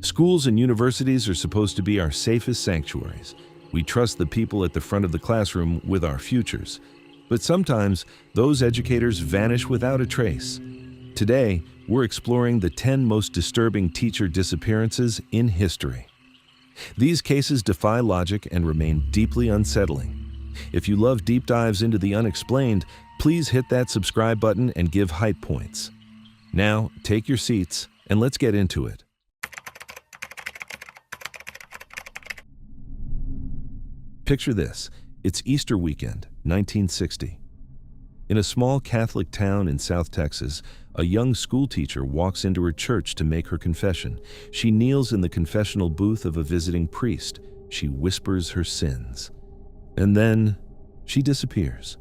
Schools and universities are supposed to be our safest sanctuaries. We trust the people at the front of the classroom with our futures. But sometimes, those educators vanish without a trace. Today, we're exploring the 10 most disturbing teacher disappearances in history. These cases defy logic and remain deeply unsettling. If you love deep dives into the unexplained, please hit that subscribe button and give hype points. Now, take your seats and let's get into it. Picture this. It's Easter weekend, 1960. In a small Catholic town in South Texas, a young schoolteacher walks into her church to make her confession. She kneels in the confessional booth of a visiting priest. She whispers her sins. And then she disappears.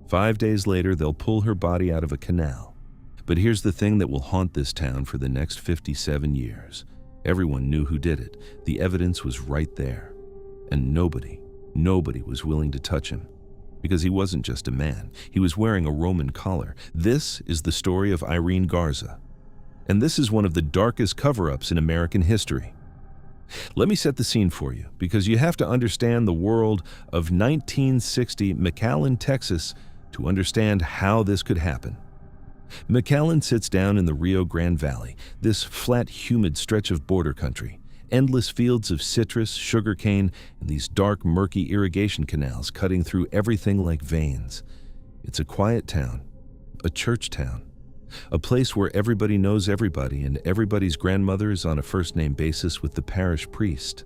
5 days later, they'll pull her body out of a canal. But here's the thing that will haunt this town for the next 57 years. Everyone knew who did it. The evidence was right there. And nobody was willing to touch him. Because he wasn't just a man. He was wearing a Roman collar. This is the story of Irene Garza. And this is one of the darkest cover-ups in American history. Let me set the scene for you, because you have to understand the world of 1960 McAllen, Texas, to understand how this could happen. McAllen sits down in the Rio Grande Valley, this flat, humid stretch of border country. Endless fields of citrus, sugarcane, and these dark, murky irrigation canals cutting through everything like veins. It's a quiet town, a church town, a place where everybody knows everybody and everybody's grandmother is on a first-name basis with the parish priest.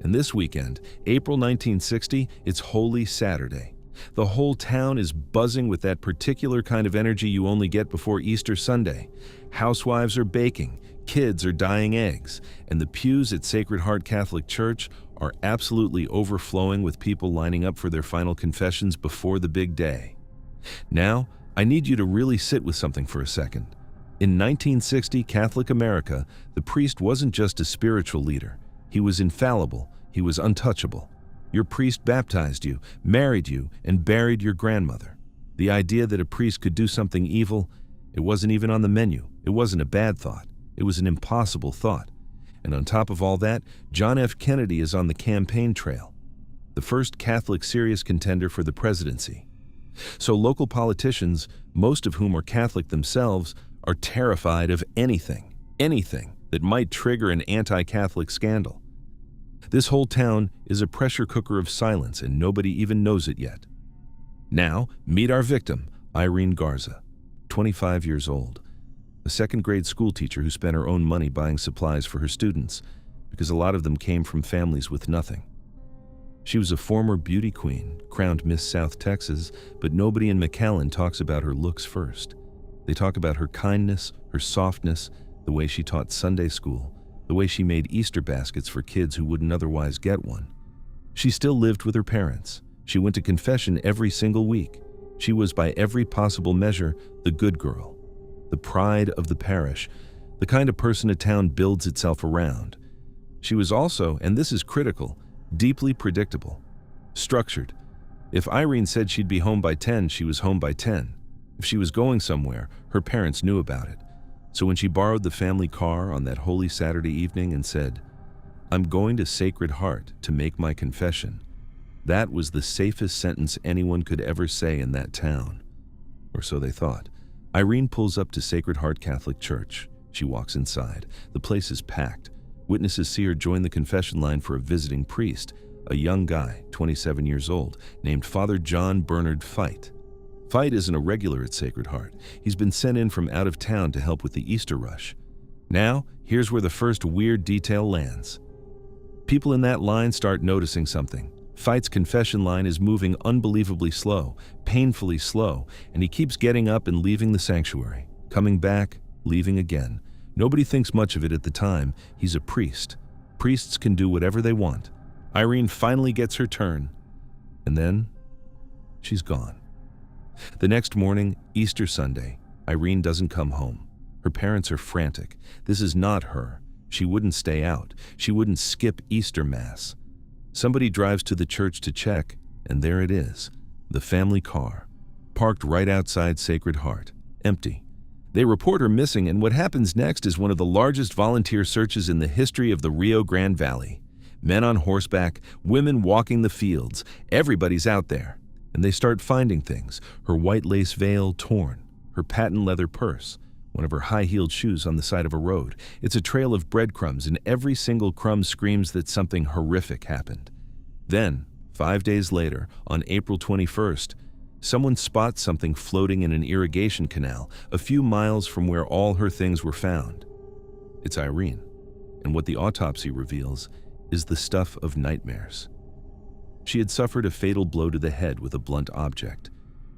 And this weekend, April 1960, it's Holy Saturday. The whole town is buzzing with that particular kind of energy you only get before Easter Sunday. Housewives are baking, kids are dyeing eggs, and the pews at Sacred Heart Catholic Church are absolutely overflowing with people lining up for their final confessions before the big day. Now, I need you to really sit with something for a second. In 1960 Catholic America, the priest wasn't just a spiritual leader. He was infallible. He was untouchable. Your priest baptized you, married you, and buried your grandmother. The idea that a priest could do something evil, it wasn't even on the menu. It wasn't a bad thought. It was an impossible thought. And on top of all that, John F. Kennedy is on the campaign trail, the first Catholic serious contender for the presidency. So local politicians, most of whom are Catholic themselves, are terrified of anything that might trigger an anti-Catholic scandal. This whole town is a pressure cooker of silence, and nobody even knows it yet. Now, meet our victim, Irene Garza, 25 years old. A second-grade schoolteacher who spent her own money buying supplies for her students, because a lot of them came from families with nothing. She was a former beauty queen, crowned Miss South Texas, but nobody in McAllen talks about her looks first. They talk about her kindness, her softness, the way she taught Sunday school, the way she made Easter baskets for kids who wouldn't otherwise get one. She still lived with her parents. She went to confession every single week. She was, by every possible measure, the good girl, the pride of the parish, the kind of person a town builds itself around. She was also, and this is critical, deeply predictable, structured. If Irene said she'd be home by 10, she was home by 10. If she was going somewhere, her parents knew about it. So when she borrowed the family car on that Holy Saturday evening and said, "I'm going to Sacred Heart to make my confession," that was the safest sentence anyone could ever say in that town. Or so they thought. Irene pulls up to Sacred Heart Catholic Church. She walks inside. The place is packed. Witnesses see her join the confession line for a visiting priest, a young guy, 27 years old, named Father John Bernard Fite. Fite isn't a regular at Sacred Heart. He's been sent in from out of town to help with the Easter rush. Now, here's where the first weird detail lands. People in that line start noticing something. Fite's confession line is moving unbelievably slow, painfully slow, and he keeps getting up and leaving the sanctuary, coming back, leaving again. Nobody thinks much of it at the time. He's a priest. Priests can do whatever they want. Irene finally gets her turn, and then she's gone. The next morning, Easter Sunday, Irene doesn't come home. Her parents are frantic. This is not her. She wouldn't stay out. She wouldn't skip Easter Mass. Somebody drives to the church to check, and there it is, the family car, parked right outside Sacred Heart, empty. They report her missing, and what happens next is one of the largest volunteer searches in the history of the Rio Grande Valley. Men on horseback, women walking the fields, everybody's out there. And they start finding things: her white lace veil torn, her patent leather purse, one of her high-heeled shoes on the side of a road. It's a trail of breadcrumbs, and every single crumb screams that something horrific happened. Then, 5 days later, on April 21st, someone spots something floating in an irrigation canal a few miles from where all her things were found. It's Irene, and what the autopsy reveals is the stuff of nightmares. She had suffered a fatal blow to the head with a blunt object.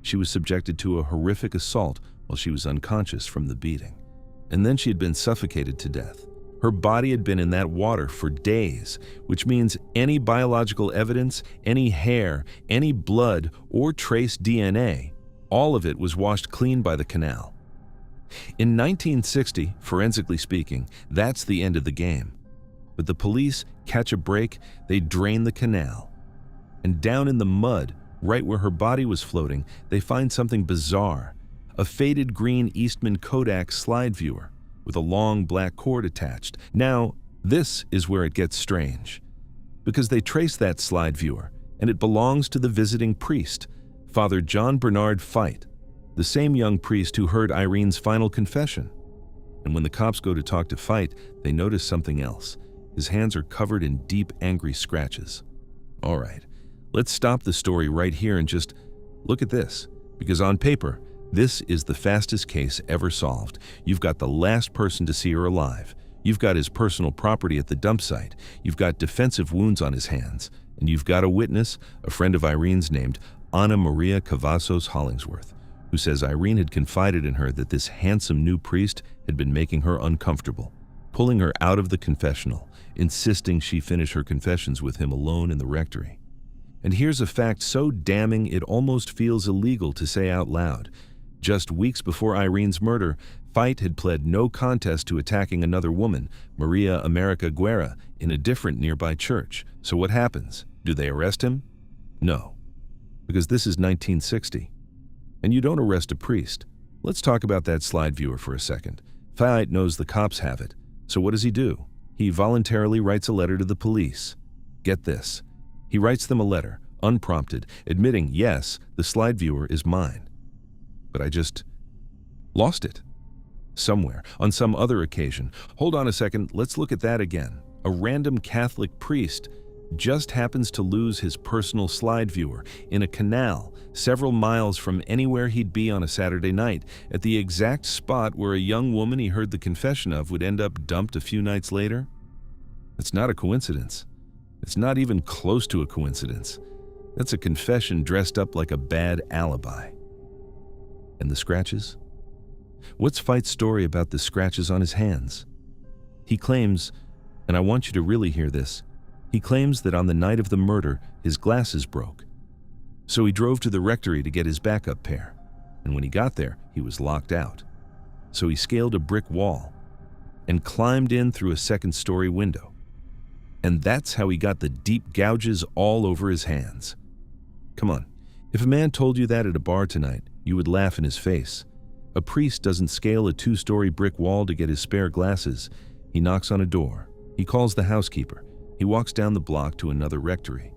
She was subjected to a horrific assault while she was unconscious from the beating. And then she had been suffocated to death. Her body had been in that water for days, which means any biological evidence, any hair, any blood, or trace DNA, all of it was washed clean by the canal. In 1960, forensically speaking, that's the end of the game. But the police catch a break, they drain the canal. And down in the mud, right where her body was floating, they find something bizarre: a faded green Eastman Kodak slide viewer with a long black cord attached. Now, this is where it gets strange, because they trace that slide viewer, and it belongs to the visiting priest, Father John Bernard Fite, the same young priest who heard Irene's final confession. And when the cops go to talk to Fite, they notice something else. His hands are covered in deep, angry scratches. All right, let's stop the story right here and just look at this, because on paper, this is the fastest case ever solved. You've got the last person to see her alive. You've got his personal property at the dump site. You've got defensive wounds on his hands. And you've got a witness, a friend of Irene's named Ana Maria Cavazos Hollingsworth, who says Irene had confided in her that this handsome new priest had been making her uncomfortable, pulling her out of the confessional, insisting she finish her confessions with him alone in the rectory. And here's a fact so damning it almost feels illegal to say out loud. Just weeks before Irene's murder, Fite had pled no contest to attacking another woman, Maria America Guerra, in a different nearby church. So what happens? Do they arrest him? No, because this is 1960. And you don't arrest a priest. Let's talk about that slide viewer for a second. Fite knows the cops have it. So what does he do? He voluntarily writes a letter to the police. Get this. He writes them a letter, unprompted, admitting, yes, the slide viewer is mine. But I just lost it. Somewhere, on some other occasion. Hold on a second, let's look at that again. A random Catholic priest just happens to lose his personal slide viewer in a canal several miles from anywhere he'd be on a Saturday night, at the exact spot where a young woman he heard the confession of would end up dumped a few nights later. It's not a coincidence. It's not even close to a coincidence. That's a confession dressed up like a bad alibi. And the scratches? What's Fite's story about the scratches on his hands? He claims, and I want you to really hear this, he claims that on the night of the murder, his glasses broke. So he drove to the rectory to get his backup pair, and when he got there, he was locked out. So he scaled a brick wall and climbed in through a second-story window. And that's how he got the deep gouges all over his hands. Come on, if a man told you that at a bar tonight, you would laugh in his face. A priest doesn't scale a 2-story brick wall to get his spare glasses. He knocks on a door. He calls the housekeeper. He walks down the block to another rectory.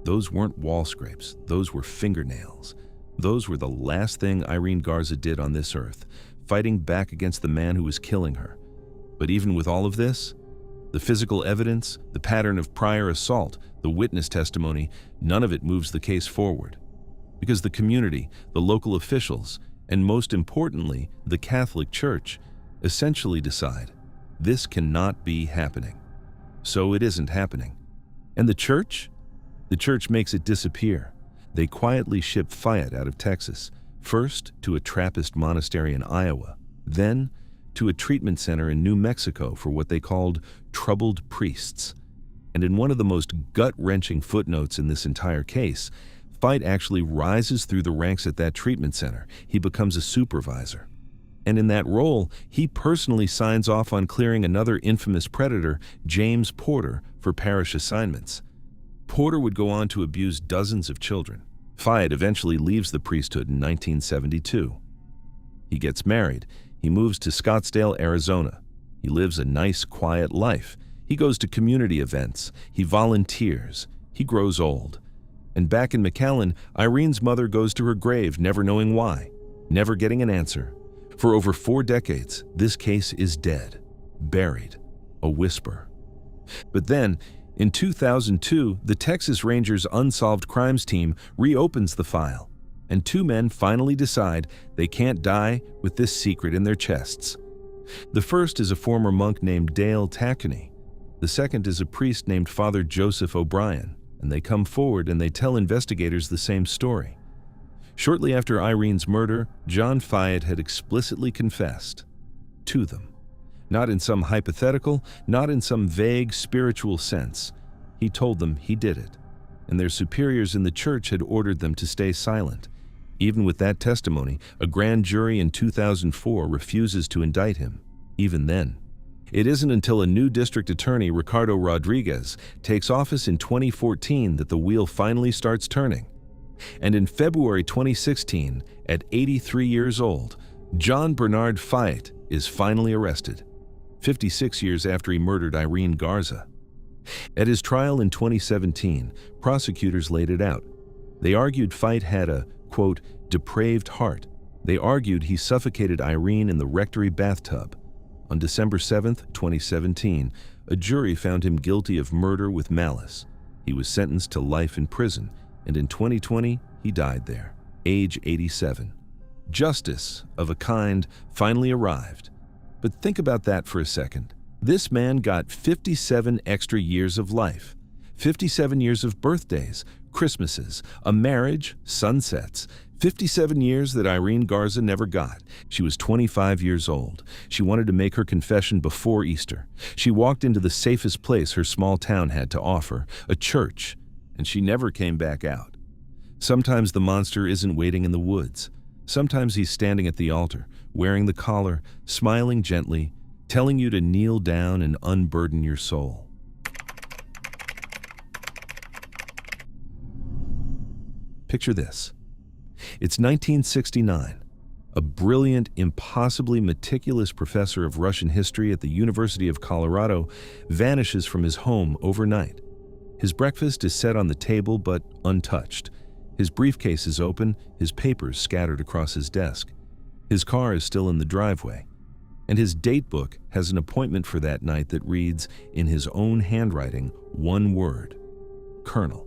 Those weren't wall scrapes. Those were fingernails. Those were the last thing Irene Garza did on this earth, fighting back against the man who was killing her. But even with all of this, the physical evidence, the pattern of prior assault, the witness testimony, none of it moves the case forward. Because the community, the local officials, and most importantly, the Catholic Church, essentially decide this cannot be happening. So it isn't happening. And the church? The church makes it disappear. They quietly ship Fite out of Texas, first to a Trappist monastery in Iowa, then to a treatment center in New Mexico for what they called troubled priests. And in one of the most gut-wrenching footnotes in this entire case, Fite actually rises through the ranks at that treatment center. He becomes a supervisor. And in that role, he personally signs off on clearing another infamous predator, James Porter, for parish assignments. Porter would go on to abuse dozens of children. Fite eventually leaves the priesthood in 1972. He gets married. He moves to Scottsdale, Arizona. He lives a nice, quiet life. He goes to community events. He volunteers. He grows old. And back in McAllen, Irene's mother goes to her grave, never knowing why, never getting an answer. For over 4 decades, this case is dead, buried, a whisper. But then, in 2002, the Texas Rangers Unsolved Crimes team reopens the file, and 2 men finally decide they can't die with this secret in their chests. The first is a former monk named Dale Tackney. The second is a priest named Father Joseph O'Brien, and they come forward and they tell investigators the same story. Shortly after Irene's murder, John Fyatt had explicitly confessed to them. Not in some hypothetical, not in some vague spiritual sense. He told them he did it, and their superiors in the church had ordered them to stay silent. Even with that testimony, a grand jury in 2004 refuses to indict him, even then. It isn't until a new district attorney, Ricardo Rodriguez, takes office in 2014 that the wheel finally starts turning. And in February 2016, at 83 years old, John Bernard Fyatt is finally arrested, 56 years after he murdered Irene Garza. At his trial in 2017, prosecutors laid it out. They argued Fyatt had a, quote, depraved heart. They argued he suffocated Irene in the rectory bathtub. On December 7, 2017, a jury found him guilty of murder with malice. He was sentenced to life in prison, and in 2020, he died there, age 87. Justice, of a kind, finally arrived. But think about that for a second. This man got 57 extra years of life, 57 years of birthdays, Christmases, a marriage, sunsets, 57 years that Irene Garza never got. She was 25 years old. She wanted to make her confession before Easter. She walked into the safest place her small town had to offer, a church, and she never came back out. Sometimes the monster isn't waiting in the woods. Sometimes he's standing at the altar, wearing the collar, smiling gently, telling you to kneel down and unburden your soul. Picture this. It's 1969. A brilliant, impossibly meticulous professor of Russian history at the University of Colorado vanishes from his home overnight. His breakfast is set on the table but untouched. His briefcase is open, his papers scattered across his desk. His car is still in the driveway. And his date book has an appointment for that night that reads, in his own handwriting, one word: Colonel.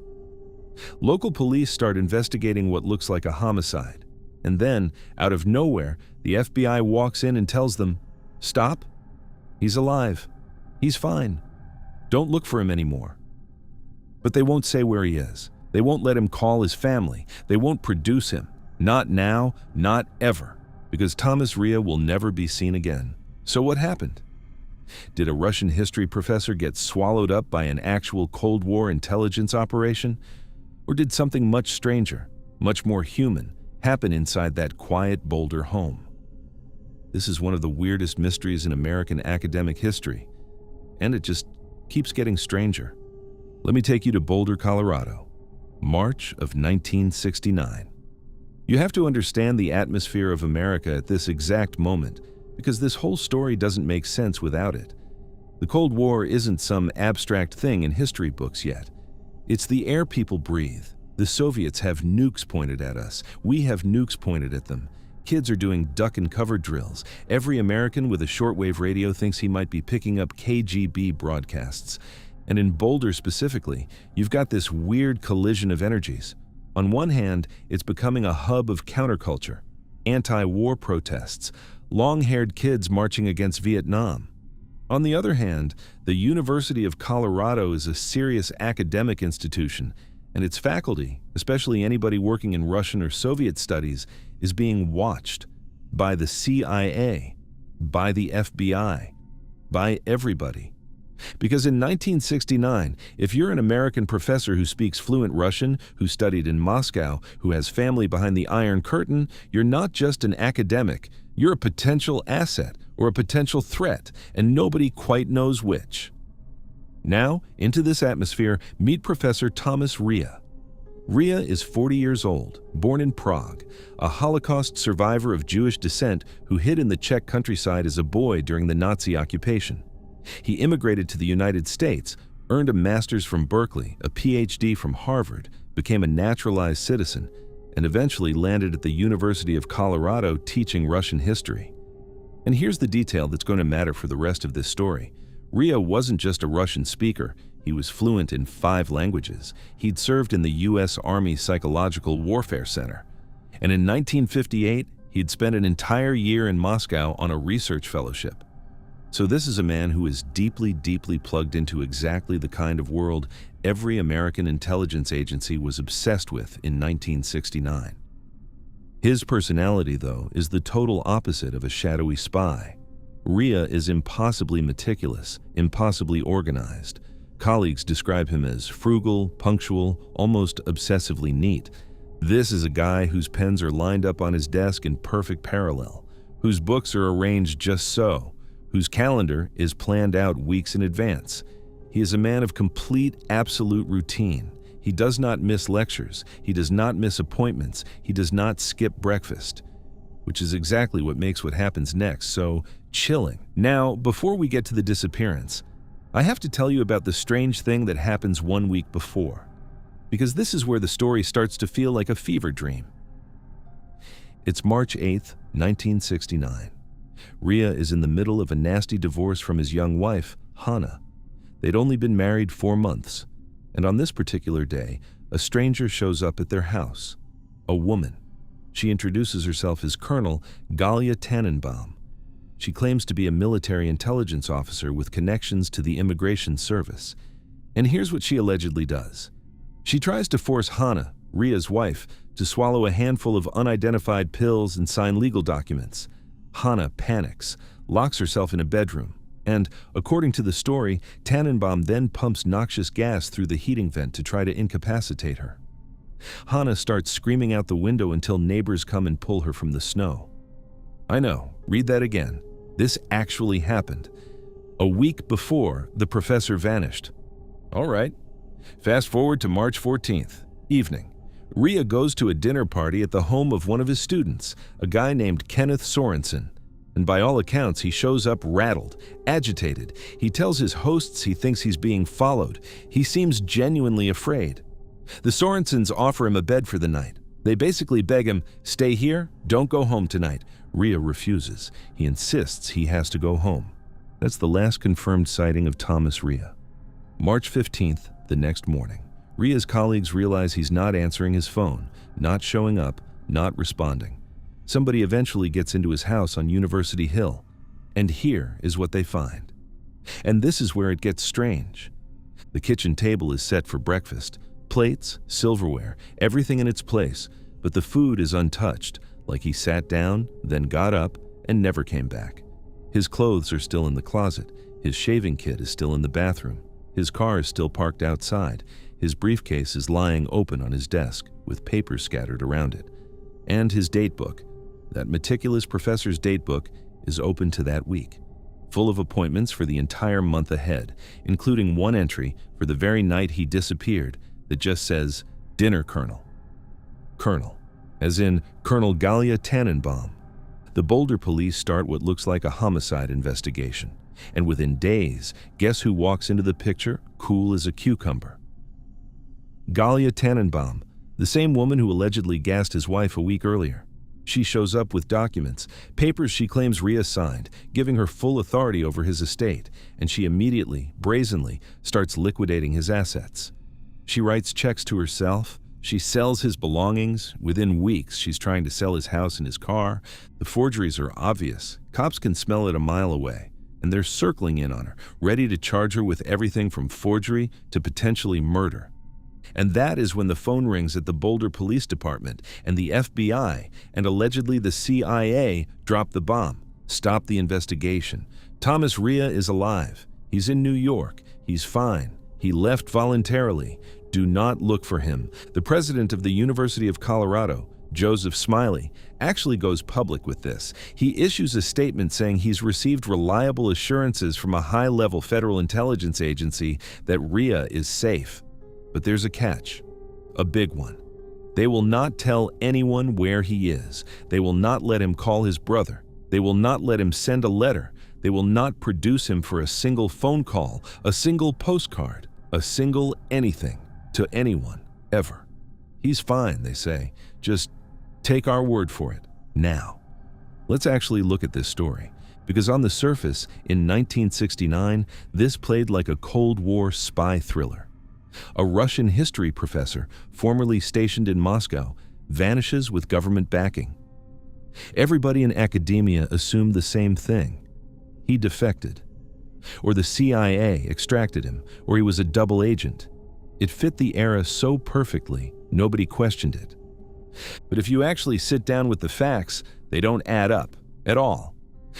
Local police start investigating what looks like a homicide. And then, out of nowhere, the FBI walks in and tells them, stop. He's alive. He's fine. Don't look for him anymore. But they won't say where he is. They won't let him call his family. They won't produce him. Not now, not ever. Because Thomas Ria will never be seen again. So what happened? Did a Russian history professor get swallowed up by an actual Cold War intelligence operation? Or did something much stranger, much more human, happen inside that quiet Boulder home? This is one of the weirdest mysteries in American academic history, and it just keeps getting stranger. Let me take you to Boulder, Colorado, March of 1969. You have to understand the atmosphere of America at this exact moment, because this whole story doesn't make sense without it. The Cold War isn't some abstract thing in history books yet. It's the air people breathe. The Soviets have nukes pointed at us. We have nukes pointed at them. Kids are doing duck and cover drills. Every American with a shortwave radio thinks he might be picking up KGB broadcasts. And in Boulder specifically, you've got this weird collision of energies. On one hand, it's becoming a hub of counterculture, anti-war protests, long-haired kids marching against Vietnam. On the other hand, the University of Colorado is a serious academic institution, and its faculty, especially anybody working in Russian or Soviet studies, is being watched by the CIA, by the FBI, by everybody. Because in 1969, if you're an American professor who speaks fluent Russian, who studied in Moscow, who has family behind the Iron Curtain, you're not just an academic, you're a potential asset or a potential threat, and nobody quite knows which. Now, into this atmosphere, meet Professor Thomas Ria. Ria is 40 years old, born in Prague, a Holocaust survivor of Jewish descent who hid in the Czech countryside as a boy during the Nazi occupation. He immigrated to the United States, earned a master's from Berkeley, a PhD from Harvard, became a naturalized citizen, and eventually landed at the University of Colorado teaching Russian history. And here's the detail that's going to matter for the rest of this story. Ria wasn't just a Russian speaker, he was fluent in 5 languages. He'd served in the U.S. Army Psychological Warfare Center. And in 1958, he'd spent an entire year in Moscow on a research fellowship. So this is a man who is deeply, deeply plugged into exactly the kind of world every American intelligence agency was obsessed with in 1969. His personality, though, is the total opposite of a shadowy spy. Ria is impossibly meticulous, impossibly organized. Colleagues describe him as frugal, punctual, almost obsessively neat. This is a guy whose pens are lined up on his desk in perfect parallel, whose books are arranged just so, whose calendar is planned out weeks in advance. He is a man of complete, absolute routine. He does not miss lectures. He does not miss appointments. He does not skip breakfast, which is exactly what makes what happens next so chilling. Now, before we get to the disappearance, I have to tell you about the strange thing that happens 1 week before, because this is where the story starts to feel like a fever dream. It's March 8th, 1969. Ria is in the middle of a nasty divorce from his young wife, Hannah. They'd only been married 4 months, and on this particular day, a stranger shows up at their house, a woman. She introduces herself as Colonel Galia Tannenbaum. She claims to be a military intelligence officer with connections to the Immigration Service. And here's what she allegedly does. She tries to force Hannah, Ria's wife, to swallow a handful of unidentified pills and sign legal documents. Hannah panics, locks herself in a bedroom, and, according to the story, Tannenbaum then pumps noxious gas through the heating vent to try to incapacitate her. Hannah starts screaming out the window until neighbors come and pull her from the snow. I know, read that again. This actually happened. A week before, the professor vanished. All right. Fast forward to March 14th, evening. Ria goes to a dinner party at the home of one of his students, a guy named Kenneth Sorensen. And by all accounts, he shows up rattled, agitated. He tells his hosts he thinks he's being followed. He seems genuinely afraid. The Sorensens offer him a bed for the night. They basically beg him, stay here, don't go home tonight. Ria refuses. He insists he has to go home. That's the last confirmed sighting of Thomas Ria. March 15th, the next morning. Ria's colleagues realize he's not answering his phone, not showing up, not responding. Somebody eventually gets into his house on University Hill, and here is what they find. And this is where it gets strange. The kitchen table is set for breakfast. Plates, silverware, everything in its place, but the food is untouched, like he sat down, then got up, and never came back. His clothes are still in the closet. His shaving kit is still in the bathroom. His car is still parked outside. His briefcase is lying open on his desk, with papers scattered around it. And his date book, that meticulous professor's date book, is open to that week, full of appointments for the entire month ahead, including one entry for the very night he disappeared that just says, Dinner Colonel. Colonel, as in Colonel Galia Tannenbaum. The Boulder police start what looks like a homicide investigation. And within days, guess who walks into the picture, cool as a cucumber? Galia Tannenbaum, the same woman who allegedly gassed his wife a week earlier. She shows up with documents, papers she claims Ria signed, giving her full authority over his estate, and she immediately, brazenly, starts liquidating his assets. She writes checks to herself. She sells his belongings. Within weeks, she's trying to sell his house and his car. The forgeries are obvious. Cops can smell it a mile away. And they're circling in on her, ready to charge her with everything from forgery to potentially murder. And that is when the phone rings at the Boulder Police Department, and the FBI and allegedly the CIA drop the bomb, stop the investigation. Thomas Ria is alive. He's in New York. He's fine. He left voluntarily. Do not look for him. The president of the University of Colorado, Joseph Smiley, actually goes public with this. He issues a statement saying he's received reliable assurances from a high-level federal intelligence agency that Ria is safe. But there's a catch. A big one. They will not tell anyone where he is. They will not let him call his brother. They will not let him send a letter. They will not produce him for a single phone call, a single postcard, a single anything to anyone, ever. He's fine, they say. Just take our word for it, now. Let's actually look at this story, because on the surface, in 1969, this played like a Cold War spy thriller. A Russian history professor, formerly stationed in Moscow, vanishes with government backing. Everybody in academia assumed the same thing. He defected. Or the CIA extracted him, or he was a double agent. It fit the era so perfectly, nobody questioned it. But if you actually sit down with the facts, they don't add up at all.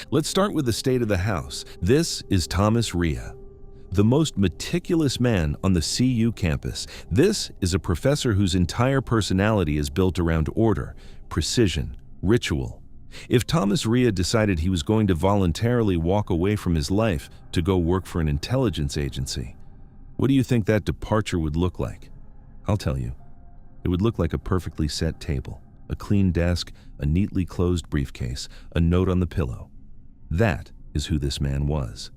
Let's start with the state of the house. This is Thomas Rea, the most meticulous man on the CU campus. This is a professor whose entire personality is built around order, precision, ritual. If Thomas Rea decided he was going to voluntarily walk away from his life to go work for an intelligence agency, what do you think that departure would look like? I'll tell you. It would look like a perfectly set table, a clean desk, a neatly closed briefcase, a note on the pillow. That is who this man was.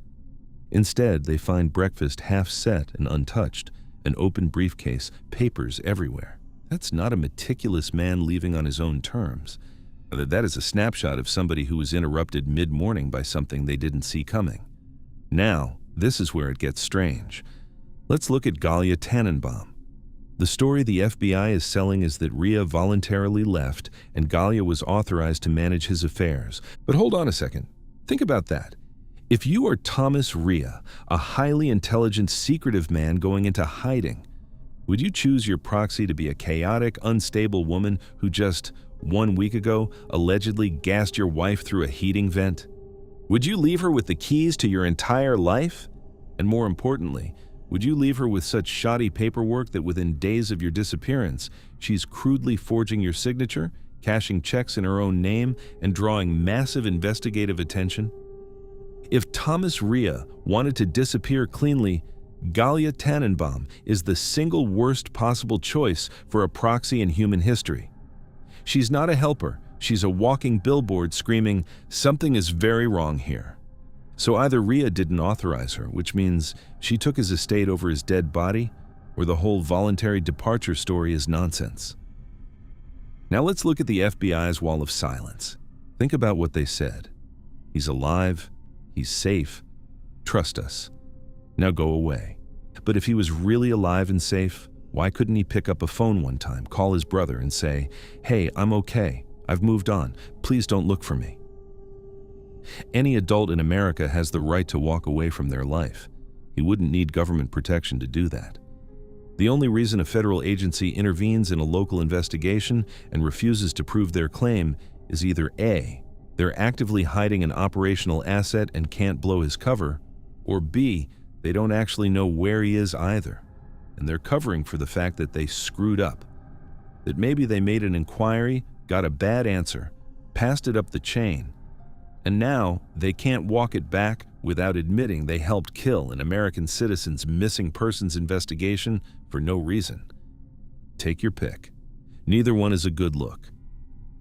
Instead, they find breakfast half set and untouched, an open briefcase, papers everywhere. That's not a meticulous man leaving on his own terms. That is a snapshot of somebody who was interrupted mid-morning by something they didn't see coming. Now, this is where it gets strange. Let's look at Galia Tannenbaum. The story the FBI is selling is that Rea voluntarily left and Galia was authorized to manage his affairs. But hold on a second. Think about that. If you are Thomas Rea, a highly intelligent, secretive man going into hiding, would you choose your proxy to be a chaotic, unstable woman who just 1 week ago allegedly gassed your wife through a heating vent? Would you leave her with the keys to your entire life? And more importantly, would you leave her with such shoddy paperwork that within days of your disappearance, she's crudely forging your signature, cashing checks in her own name, and drawing massive investigative attention? If Thomas Rea wanted to disappear cleanly, Galia Tannenbaum is the single worst possible choice for a proxy in human history. She's not a helper, she's a walking billboard screaming, "Something is very wrong here." So either Rea didn't authorize her, which means she took his estate over his dead body, or the whole voluntary departure story is nonsense. Now let's look at the FBI's wall of silence. Think about what they said. He's alive, he's safe, trust us. Now go away. But if he was really alive and safe, why couldn't he pick up a phone one time, call his brother and say, "Hey, I'm okay, I've moved on, please don't look for me"? Any adult in America has the right to walk away from their life. He wouldn't need government protection to do that. The only reason a federal agency intervenes in a local investigation and refuses to prove their claim is either A, they're actively hiding an operational asset and can't blow his cover, or B, they don't actually know where he is either, and they're covering for the fact that they screwed up. That maybe they made an inquiry, got a bad answer, passed it up the chain, and now they can't walk it back without admitting they helped kill an American citizen's missing persons investigation for no reason. Take your pick. Neither one is a good look.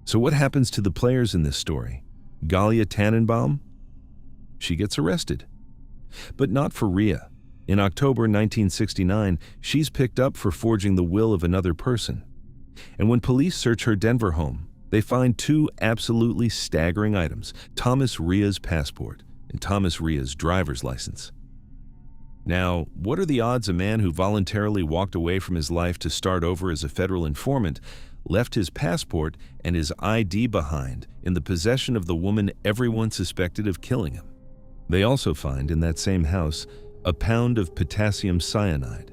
So what happens to the players in this story? Galia Tannenbaum? She gets arrested. But not for Rea. In October 1969, she's picked up for forging the will of another person. And when police search her Denver home, they find two absolutely staggering items: Thomas Rea's passport and Thomas Rea's driver's license. Now, what are the odds a man who voluntarily walked away from his life to start over as a federal informant left his passport and his ID behind in the possession of the woman everyone suspected of killing him? They also find in that same house a pound of potassium cyanide.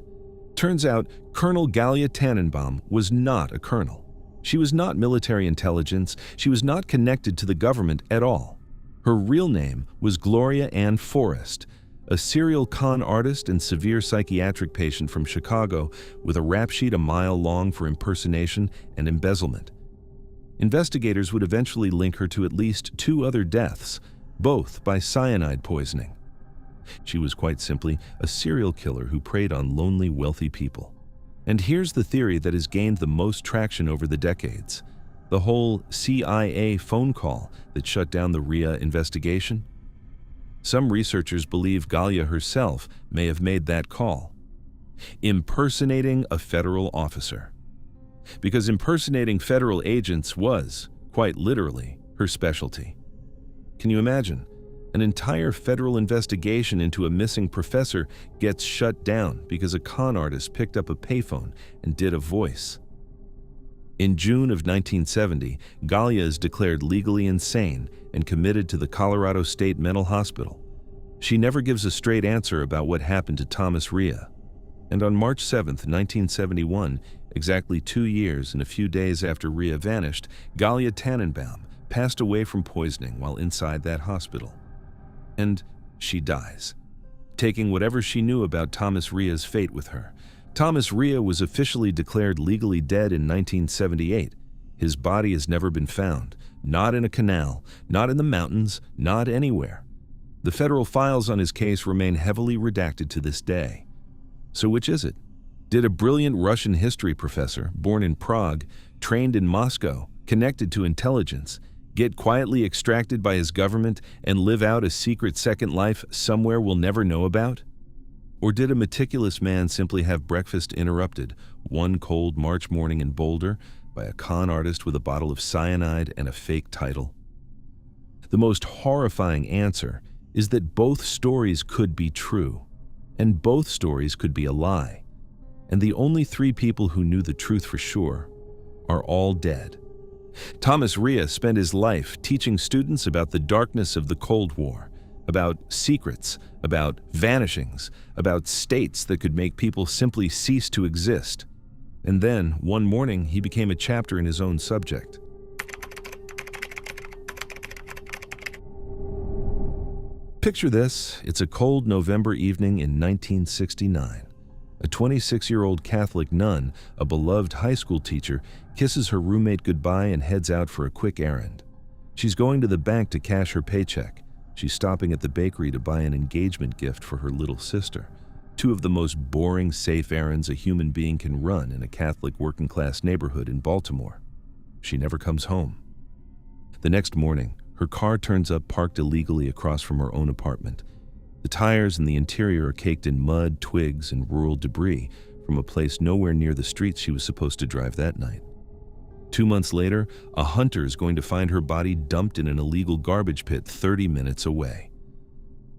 Turns out Colonel Galia Tannenbaum was not a colonel. She was not military intelligence. She was not connected to the government at all. Her real name was Gloria Ann Forrest, a serial con artist and severe psychiatric patient from Chicago with a rap sheet a mile long for impersonation and embezzlement. Investigators would eventually link her to at least 2 other deaths, both by cyanide poisoning. She was quite simply a serial killer who preyed on lonely, wealthy people. And here's the theory that has gained the most traction over the decades: the whole CIA phone call that shut down the Rhea investigation. Some researchers believe Galia herself may have made that call, impersonating a federal officer. Because impersonating federal agents was, quite literally, her specialty. Can you imagine? An entire federal investigation into a missing professor gets shut down because a con artist picked up a payphone and did a voice. In June of 1970, Galia is declared legally insane and committed to the Colorado State Mental Hospital. She never gives a straight answer about what happened to Thomas Rhea. And on March 7, 1971, exactly 2 years and a few days after Rhea vanished, Galia Tannenbaum passed away from poisoning while inside that hospital. And she dies, taking whatever she knew about Thomas Rhea's fate with her. Thomas Rhea was officially declared legally dead in 1978. His body has never been found, not in a canal, not in the mountains, not anywhere. The federal files on his case remain heavily redacted to this day. So which is it? Did a brilliant Russian history professor, born in Prague, trained in Moscow, connected to intelligence, get quietly extracted by his government and live out a secret second life somewhere we'll never know about? Or did a meticulous man simply have breakfast interrupted one cold March morning in Boulder by a con artist with a bottle of cyanide and a fake title? The most horrifying answer is that both stories could be true, and both stories could be a lie. And the only 3 people who knew the truth for sure are all dead. Thomas Rhea spent his life teaching students about the darkness of the Cold War, about secrets, about vanishings, about states that could make people simply cease to exist. And then, one morning, he became a chapter in his own subject. Picture this: it's a cold November evening in 1969. A 26-year-old Catholic nun, a beloved high school teacher, kisses her roommate goodbye and heads out for a quick errand. She's going to the bank to cash her paycheck. She's stopping at the bakery to buy an engagement gift for her little sister. 2 of the most boring, safe errands a human being can run in a Catholic working-class neighborhood in Baltimore. She never comes home. The next morning, her car turns up parked illegally across from her own apartment. The tires and the interior are caked in mud, twigs, and rural debris from a place nowhere near the streets she was supposed to drive that night. 2 months later, a hunter is going to find her body dumped in an illegal garbage pit 30 minutes away.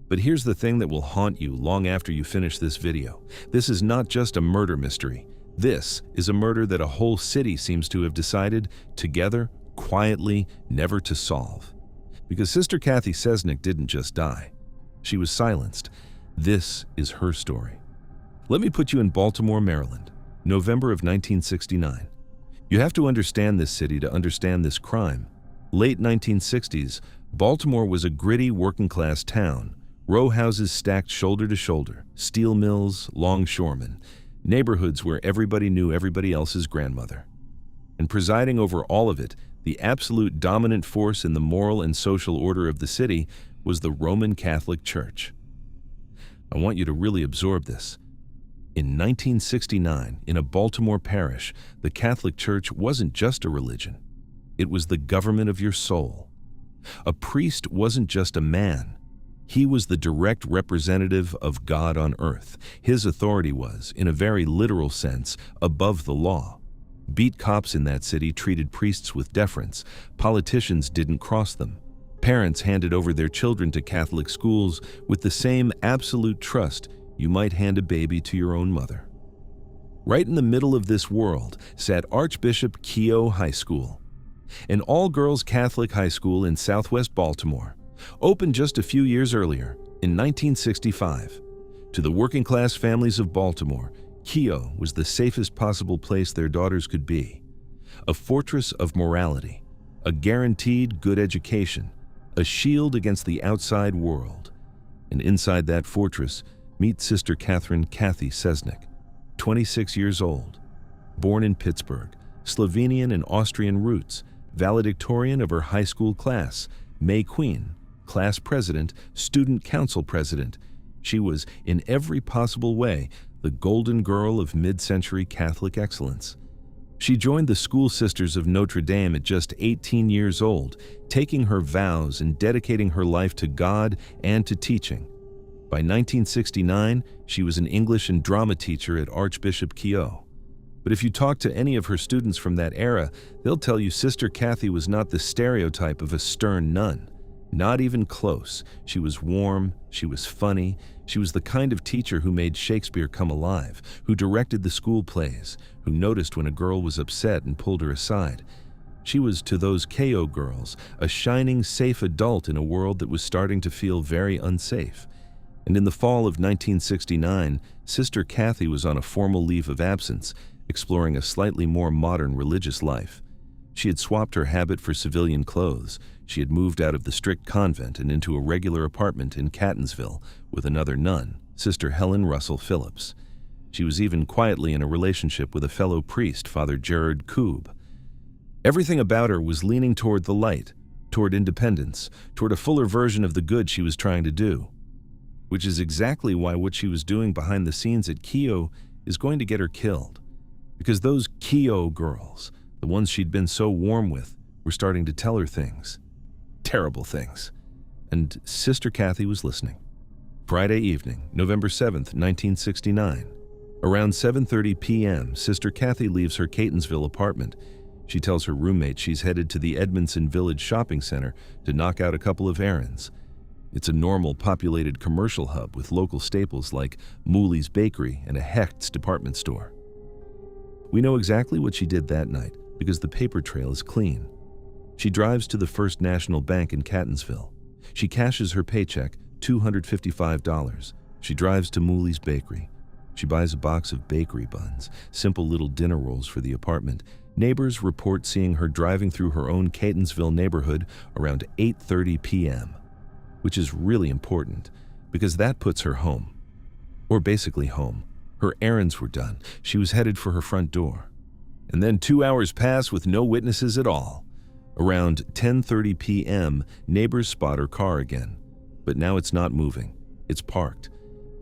But here's the thing that will haunt you long after you finish this video. This is not just a murder mystery. This is a murder that a whole city seems to have decided, together, quietly, never to solve. Because Sister Kathy Sesnick didn't just die. She was silenced. This is her story. Let me put you in Baltimore, Maryland, November of 1969. You have to understand this city to understand this crime. Late 1960s, Baltimore was a gritty working-class town. Row houses stacked shoulder to shoulder, steel mills, longshoremen, neighborhoods where everybody knew everybody else's grandmother. And presiding over all of it, the absolute dominant force in the moral and social order of the city was the Roman Catholic Church. I want you to really absorb this. In 1969, in a Baltimore parish, the Catholic Church wasn't just a religion. It was the government of your soul. A priest wasn't just a man. He was the direct representative of God on earth. His authority was, in a very literal sense, above the law. Beat cops in that city treated priests with deference. Politicians didn't cross them. Parents handed over their children to Catholic schools with the same absolute trust you might hand a baby to your own mother. Right in the middle of this world sat Archbishop Keogh High School, an all-girls Catholic high school in southwest Baltimore, opened just a few years earlier, in 1965. To the working-class families of Baltimore, Keogh was the safest possible place their daughters could be. A fortress of morality, a guaranteed good education, a shield against the outside world. And inside that fortress, meet Sister Catherine Kathy Sesnick, 26 years old, born in Pittsburgh, Slovenian and Austrian roots, valedictorian of her high school class, May Queen, class president, student council president. She was, in every possible way, the golden girl of mid-century Catholic excellence. She joined the School Sisters of Notre Dame at just 18 years old, taking her vows and dedicating her life to God and to teaching. By 1969, she was an English and drama teacher at Archbishop Keough. But if you talk to any of her students from that era, they'll tell you Sister Kathy was not the stereotype of a stern nun. Not even close. She was warm, she was funny, she was the kind of teacher who made Shakespeare come alive, who directed the school plays, who noticed when a girl was upset and pulled her aside. She was, to those Keough girls, a shining, safe adult in a world that was starting to feel very unsafe. And in the fall of 1969, Sister Kathy was on a formal leave of absence, exploring a slightly more modern religious life. She had swapped her habit for civilian clothes. She had moved out of the strict convent and into a regular apartment in Catonsville with another nun, Sister Helen Russell Phillips. She was even quietly in a relationship with a fellow priest, Father Gerard Koob. Everything about her was leaning toward the light, toward independence, toward a fuller version of the good she was trying to do. Which is exactly why what she was doing behind the scenes at Keough is going to get her killed. Because those Keough girls, the ones she'd been so warm with, were starting to tell her things. Terrible things. And Sister Kathy was listening. Friday evening, November 7th, 1969. Around 7:30 p.m., Sister Kathy leaves her Catonsville apartment. She tells her roommate she's headed to the Edmondson Village Shopping Center to knock out a couple of errands. It's a normal, populated commercial hub with local staples like Mooley's Bakery and a Hecht's department store. We know exactly what she did that night because the paper trail is clean. She drives to the First National Bank in Catonsville. She cashes her paycheck, $255. She drives to Mooley's Bakery. She buys a box of bakery buns, simple little dinner rolls for the apartment. Neighbors report seeing her driving through her own Catonsville neighborhood around 8:30 p.m., which is really important because that puts her home. Or basically home. Her errands were done. She was headed for her front door. And then 2 hours pass with no witnesses at all. Around 10:30 p.m., neighbors spot her car again. But now it's not moving. It's parked.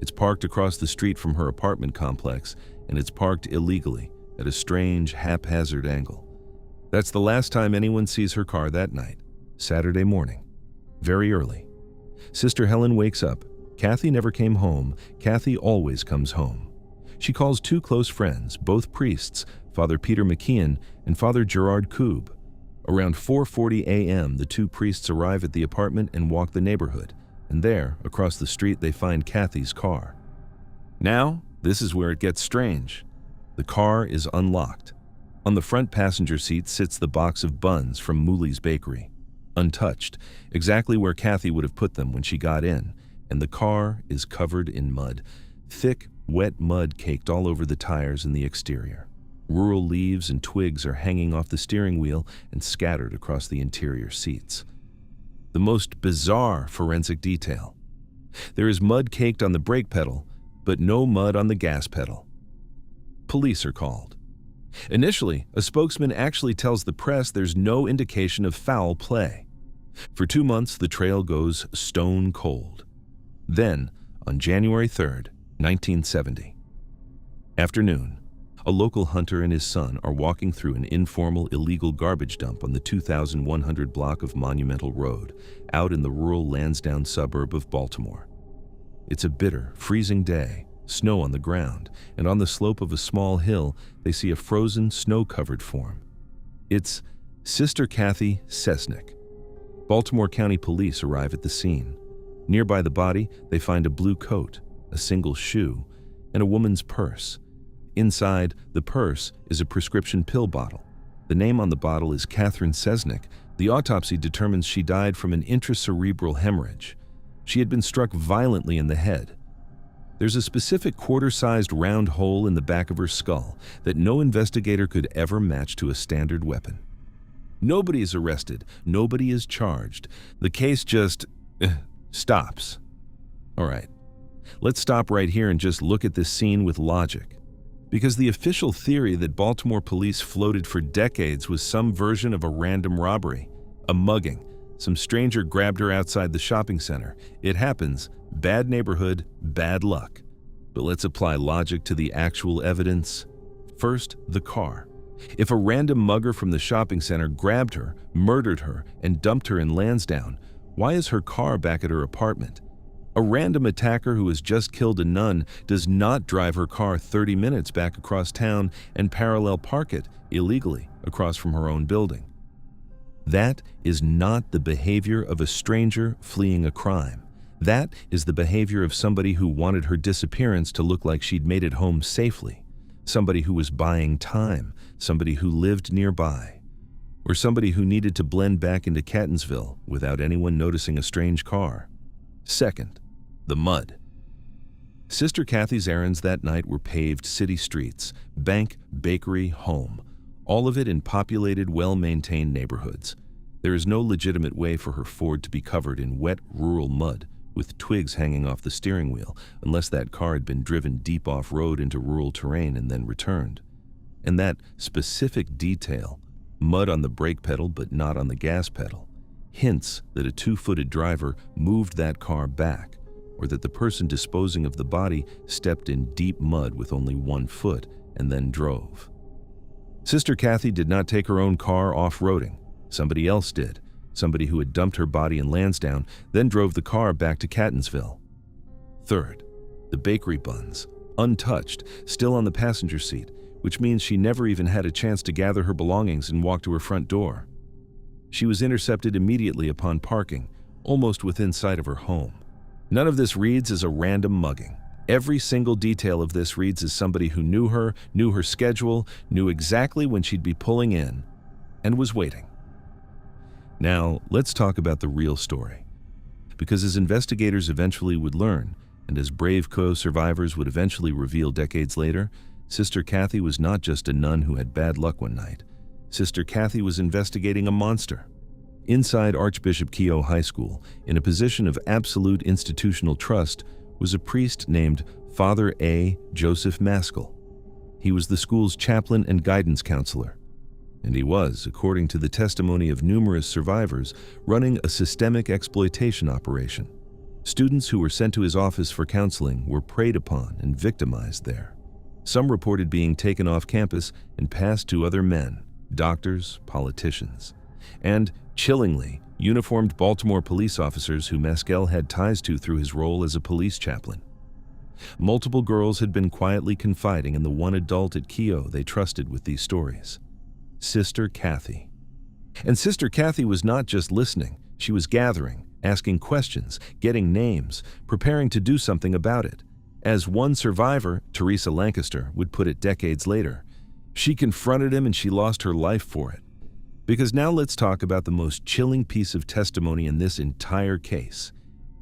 It's parked across the street from her apartment complex, and it's parked illegally at a strange, haphazard angle. That's the last time anyone sees her car that night, Saturday morning, very early. Sister Helen wakes up. Kathy never came home. Kathy always comes home. She calls two close friends, both priests, Father Peter McKeon and Father Gerard Koob. Around 4:40 a.m., the two priests arrive at the apartment and walk the neighborhood, and there, across the street, they find Kathy's car. Now, this is where it gets strange. The car is unlocked. On the front passenger seat sits the box of buns from Mooley's Bakery, untouched, exactly where Kathy would have put them when she got in, and the car is covered in mud, thick, wet mud caked all over the tires and the exterior. Rural leaves and twigs are hanging off the steering wheel and scattered across the interior seats. The most bizarre forensic detail. There is mud caked on the brake pedal, but no mud on the gas pedal. Police are called. Initially, a spokesman actually tells the press there's no indication of foul play. For 2 months, the trail goes stone cold. Then, on January 3rd, 1970. Afternoon. A local hunter and his son are walking through an informal, illegal garbage dump on the 2100 block of Monumental Road, out in the rural Lansdowne suburb of Baltimore. It's a bitter, freezing day, snow on the ground, and on the slope of a small hill, they see a frozen, snow-covered form. It's Sister Kathy Sesnick. Baltimore County Police arrive at the scene. Nearby the body, they find a blue coat, a single shoe, and a woman's purse. Inside the purse is a prescription pill bottle. The name on the bottle is Catherine Sesnick. The autopsy determines she died from an intracerebral hemorrhage. She had been struck violently in the head. There's a specific quarter-sized round hole in the back of her skull that no investigator could ever match to a standard weapon. Nobody is arrested. Nobody is charged. The case just stops. All right, let's stop right here and just look at this scene with logic. Because the official theory that Baltimore police floated for decades was some version of a random robbery, a mugging. Some stranger grabbed her outside the shopping center. It happens. Bad neighborhood, bad luck. But let's apply logic to the actual evidence. First, the car. If a random mugger from the shopping center grabbed her, murdered her, and dumped her in Lansdowne, why is her car back at her apartment? A random attacker who has just killed a nun does not drive her car 30 minutes back across town and parallel park it illegally across from her own building. That is not the behavior of a stranger fleeing a crime. That is the behavior of somebody who wanted her disappearance to look like she'd made it home safely, somebody who was buying time, somebody who lived nearby, or somebody who needed to blend back into Catonsville without anyone noticing a strange car. Second, the mud. Sister Kathy's errands that night were paved city streets, bank, bakery, home, all of it in populated, well-maintained neighborhoods. There is no legitimate way for her Ford to be covered in wet, rural mud with twigs hanging off the steering wheel, unless that car had been driven deep off-road into rural terrain and then returned. And that specific detail, mud on the brake pedal but not on the gas pedal, hints that a two-footed driver moved that car back, or that the person disposing of the body stepped in deep mud with only 1 foot and then drove. Sister Kathy did not take her own car off-roading. Somebody else did. Somebody who had dumped her body in Lansdowne, then drove the car back to Catonsville. Third, the bakery buns, untouched, still on the passenger seat, which means she never even had a chance to gather her belongings and walk to her front door. She was intercepted immediately upon parking, almost within sight of her home. None of this reads as a random mugging. Every single detail of this reads as somebody who knew her schedule, knew exactly when she'd be pulling in, and was waiting. Now, let's talk about the real story. Because as investigators eventually would learn, and as brave co-survivors would eventually reveal decades later, Sister Kathy was not just a nun who had bad luck one night. Sister Kathy was investigating a monster. Inside Archbishop Keough High School, in a position of absolute institutional trust, was a priest named Father A. Joseph Maskell. He was the school's chaplain and guidance counselor. And he was, according to the testimony of numerous survivors, running a systemic exploitation operation. Students who were sent to his office for counseling were preyed upon and victimized there. Some reported being taken off campus and passed to other men, doctors, politicians, and, chillingly, uniformed Baltimore police officers who Maskell had ties to through his role as a police chaplain. Multiple girls had been quietly confiding in the one adult at Keough they trusted with these stories. Sister Kathy. And Sister Kathy was not just listening, she was gathering, asking questions, getting names, preparing to do something about it. As one survivor, Teresa Lancaster, would put it decades later, she confronted him and she lost her life for it. Because now let's talk about the most chilling piece of testimony in this entire case.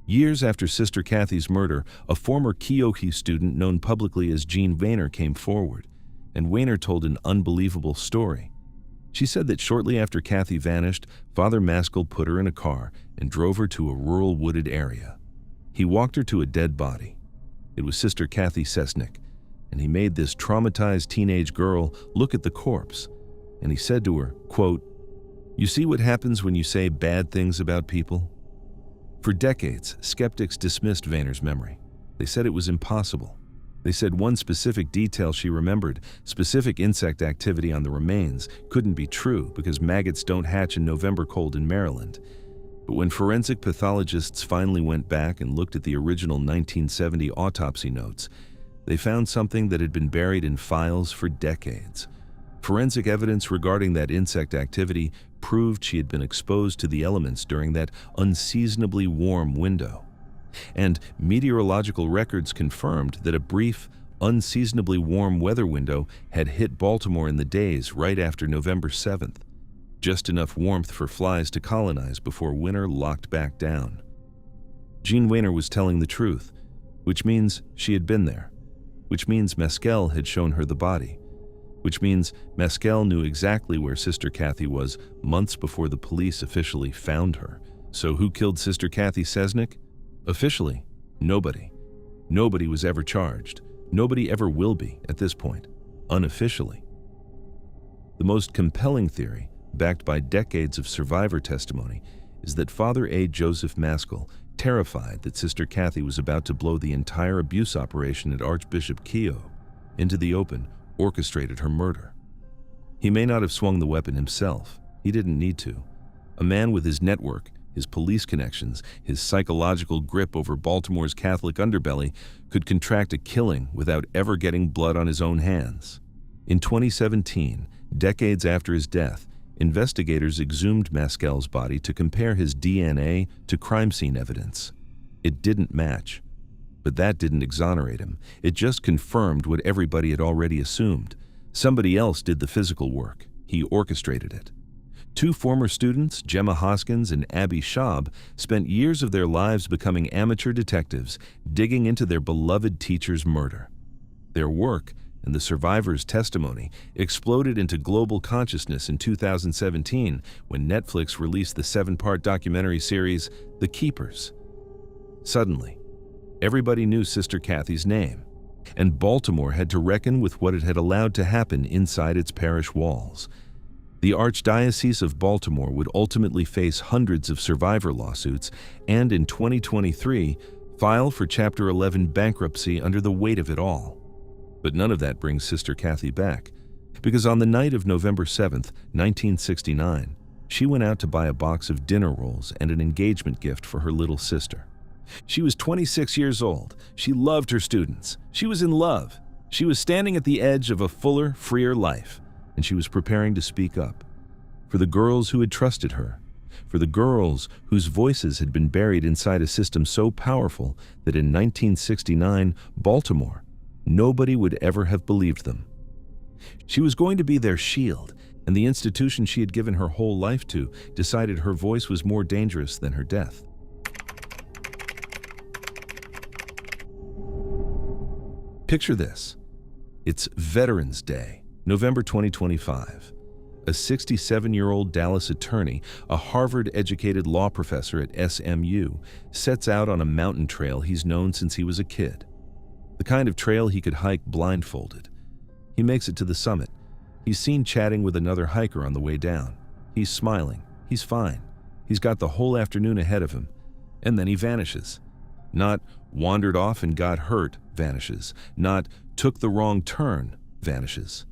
Years after Sister Kathy's murder, a former Keough student known publicly as Jean Vayner came forward, and Vayner told an unbelievable story. She said that shortly after Kathy vanished, Father Maskell put her in a car and drove her to a rural wooded area. He walked her to a dead body. It was Sister Kathy Sesnick, and he made this traumatized teenage girl look at the corpse, and he said to her, quote, "You see what happens when you say bad things about people?" For decades, skeptics dismissed Vayner's memory. They said it was impossible. They said one specific detail she remembered, specific insect activity on the remains, couldn't be true because maggots don't hatch in November cold in Maryland. But when forensic pathologists finally went back and looked at the original 1970 autopsy notes, they found something that had been buried in files for decades. Forensic evidence regarding that insect activity proved she had been exposed to the elements during that unseasonably warm window. And meteorological records confirmed that a brief, unseasonably warm weather window had hit Baltimore in the days right after November 7th. Just enough warmth for flies to colonize before winter locked back down. Jean Vayner was telling the truth, which means she had been there, which means Maskell had shown her the body, which means Maskell knew exactly where Sister Kathy was months before the police officially found her. So who killed Sister Kathy Sesnick? Officially, nobody. Nobody was ever charged. Nobody ever will be at this point, unofficially. The most compelling theory, backed by decades of survivor testimony, is that Father A. Joseph Maskell terrified that Sister Kathy was about to blow the entire abuse operation at Archbishop Keogh into the open, orchestrated her murder. He may not have swung the weapon himself. He didn't need to. A man with his network, his police connections, his psychological grip over Baltimore's Catholic underbelly could contract a killing without ever getting blood on his own hands. In 2017, decades after his death, investigators exhumed Maskell's body to compare his DNA to crime scene evidence. It didn't match. But that didn't exonerate him. It just confirmed what everybody had already assumed. Somebody else did the physical work. He orchestrated it. Two former students, Gemma Hoskins and Abby Schaub, spent years of their lives becoming amateur detectives, digging into their beloved teacher's murder. Their work and the survivors' testimony exploded into global consciousness in 2017 when Netflix released the 7-part documentary series, The Keepers. Suddenly, everybody knew Sister Kathy's name, and Baltimore had to reckon with what it had allowed to happen inside its parish walls. The Archdiocese of Baltimore would ultimately face hundreds of survivor lawsuits and, in 2023, file for Chapter 11 bankruptcy under the weight of it all. But none of that brings Sister Kathy back, because on the night of November 7th, 1969, she went out to buy a box of dinner rolls and an engagement gift for her little sister. She was 26 years old. She loved her students. She was in love. She was standing at the edge of a fuller, freer life, and she was preparing to speak up. For the girls who had trusted her. For the girls whose voices had been buried inside a system so powerful that in 1969, Baltimore, nobody would ever have believed them. She was going to be their shield, and the institution she had given her whole life to decided her voice was more dangerous than her death. Picture this. It's Veterans Day, November 2025. A 67-year-old Dallas attorney, a Harvard-educated law professor at SMU, sets out on a mountain trail he's known since he was a kid. The kind of trail he could hike blindfolded. He makes it to the summit. He's seen chatting with another hiker on the way down. He's smiling. He's fine. He's got the whole afternoon ahead of him. And then he vanishes. Not wandered off and got hurt, vanishes. Not took the wrong turn, vanishes.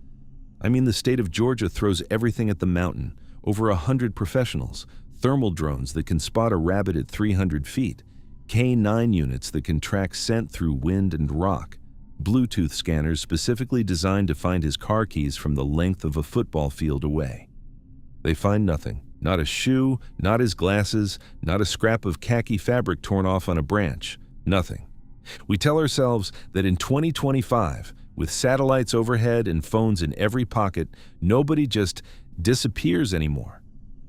I mean, the state of Georgia throws everything at the mountain. Over 100 professionals, thermal drones that can spot a rabbit at 300 feet, K9 units that can track scent through wind and rock, Bluetooth scanners specifically designed to find his car keys from the length of a football field away. They find nothing. Not a shoe, not his glasses, not a scrap of khaki fabric torn off on a branch. Nothing. We tell ourselves that in 2025, with satellites overhead and phones in every pocket, nobody just disappears anymore.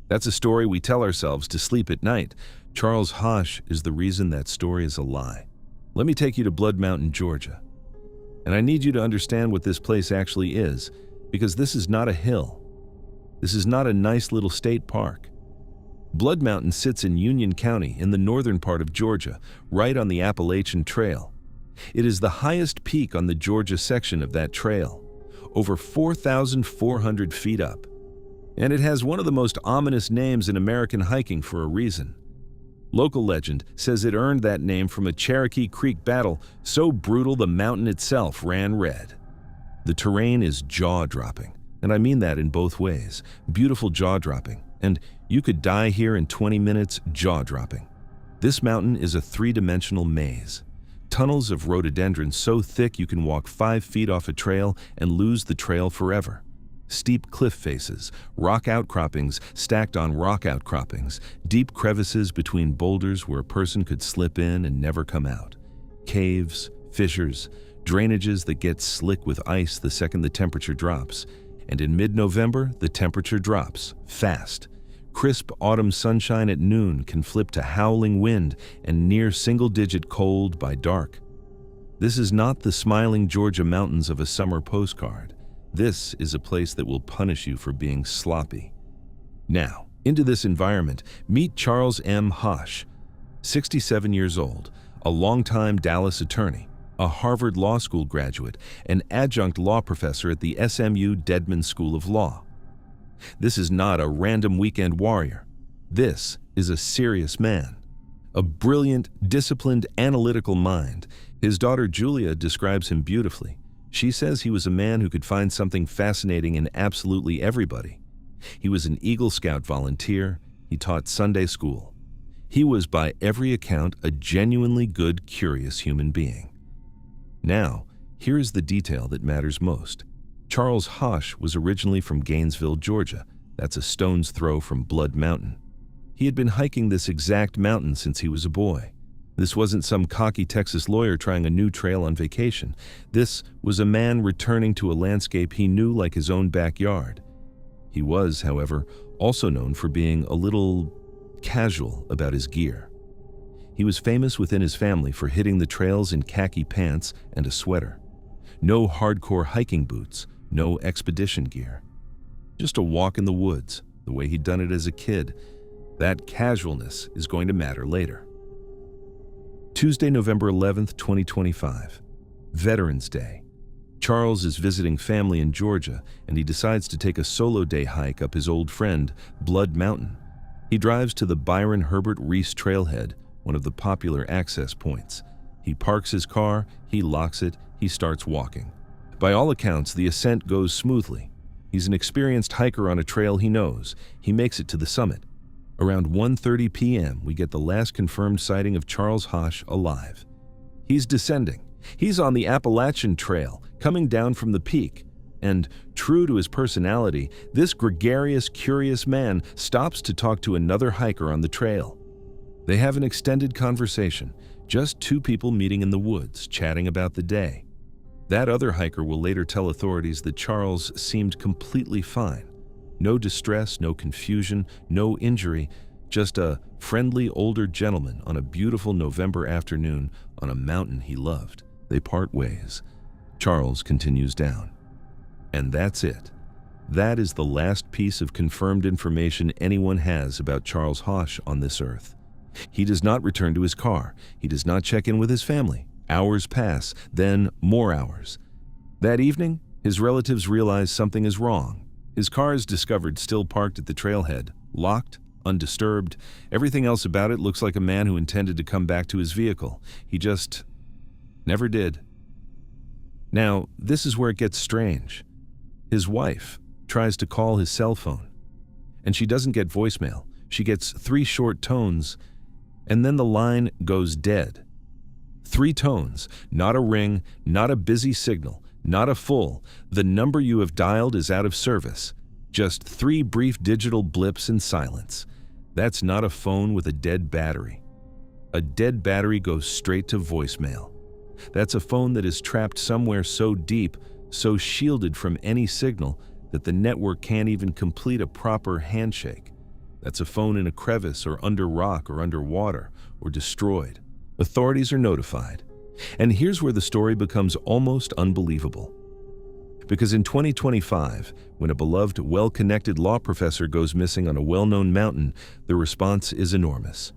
That's a story we tell ourselves to sleep at night. Charles Hosch is the reason that story is a lie. Let me take you to Blood Mountain, Georgia. And I need you to understand what this place actually is, because this is not a hill. This is not a nice little state park. Blood Mountain sits in Union County in the northern part of Georgia, right on the Appalachian Trail. It is the highest peak on the Georgia section of that trail, over 4,400 feet up. And it has one of the most ominous names in American hiking for a reason. Local legend says it earned that name from a Cherokee Creek battle so brutal the mountain itself ran red. The terrain is jaw-dropping, and I mean that in both ways. Beautiful jaw-dropping, and you could die here in 20 minutes jaw-dropping. This mountain is a three-dimensional maze. Tunnels of rhododendron so thick you can walk 5 feet off a trail and lose the trail forever. Steep cliff faces, rock outcroppings stacked on rock outcroppings, deep crevices between boulders where a person could slip in and never come out. Caves, fissures, drainages that get slick with ice the second the temperature drops. And in mid-November, the temperature drops, fast. Crisp autumn sunshine at noon can flip to howling wind and near single-digit cold by dark. This is not the smiling Georgia mountains of a summer postcard. This is a place that will punish you for being sloppy. Now, into this environment, meet Charles M. Hosch, 67 years old, a longtime Dallas attorney, a Harvard Law School graduate, an adjunct law professor at the SMU Dedman School of Law. This is not a random weekend warrior. This is a serious man. A brilliant, disciplined, analytical mind. His daughter Julia describes him beautifully. She says he was a man who could find something fascinating in absolutely everybody. He was an Eagle Scout volunteer. He taught Sunday school. He was, by every account, a genuinely good, curious human being. Now, here is the detail that matters most. Charles Hosch was originally from Gainesville, Georgia. That's a stone's throw from Blood Mountain. He had been hiking this exact mountain since he was a boy. This wasn't some cocky Texas lawyer trying a new trail on vacation. This was a man returning to a landscape he knew like his own backyard. He was, however, also known for being a little casual about his gear. He was famous within his family for hitting the trails in khaki pants and a sweater. No hardcore hiking boots, no expedition gear. Just a walk in the woods, the way he'd done it as a kid. That casualness is going to matter later. Tuesday, November 11th, 2025. Veterans Day. Charles is visiting family in Georgia, and he decides to take a solo day hike up his old friend, Blood Mountain. He drives to the Byron Herbert Reese Trailhead, one of the popular access points. He parks his car, he locks it, he starts walking. By all accounts, the ascent goes smoothly. He's an experienced hiker on a trail he knows. He makes it to the summit. Around 1:30 p.m., we get the last confirmed sighting of Charles Hosch alive. He's descending. He's on the Appalachian Trail, coming down from the peak. And, true to his personality, this gregarious, curious man stops to talk to another hiker on the trail. They have an extended conversation, just two people meeting in the woods, chatting about the day. That other hiker will later tell authorities that Charles seemed completely fine. No distress, no confusion, no injury, just a friendly older gentleman on a beautiful November afternoon on a mountain he loved. They part ways. Charles continues down. And that's it. That is the last piece of confirmed information anyone has about Charles Hosch on this earth. He does not return to his car. He does not check in with his family. Hours pass, then more hours. That evening, his relatives realize something is wrong. His car is discovered still parked at the trailhead, locked, undisturbed. Everything else about it looks like a man who intended to come back to his vehicle. He just never did. Now, this is where it gets strange. His wife tries to call his cell phone, and she doesn't get voicemail. She gets 3 short tones, and then the line goes dead. 3 tones, not a ring, not a busy signal, not a full. The number you have dialed is out of service. Just 3 brief digital blips in silence. That's not a phone with a dead battery. A dead battery goes straight to voicemail. That's a phone that is trapped somewhere so deep, so shielded from any signal, that the network can't even complete a proper handshake. That's a phone in a crevice or under rock or underwater or destroyed. Authorities are notified. And here's where the story becomes almost unbelievable. Because in 2025, when a beloved, well-connected law professor goes missing on a well-known mountain, the response is enormous.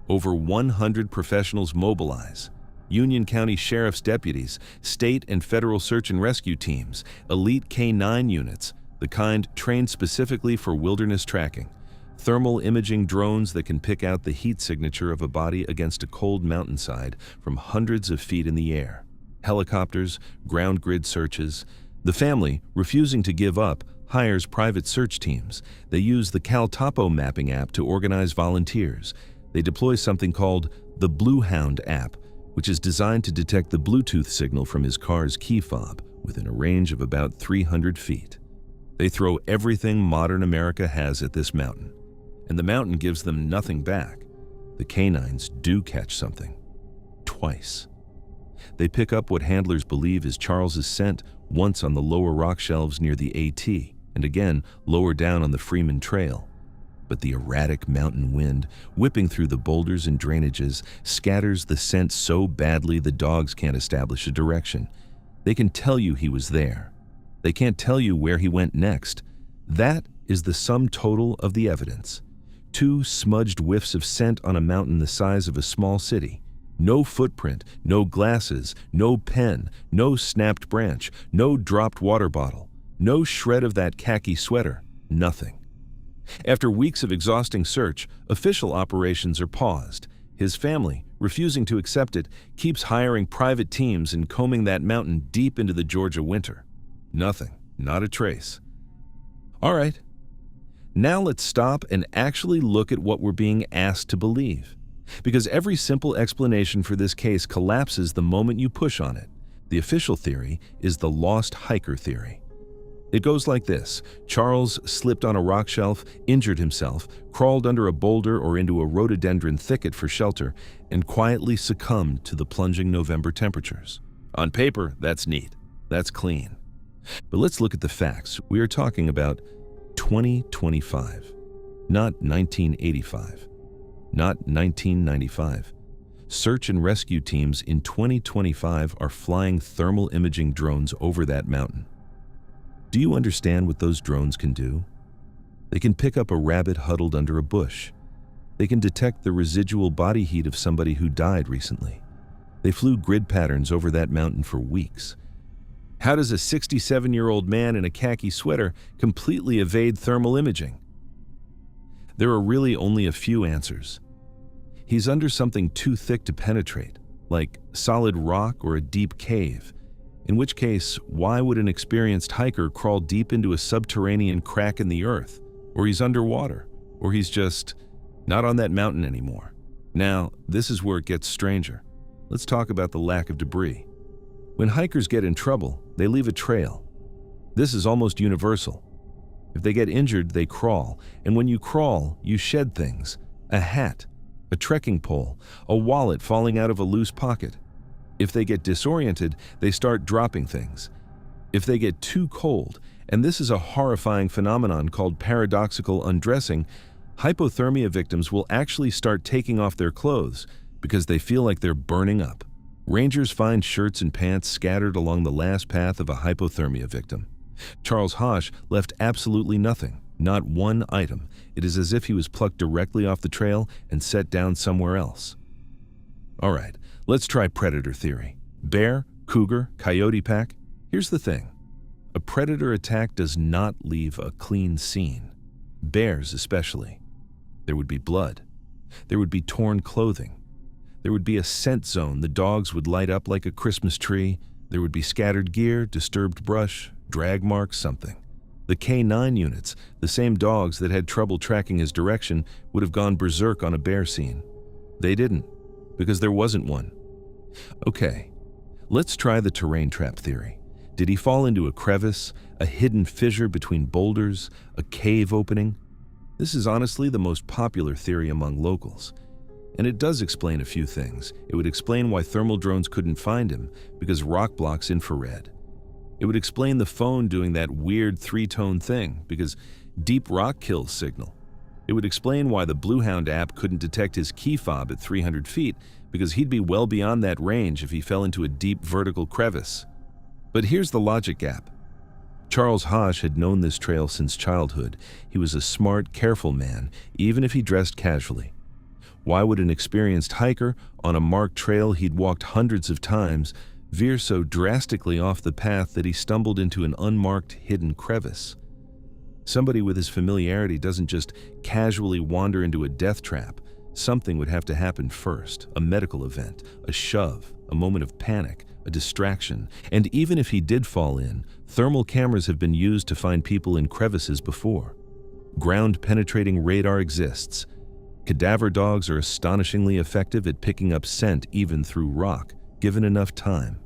Over 100 professionals mobilize. Union County Sheriff's deputies, state and federal search and rescue teams, elite K-9 units, the kind trained specifically for wilderness tracking, thermal imaging drones that can pick out the heat signature of a body against a cold mountainside from hundreds of feet in the air, helicopters, ground grid searches. The family, refusing to give up, hires private search teams. They use the CalTopo mapping app to organize volunteers. They deploy something called the Blue Hound app, which is designed to detect the Bluetooth signal from his car's key fob within a range of about 300 feet. They throw everything modern America has at this mountain, and the mountain gives them nothing back. The canines do catch something. Twice. They pick up what handlers believe is Charles's scent, once on the lower rock shelves near the AT, and again lower down on the Freeman Trail. But the erratic mountain wind, whipping through the boulders and drainages, scatters the scent so badly the dogs can't establish a direction. They can tell you he was there. They can't tell you where he went next. That is the sum total of the evidence. 2 smudged whiffs of scent on a mountain the size of a small city. No footprint, no glasses, no pen, no snapped branch, no dropped water bottle, no shred of that khaki sweater, nothing. After weeks of exhausting search, official operations are paused. His family, refusing to accept it, keeps hiring private teams and combing that mountain deep into the Georgia winter. Nothing, not a trace. All right, now let's stop and actually look at what we're being asked to believe. Because every simple explanation for this case collapses the moment you push on it. The official theory is the lost hiker theory. It goes like this. Charles slipped on a rock shelf, injured himself, crawled under a boulder or into a rhododendron thicket for shelter, and quietly succumbed to the plunging November temperatures. On paper, that's neat. That's clean. But let's look at the facts. We are talking about 2025, not 1985, not 1995. Search and rescue teams in 2025 are flying thermal imaging drones over that mountain. Do you understand what those drones can do? They can pick up a rabbit huddled under a bush. They can detect the residual body heat of somebody who died recently. They flew grid patterns over that mountain for weeks. How does a 67-year-old man in a khaki sweater completely evade thermal imaging? There are really only a few answers. He's under something too thick to penetrate, like solid rock or a deep cave. In which case, why would an experienced hiker crawl deep into a subterranean crack in the earth? Or he's underwater, or he's just not on that mountain anymore. Now, this is where it gets stranger. Let's talk about the lack of debris. When hikers get in trouble, they leave a trail. This is almost universal. If they get injured, they crawl, and when you crawl, you shed things. A hat, a trekking pole, a wallet falling out of a loose pocket. If they get disoriented, they start dropping things. If they get too cold, and this is a horrifying phenomenon called paradoxical undressing, hypothermia victims will actually start taking off their clothes because they feel like they're burning up. Rangers find shirts and pants scattered along the last path of a hypothermia victim. Charles Hosh left absolutely nothing, not one item. It is as if he was plucked directly off the trail and set down somewhere else. All right. Let's try predator theory. Bear, cougar, coyote pack. Here's the thing. A predator attack does not leave a clean scene. Bears especially. There would be blood. There would be torn clothing. There would be a scent zone the dogs would light up like a Christmas tree. There would be scattered gear, disturbed brush, drag marks, something. The K9 units, the same dogs that had trouble tracking his direction, would have gone berserk on a bear scene. They didn't. Because there wasn't one. Okay, let's try the terrain trap theory. Did he fall into a crevice, a hidden fissure between boulders, a cave opening? This is honestly the most popular theory among locals. And it does explain a few things. It would explain why thermal drones couldn't find him, because rock blocks infrared. It would explain the phone doing that weird three-tone thing, because deep rock kills signal. It would explain why the Bluehound app couldn't detect his key fob at 300 feet, because he'd be well beyond that range if he fell into a deep vertical crevice. But here's the logic gap. Charles Hosh had known this trail since childhood. He was a smart, careful man, even if he dressed casually. Why would an experienced hiker on a marked trail he'd walked hundreds of times veer so drastically off the path that he stumbled into an unmarked, hidden crevice? Somebody with his familiarity doesn't just casually wander into a death trap. Something would have to happen first, a medical event, a shove, a moment of panic, a distraction. And even if he did fall in, thermal cameras have been used to find people in crevices before. Ground-penetrating radar exists. Cadaver dogs are astonishingly effective at picking up scent even through rock, given enough time.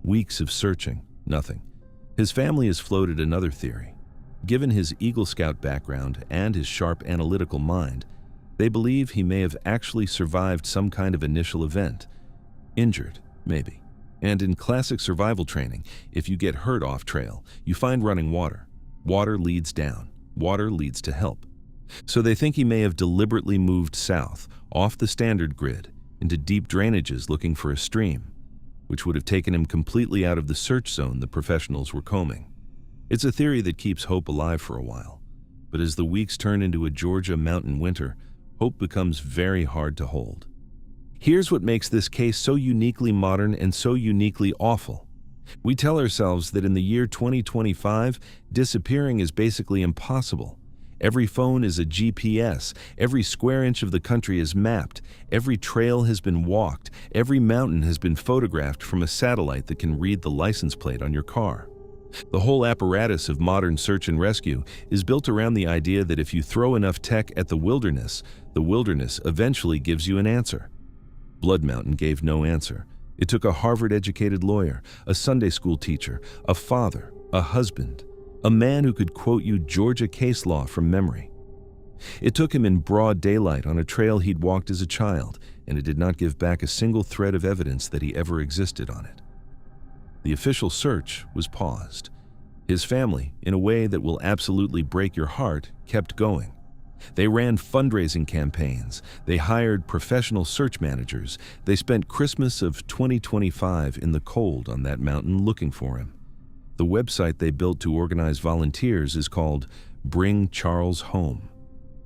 Weeks of searching, nothing. His family has floated another theory. Given his Eagle Scout background and his sharp analytical mind, they believe he may have actually survived some kind of initial event. Injured, maybe. And in classic survival training, if you get hurt off trail, you find running water. Water leads down. Water leads to help. So they think he may have deliberately moved south, off the standard grid, into deep drainages looking for a stream, which would have taken him completely out of the search zone the professionals were combing. It's a theory that keeps hope alive for a while, but as the weeks turn into a Georgia mountain winter, hope becomes very hard to hold. Here's what makes this case so uniquely modern and so uniquely awful. We tell ourselves that in the year 2025, disappearing is basically impossible. Every phone is a GPS. Every square inch of the country is mapped. Every trail has been walked. Every mountain has been photographed from a satellite that can read the license plate on your car. The whole apparatus of modern search and rescue is built around the idea that if you throw enough tech at the wilderness eventually gives you an answer. Blood Mountain gave no answer. It took a Harvard-educated lawyer, a Sunday school teacher, a father, a husband, a man who could quote you Georgia case law from memory. It took him in broad daylight on a trail he'd walked as a child, and it did not give back a single thread of evidence that he ever existed on it. The official search was paused. His family, in a way that will absolutely break your heart, kept going. They ran fundraising campaigns. They hired professional search managers. They spent Christmas of 2025 in the cold on that mountain looking for him. The website they built to organize volunteers is called Bring Charles Home.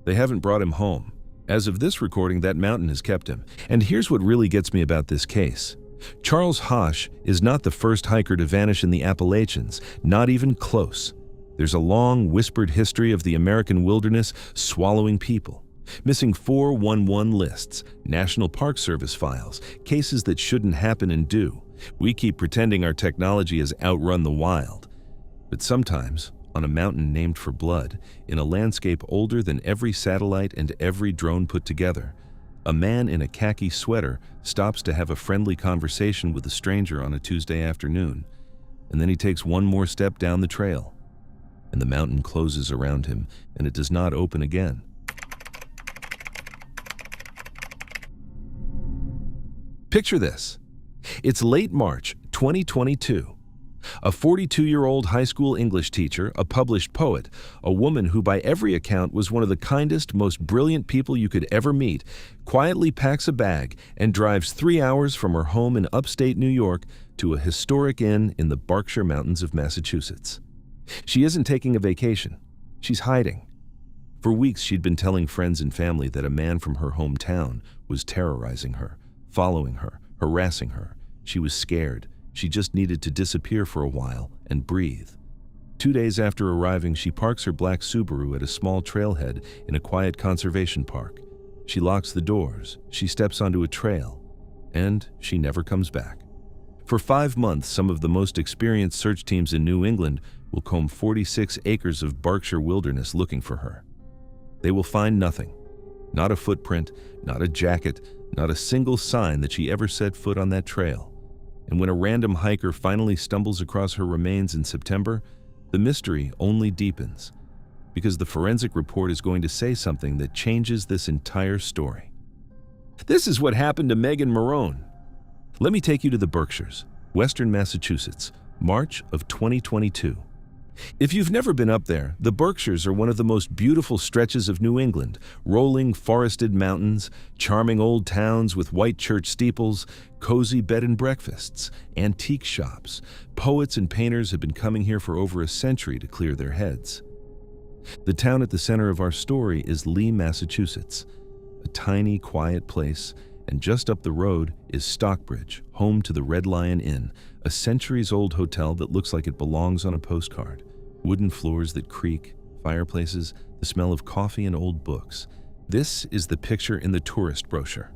They haven't brought him home. As of this recording, that mountain has kept him. And here's what really gets me about this case. Charles Hosch is not the first hiker to vanish in the Appalachians, not even close. There's a long, whispered history of the American wilderness swallowing people. Missing 411 lists, National Park Service files, cases that shouldn't happen and do. We keep pretending our technology has outrun the wild. But sometimes, on a mountain named for blood, in a landscape older than every satellite and every drone put together, a man in a khaki sweater stops to have a friendly conversation with a stranger on a Tuesday afternoon, and then he takes one more step down the trail, and the mountain closes around him, and it does not open again. Picture this. It's late March 2022. A 42-year-old high school English teacher, a published poet, a woman who by every account was one of the kindest, most brilliant people you could ever meet, quietly packs a bag and drives 3 hours from her home in upstate New York to a historic inn in the Berkshire Mountains of Massachusetts. She isn't taking a vacation. She's hiding. For weeks, she'd been telling friends and family that a man from her hometown was terrorizing her, following her, harassing her. She was scared. She just needed to disappear for a while and breathe. 2 days after arriving, she parks her black Subaru at a small trailhead in a quiet conservation park. She locks the doors, she steps onto a trail, and she never comes back. For 5 months, some of the most experienced search teams in New England will comb 46 acres of Berkshire wilderness looking for her. They will find nothing. Not a footprint, not a jacket, not a single sign that she ever set foot on that trail. And when a random hiker finally stumbles across her remains in September, the mystery only deepens, because the forensic report is going to say something that changes this entire story. This is what happened to Megan Morone. Let me take you to the Berkshires, Western Massachusetts, March of 2022. If you've never been up there, the Berkshires are one of the most beautiful stretches of New England, rolling forested mountains, charming old towns with white church steeples, cozy bed and breakfasts, antique shops. Poets and painters have been coming here for over a century to clear their heads. The town at the center of our story is Lee, Massachusetts, a tiny, quiet place, and just up the road is Stockbridge, home to the Red Lion Inn, a centuries-old hotel that looks like it belongs on a postcard. Wooden floors that creak, fireplaces, the smell of coffee and old books. This is the picture in the tourist brochure.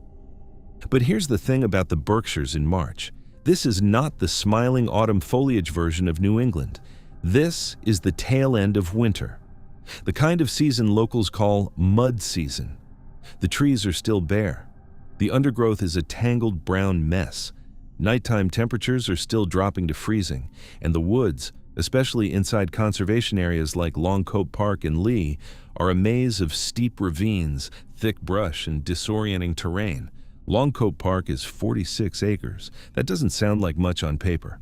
But here's the thing about the Berkshires in March. This is not the smiling autumn foliage version of New England. This is the tail end of winter, the kind of season locals call mud season. The trees are still bare. The undergrowth is a tangled brown mess. Nighttime temperatures are still dropping to freezing, and the woods, especially inside conservation areas like Longcoat Park and Lee, are a maze of steep ravines, thick brush, and disorienting terrain. Longcoat Park is 46 acres. That doesn't sound like much on paper.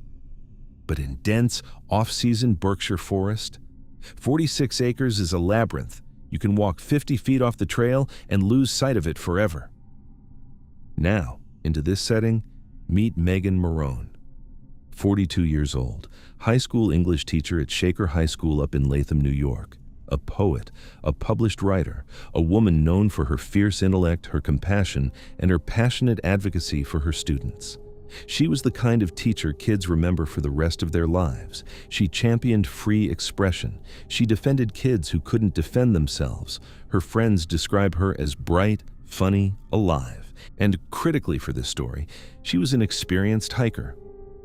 But in dense, off-season Berkshire forest, 46 acres is a labyrinth. You can walk 50 feet off the trail and lose sight of it forever. Now, into this setting, meet Megan Morone. 42 years old, high school English teacher at Shaker High School up in Latham, New York. A poet, a published writer, a woman known for her fierce intellect, her compassion, and her passionate advocacy for her students. She was the kind of teacher kids remember for the rest of their lives. She championed free expression. She defended kids who couldn't defend themselves. Her friends describe her as bright, funny, alive. And critically for this story, she was an experienced hiker.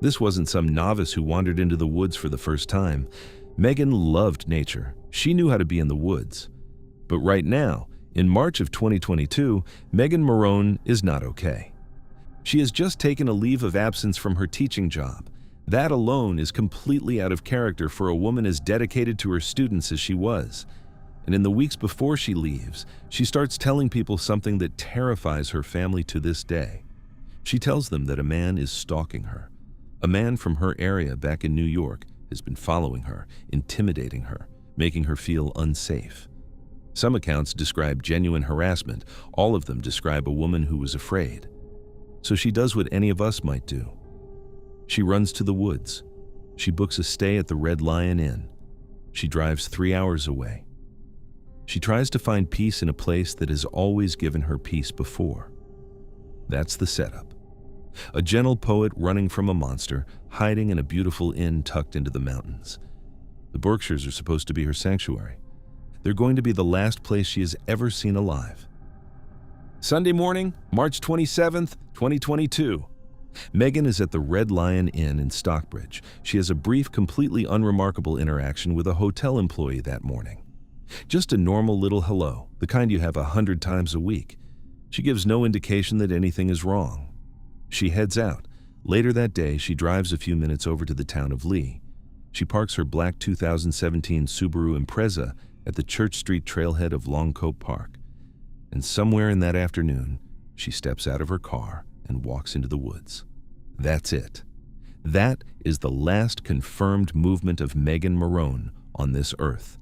This wasn't some novice who wandered into the woods for the first time. Megan loved nature. She knew how to be in the woods. But right now, in March of 2022, Megan Marone is not okay. She has just taken a leave of absence from her teaching job. That alone is completely out of character for a woman as dedicated to her students as she was. And in the weeks before she leaves, she starts telling people something that terrifies her family to this day. She tells them that a man is stalking her. A man from her area back in New York has been following her, intimidating her, making her feel unsafe. Some accounts describe genuine harassment. All of them describe a woman who was afraid. So she does what any of us might do. She runs to the woods. She books a stay at the Red Lion Inn. She drives 3 hours away. She tries to find peace in a place that has always given her peace before. That's the setup. A gentle poet running from a monster, hiding in a beautiful inn tucked into the mountains. The Berkshires are supposed to be her sanctuary. They're going to be the last place she has ever seen alive. Sunday morning, March 27th, 2022. Megan is at the Red Lion Inn in Stockbridge. She has a brief, completely unremarkable interaction with a hotel employee that morning. Just a normal little hello, the kind you have 100 times a week. She gives no indication that anything is wrong. She heads out. Later that day, she drives a few minutes over to the town of Lee. She parks her black 2017 Subaru Impreza at the Church Street trailhead of Longcoat Park. And somewhere in that afternoon, she steps out of her car and walks into the woods. That's it. That is the last confirmed movement of Megan Marone on this earth.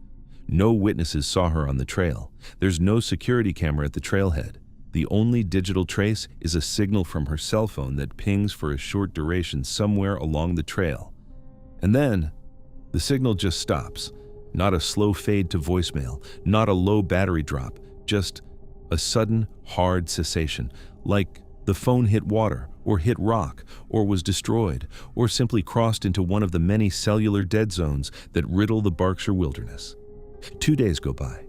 No witnesses saw her on the trail. There's no security camera at the trailhead. The only digital trace is a signal from her cell phone that pings for a short duration somewhere along the trail. And then, the signal just stops. Not a slow fade to voicemail, not a low battery drop, just a sudden, hard cessation, like the phone hit water, or hit rock, or was destroyed, or simply crossed into one of the many cellular dead zones that riddle the Berkshire wilderness. 2 days go by.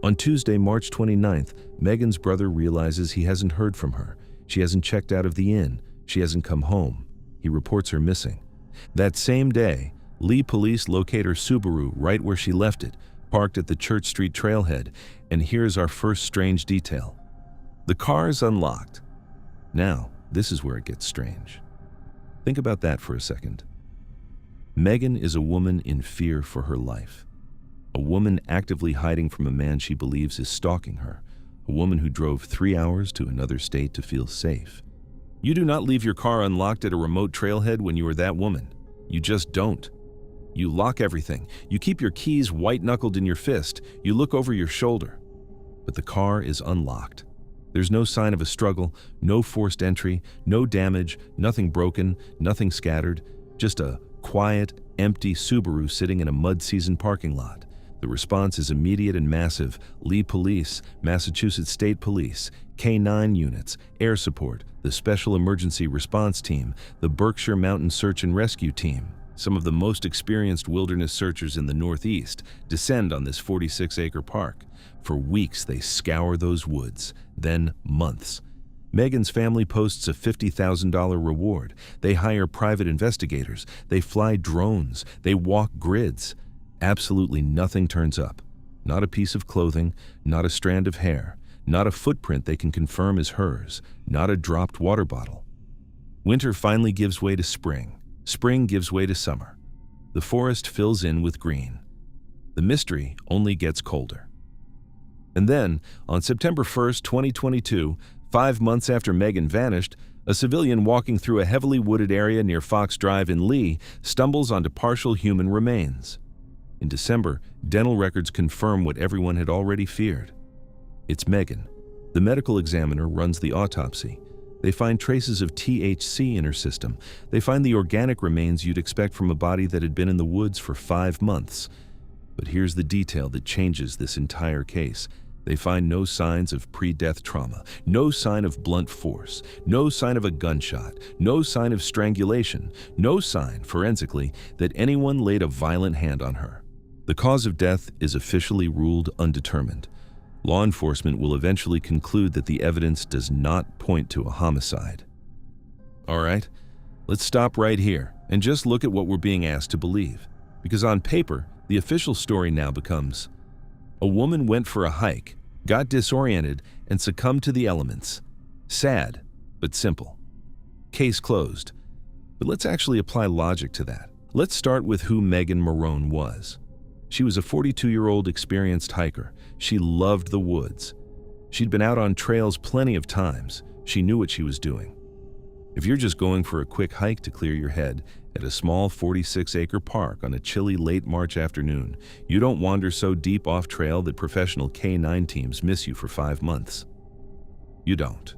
On Tuesday, March 29th, Megan's brother realizes he hasn't heard from her. She hasn't checked out of the inn. She hasn't come home. He reports her missing. That same day, Lee police locate her Subaru right where she left it, parked at the Church Street trailhead, and here's our first strange detail. The car is unlocked. Now, this is where it gets strange. Think about that for a second. Megan is a woman in fear for her life. A woman actively hiding from a man she believes is stalking her. A woman who drove 3 hours to another state to feel safe. You do not leave your car unlocked at a remote trailhead when you are that woman. You just don't. You lock everything. You keep your keys white-knuckled in your fist. You look over your shoulder. But the car is unlocked. There's no sign of a struggle, no forced entry, no damage, nothing broken, nothing scattered, just a quiet, empty Subaru sitting in a mud-season parking lot. The response is immediate and massive. Lee Police, Massachusetts State Police, K-9 units, air support, the Special Emergency Response Team, the Berkshire Mountain Search and Rescue Team. Some of the most experienced wilderness searchers in the Northeast descend on this 46-acre park. For weeks, they scour those woods, then months. Megan's family posts a $50,000 reward. They hire private investigators. They fly drones. They walk grids. Absolutely nothing turns up. Not a piece of clothing, not a strand of hair, not a footprint they can confirm is hers, not a dropped water bottle. Winter finally gives way to spring. Spring gives way to summer. The forest fills in with green. The mystery only gets colder. And then, on September 1st, 2022, 5 months after Megan vanished, a civilian walking through a heavily wooded area near Fox Drive in Lee stumbles onto partial human remains. In December, dental records confirm what everyone had already feared. It's Megan. The medical examiner runs the autopsy. They find traces of THC in her system. They find the organic remains you'd expect from a body that had been in the woods for 5 months. But here's the detail that changes this entire case. They find no signs of pre-death trauma, no sign of blunt force, no sign of a gunshot, no sign of strangulation, no sign, forensically, that anyone laid a violent hand on her. The cause of death is officially ruled undetermined. Law enforcement will eventually conclude that the evidence does not point to a homicide. All right, let's stop right here and just look at what we're being asked to believe. Because on paper, the official story now becomes: a woman went for a hike, got disoriented, and succumbed to the elements. Sad, but simple. Case closed. But let's actually apply logic to that. Let's start with who Megan Morone was. She was a 42-year-old experienced hiker. She loved the woods. She'd been out on trails plenty of times. She knew what she was doing. If you're just going for a quick hike to clear your head at a small 46-acre park on a chilly late March afternoon, you don't wander so deep off trail that professional K9 teams miss you for 5 months. You don't.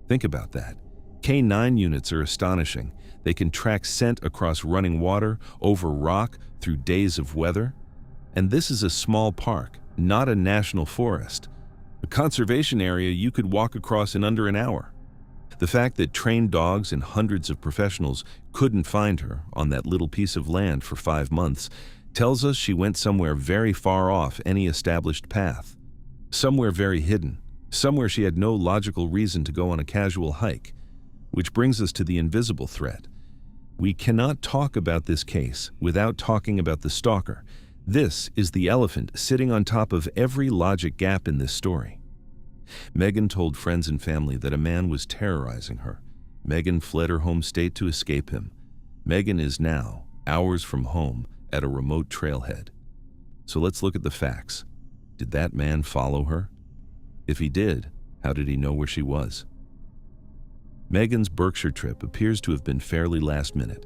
Think about that. K9 units are astonishing. They can track scent across running water, over rock, through days of weather. And this is a small park, not a national forest. A conservation area you could walk across in under an hour. The fact that trained dogs and hundreds of professionals couldn't find her on that little piece of land for 5 months tells us she went somewhere very far off any established path. Somewhere very hidden. Somewhere she had no logical reason to go on a casual hike. Which brings us to the invisible threat. We cannot talk about this case without talking about the stalker. This is the elephant sitting on top of every logic gap in this story. Megan told friends and family that a man was terrorizing her. Megan fled her home state to escape him. Megan is now hours from home at a remote trailhead. So let's look at the facts. Did that man follow her? If he did, how did he know where she was? Megan's Berkshire trip appears to have been fairly last minute.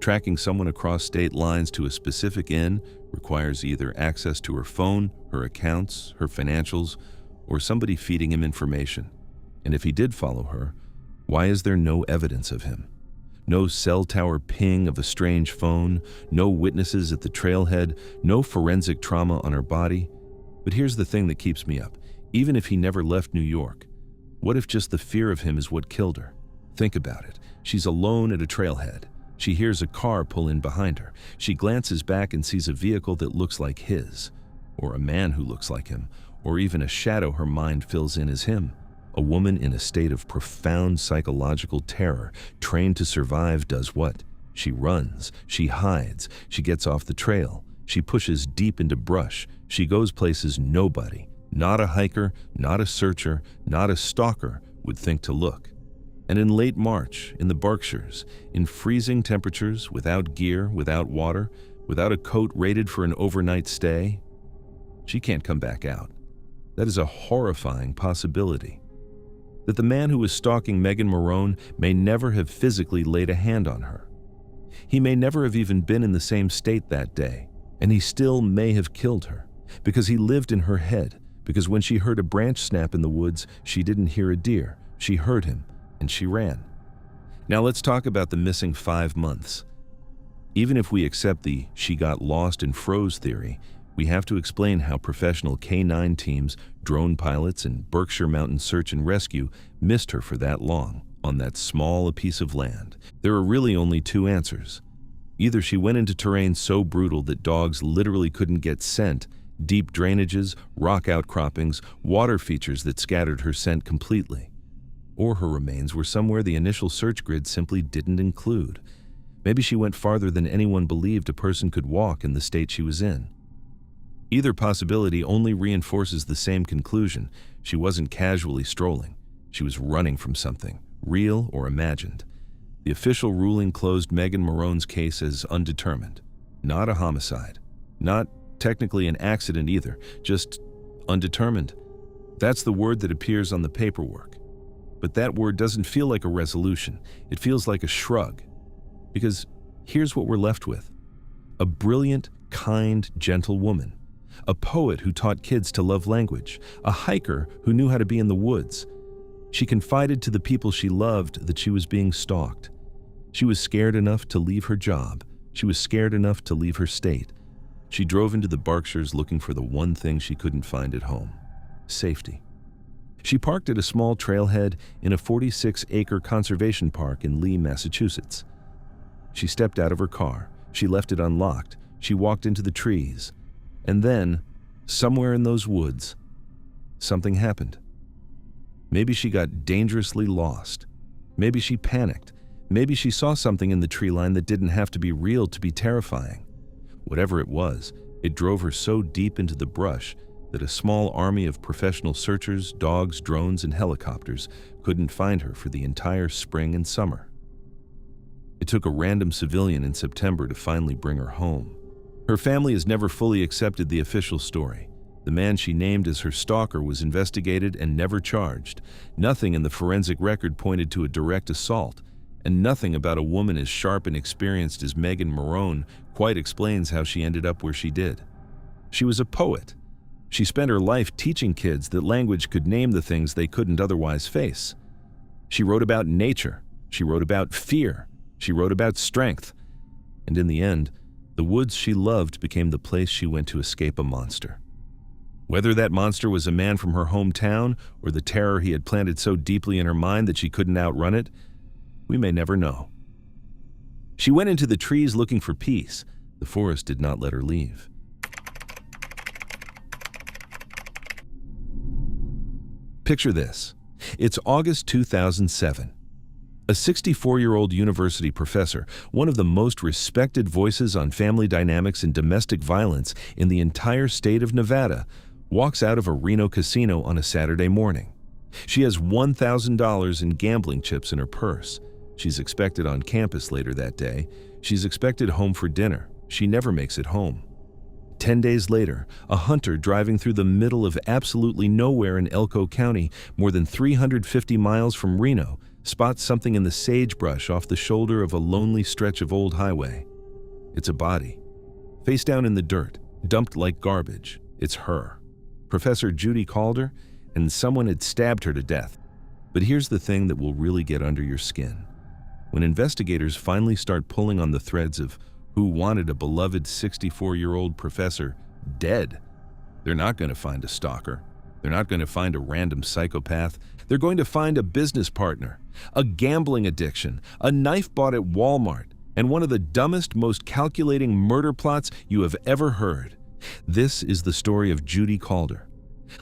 Tracking someone across state lines to a specific inn requires either access to her phone, her accounts, her financials, or somebody feeding him information. And if he did follow her, why is there no evidence of him? No cell tower ping of a strange phone, no witnesses at the trailhead, no forensic trauma on her body. But here's the thing that keeps me up. Even if he never left New York, what if just the fear of him is what killed her? Think about it. She's alone at a trailhead. She hears a car pull in behind her. She glances back and sees a vehicle that looks like his, or a man who looks like him, or even a shadow her mind fills in as him. A woman in a state of profound psychological terror, trained to survive, does what? She runs, she hides, she gets off the trail, she pushes deep into brush, she goes places nobody, not a hiker, not a searcher, not a stalker, would think to look. And in late March, in the Berkshires, in freezing temperatures, without gear, without water, without a coat rated for an overnight stay, she can't come back out. That is a horrifying possibility. That the man who was stalking Megan Morone may never have physically laid a hand on her. He may never have even been in the same state that day, and he still may have killed her, because he lived in her head, because when she heard a branch snap in the woods, she didn't hear a deer, she heard him, and she ran. Now let's talk about the missing 5 months. Even if we accept the "she got lost and froze" theory, we have to explain how professional K9 teams, drone pilots, and Berkshire Mountain Search and Rescue missed her for that long, on that small a piece of land. There are really only 2 answers. Either she went into terrain so brutal that dogs literally couldn't get scent, deep drainages, rock outcroppings, water features that scattered her scent completely. Or her remains were somewhere the initial search grid simply didn't include. Maybe she went farther than anyone believed a person could walk in the state she was in. Either possibility only reinforces the same conclusion. She wasn't casually strolling. She was running from something, real or imagined. The official ruling closed Megan Morone's case as undetermined. Not a homicide. Not technically an accident either, just undetermined. That's the word that appears on the paperwork. But that word doesn't feel like a resolution. It feels like a shrug. Because here's what we're left with. A brilliant, kind, gentle woman. A poet who taught kids to love language. A hiker who knew how to be in the woods. She confided to the people she loved that she was being stalked. She was scared enough to leave her job. She was scared enough to leave her state. She drove into the Berkshires looking for the one thing she couldn't find at home. safety. She parked at a small trailhead in a 46-acre conservation park in Lee, Massachusetts. She stepped out of her car. She left it unlocked. She walked into the trees. And then, somewhere in those woods, something happened. Maybe she got dangerously lost. Maybe she panicked. Maybe she saw something in the tree line that didn't have to be real to be terrifying. Whatever it was, it drove her so deep into the brush that a small army of professional searchers, dogs, drones, and helicopters couldn't find her for the entire spring and summer. It took a random civilian in September to finally bring her home. Her family has never fully accepted the official story. The man she named as her stalker was investigated and never charged. Nothing in the forensic record pointed to a direct assault, and nothing about a woman as sharp and experienced as Megan Morone quite explains how she ended up where she did. She was a poet. She spent her life teaching kids that language could name the things they couldn't otherwise face. She wrote about nature. She wrote about fear. She wrote about strength. And in the end, the woods she loved became the place she went to escape a monster. Whether that monster was a man from her hometown or the terror he had planted so deeply in her mind that she couldn't outrun it, we may never know. She went into the trees looking for peace. The forest did not let her leave. Picture this. It's August 2007. A 64-year-old university professor, one of the most respected voices on family dynamics and domestic violence in the entire state of Nevada, walks out of a Reno casino on a Saturday morning. She has $1,000 in gambling chips in her purse. She's expected on campus later that day. She's expected home for dinner. She never makes it home. 10 days later, a hunter driving through the middle of absolutely nowhere in Elko County, more than 350 miles from Reno, spots something in the sagebrush off the shoulder of a lonely stretch of old highway. It's a body, face down in the dirt, dumped like garbage. It's her, Professor Judy Calder, and someone had stabbed her to death. But here's the thing that will really get under your skin. When investigators finally start pulling on the threads of who wanted a beloved 64-year-old professor dead, they're not going to find a stalker. They're not going to find a random psychopath. They're going to find a business partner, a gambling addiction, a knife bought at Walmart, and one of the dumbest, most calculating murder plots you have ever heard. This is the story of Judy Calder.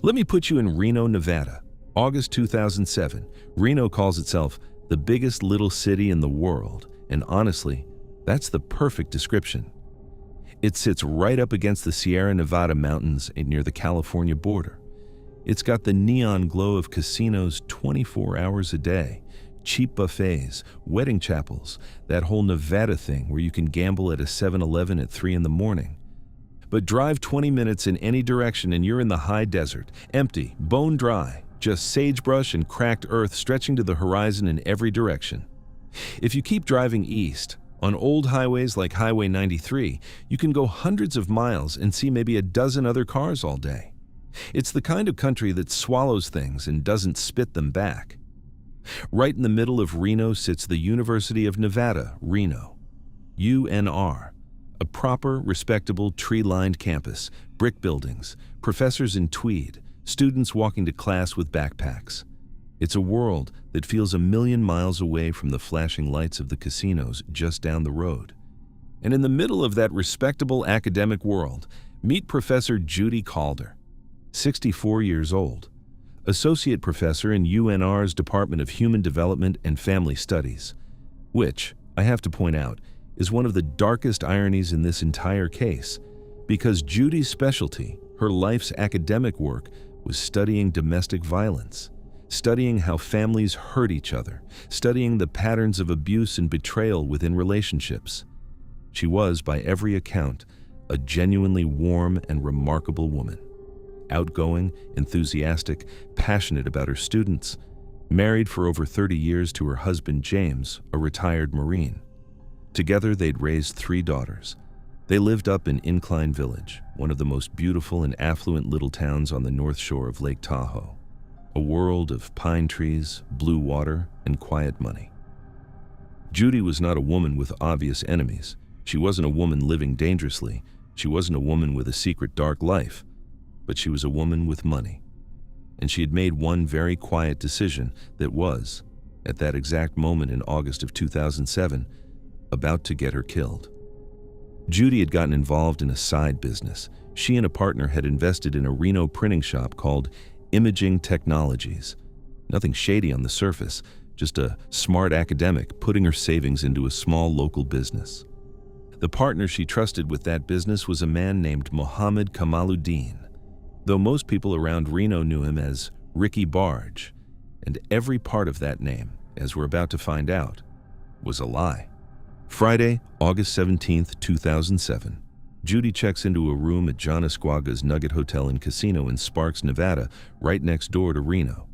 Let me put you in Reno, Nevada. August 2007. Reno calls itself the biggest little city in the world, and honestly, that's the perfect description. It sits right up against the Sierra Nevada mountains near the California border. It's got the neon glow of casinos 24 hours a day, cheap buffets, wedding chapels, that whole Nevada thing where you can gamble at a 7-Eleven at 3 in the morning. But drive 20 minutes in any direction and you're in the high desert, empty, bone dry, just sagebrush and cracked earth stretching to the horizon in every direction. If you keep driving east, on old highways like Highway 93, you can go hundreds of miles and see maybe a dozen other cars all day. It's the kind of country that swallows things and doesn't spit them back. Right in the middle of Reno sits the University of Nevada, Reno. UNR, a proper, respectable, tree-lined campus, brick buildings, professors in tweed, students walking to class with backpacks. It's a world that feels a million miles away from the flashing lights of the casinos just down the road. And in the middle of that respectable academic world, meet Professor Judy Calder, 64 years old, associate professor in UNR's Department of Human Development and Family Studies, which, I have to point out, is one of the darkest ironies in this entire case, because Judy's specialty, her life's academic work, was studying domestic violence, studying how families hurt each other, studying the patterns of abuse and betrayal within relationships. She was, by every account, a genuinely warm and remarkable woman. Outgoing, enthusiastic, passionate about her students, married for over 30 years to her husband James, a retired Marine. Together they'd raised 3 daughters. They lived up in Incline Village, one of the most beautiful and affluent little towns on the north shore of Lake Tahoe. A world of pine trees, blue water, and quiet money. Judy was not a woman with obvious enemies. She wasn't a woman living dangerously. She wasn't a woman with a secret dark life. But she was a woman with money. and she had made one very quiet decision that was, at that exact moment in August of 2007, about to get her killed. Judy had gotten involved in a side business. She and a partner had invested in a Reno printing shop called Imaging Technologies. Nothing shady on the surface, just a smart academic putting her savings into a small local business. The partner she trusted with that business was a man named Mohammed Kamaluddin, though most people around Reno knew him as Ricky Barge, and every part of that name, as we're about to find out, was a lie. Friday, August 17th, 2007. Judy checks into a room at John Esquaga's Nugget Hotel and Casino in Sparks, Nevada, right next door to Reno.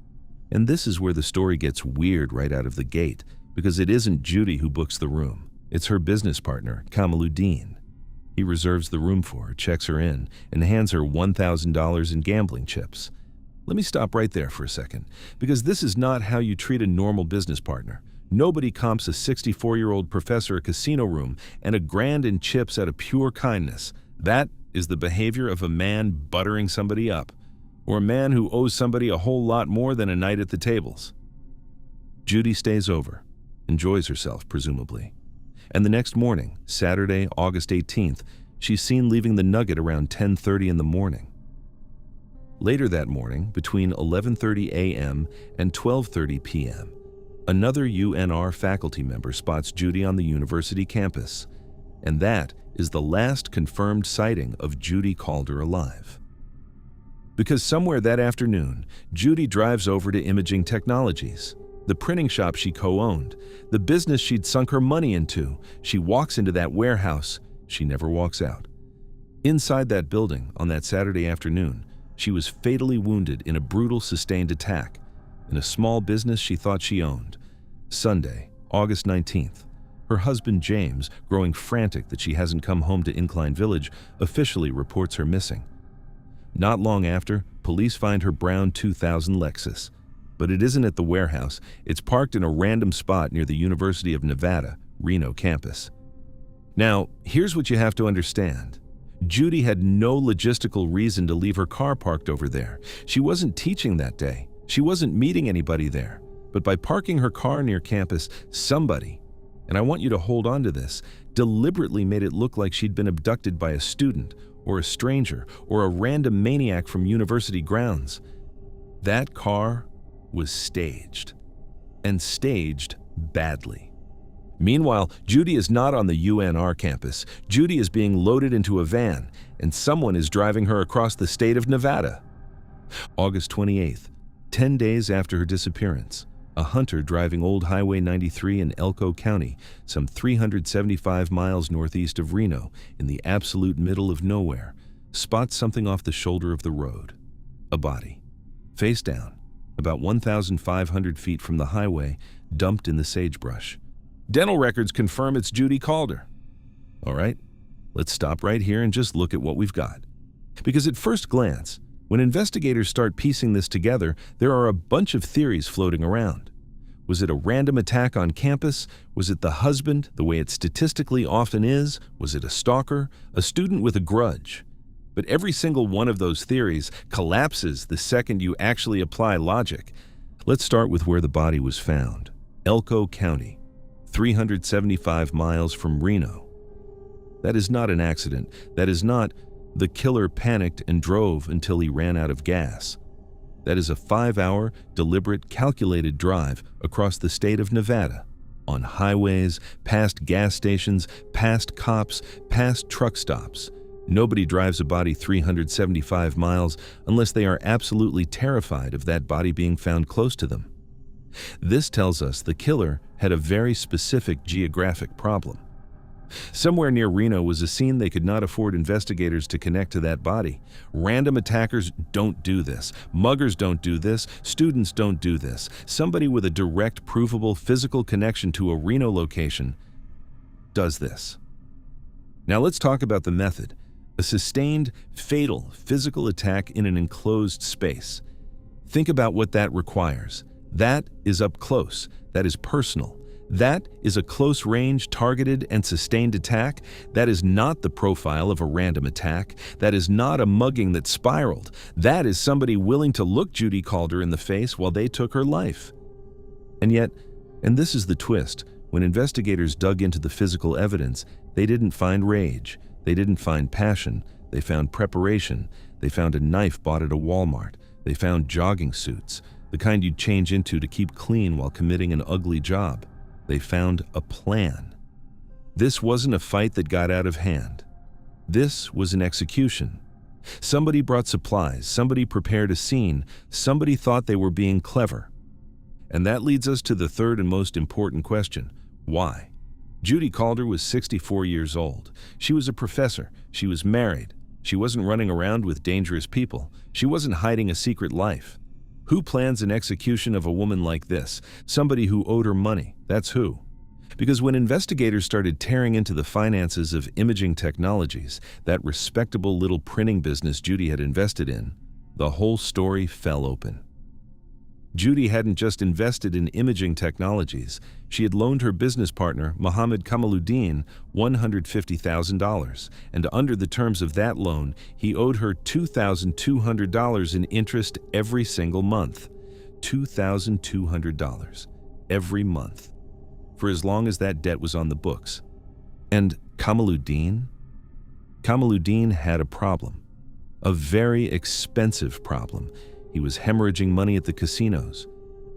And this is where the story gets weird right out of the gate, because it isn't Judy who books the room. It's her business partner, Kamaluddin. He reserves the room for her, checks her in, and hands her $1,000 in gambling chips. Let me stop right there for a second, because this is not how you treat a normal business partner. Nobody comps a 64-year-old professor a casino room and $1,000 in chips out of pure kindness. That is the behavior of a man buttering somebody up, or a man who owes somebody a whole lot more than a night at the tables. Judy stays over, enjoys herself, presumably. And the next morning, Saturday, August 18th, she's seen leaving the Nugget around 10:30 in the morning. Later that morning, between 11:30 a.m. and 12:30 p.m., another UNR faculty member spots Judy on the university campus, and that is the last confirmed sighting of Judy Calder alive. Because somewhere that afternoon, Judy drives over to Imaging Technologies, the printing shop she co-owned, the business she'd sunk her money into. She walks into that warehouse. She never walks out. Inside that building, on that Saturday afternoon, she was fatally wounded in a brutal sustained attack in a small business she thought she owned. Sunday, August 19th, her husband James, growing frantic that she hasn't come home to Incline Village, officially reports her missing. Not long after, police find her brown 2000 Lexus. But it isn't at the warehouse. It's parked in a random spot near the University of Nevada, Reno campus. Now, here's what you have to understand. Judy had no logistical reason to leave her car parked over there. She wasn't teaching that day. She wasn't meeting anybody there. But by parking her car near campus, somebody, and I want you to hold on to this, deliberately made it look like she'd been abducted by a student or a stranger or a random maniac from university grounds. That car was staged, and staged badly. Meanwhile, Judy is not on the UNR campus. Judy is being loaded into a van, and someone is driving her across the state of Nevada. August 28th, 10 days after her disappearance, a hunter driving Old Highway 93 in Elko County, some 375 miles northeast of Reno, in the absolute middle of nowhere, spots something off the shoulder of the road. A body, face down, about 1,500 feet from the highway, dumped in the sagebrush. Dental records confirm it's Judy Calder. All right, let's stop right here and just look at what we've got. Because at first glance, when investigators start piecing this together, there are a bunch of theories floating around. Was it a random attack on campus? Was it the husband, the way it statistically often is? Was it a stalker? A student with a grudge? But every single one of those theories collapses the second you actually apply logic. Let's start with where the body was found. Elko County, 375 miles from Reno. That is not an accident. That is not the killer panicked and drove until he ran out of gas. That is a 5-hour, deliberate, calculated drive across the state of Nevada, on highways, past gas stations, past cops, past truck stops. Nobody drives a body 375 miles unless they are absolutely terrified of that body being found close to them. This tells us the killer had a very specific geographic problem. Somewhere near Reno was a scene they could not afford investigators to connect to that body. Random attackers don't do this. Muggers don't do this. Students don't do this. Somebody with a direct, provable physical connection to a Reno location does this. Now let's talk about the method. A sustained, fatal physical attack in an enclosed space. Think about what that requires. That is up close. That is personal. That is a close-range, targeted, and sustained attack. That is not the profile of a random attack. That is not a mugging that spiraled. That is somebody willing to look Judy Calder in the face while they took her life. And yet, and this is the twist, when investigators dug into the physical evidence, they didn't find rage. They didn't find passion. They found preparation. They found a knife bought at a Walmart. They found jogging suits, the kind you'd change into to keep clean while committing an ugly job. They found a plan. This wasn't a fight that got out of hand. This was an execution. Somebody brought supplies, somebody prepared a scene, somebody thought they were being clever. And that leads us to the third and most important question: why? Judy Calder was 64 years old. She was a professor. She was married. She wasn't running around with dangerous people. She wasn't hiding a secret life. Who plans an execution of a woman like this? Somebody who owed her money. That's who. Because when investigators started tearing into the finances of imaging technologies, that respectable little printing business Judy had invested in, the whole story fell open. Judy hadn't just invested in imaging technologies. She had loaned her business partner, Mohammed Kamaluddin, $150,000, and under the terms of that loan, he owed her $2,200 in interest every single month. $2,200 every month, for as long as that debt was on the books. And Kamaluddin? Kamaluddin had a problem, a very expensive problem. He was hemorrhaging money at the casinos.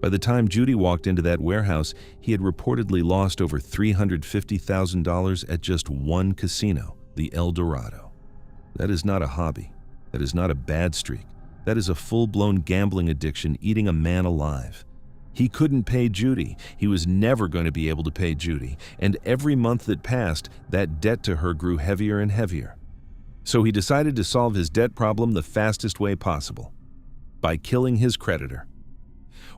By the time Judy walked into that warehouse, he had reportedly lost over $350,000 at just one casino, the El Dorado. That is not a hobby. That is not a bad streak. That is a full-blown gambling addiction eating a man alive. He couldn't pay Judy. He was never going to be able to pay Judy. And every month that passed, that debt to her grew heavier and heavier. So he decided to solve his debt problem the fastest way possible: by killing his creditor.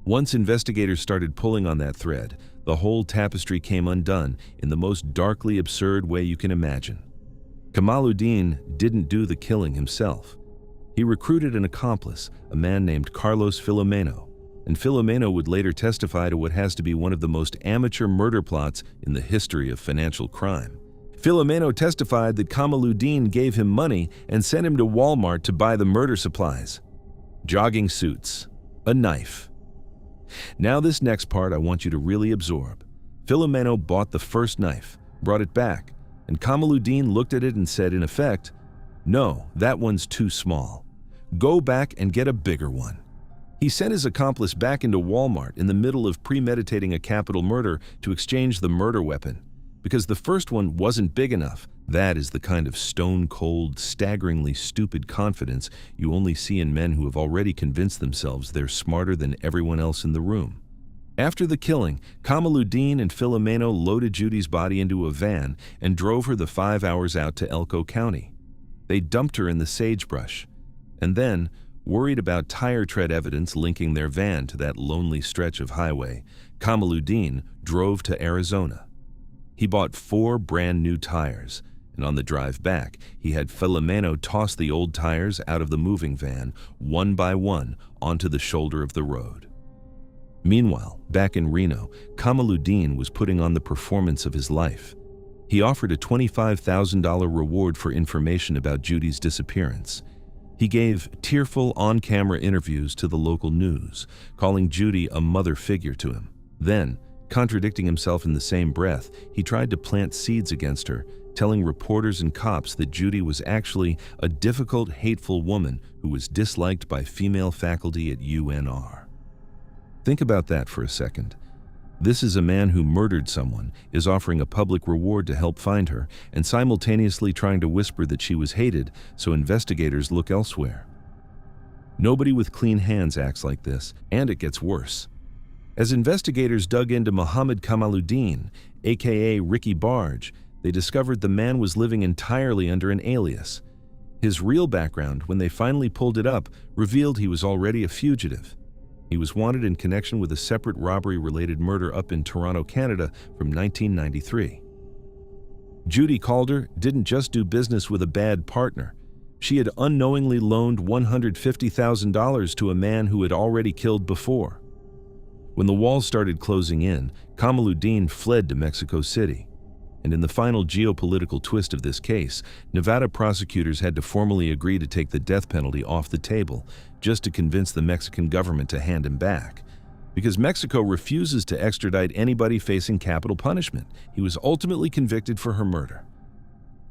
Once investigators started pulling on that thread, the whole tapestry came undone in the most darkly absurd way you can imagine. Kamaluddin didn't do the killing himself. He recruited an accomplice, a man named Carlos Filomeno, and Filomeno would later testify to what has to be one of the most amateur murder plots in the history of financial crime. Filomeno testified that Kamaluddin gave him money and sent him to Walmart to buy the murder supplies: jogging suits, a knife. Now this next part I want you to really absorb. Filomeno bought the first knife, brought it back, and Kamaluddin looked at it and said, in effect, "No, that one's too small. Go back and get a bigger one." He sent his accomplice back into Walmart in the middle of premeditating a capital murder to exchange the murder weapon, because the first one wasn't big enough. That is the kind of stone-cold, staggeringly stupid confidence you only see in men who have already convinced themselves they're smarter than everyone else in the room. After the killing, Kamaluddin and Filomeno loaded Judy's body into a van and drove her the 5 hours out to Elko County. They dumped her in the sagebrush. And then, worried about tire tread evidence linking their van to that lonely stretch of highway, Kamaluddin drove to Arizona. He bought 4 brand new tires, and on the drive back, he had Filomeno toss the old tires out of the moving van, one by one, onto the shoulder of the road. Meanwhile, back in Reno, Kamaluddin was putting on the performance of his life. He offered a $25,000 reward for information about Judy's disappearance. He gave tearful on-camera interviews to the local news, calling Judy a mother figure to him. Then, contradicting himself in the same breath, he tried to plant seeds against her, telling reporters and cops that Judy was actually a difficult, hateful woman who was disliked by female faculty at UNR. Think about that for a second. This is a man who murdered someone, is offering a public reward to help find her, and simultaneously trying to whisper that she was hated so investigators look elsewhere. Nobody with clean hands acts like this, and it gets worse. As investigators dug into Mohammed Kamaluddin, aka Ricky Barge, they discovered the man was living entirely under an alias. His real background, when they finally pulled it up, revealed he was already a fugitive. He was wanted in connection with a separate robbery-related murder up in Toronto, Canada from 1993. Judy Calder didn't just do business with a bad partner. She had unknowingly loaned $150,000 to a man who had already killed before. When the walls started closing in, Kamaluddin fled to Mexico City. And in the final geopolitical twist of this case, Nevada prosecutors had to formally agree to take the death penalty off the table just to convince the Mexican government to hand him back. Because Mexico refuses to extradite anybody facing capital punishment. He was ultimately convicted for her murder.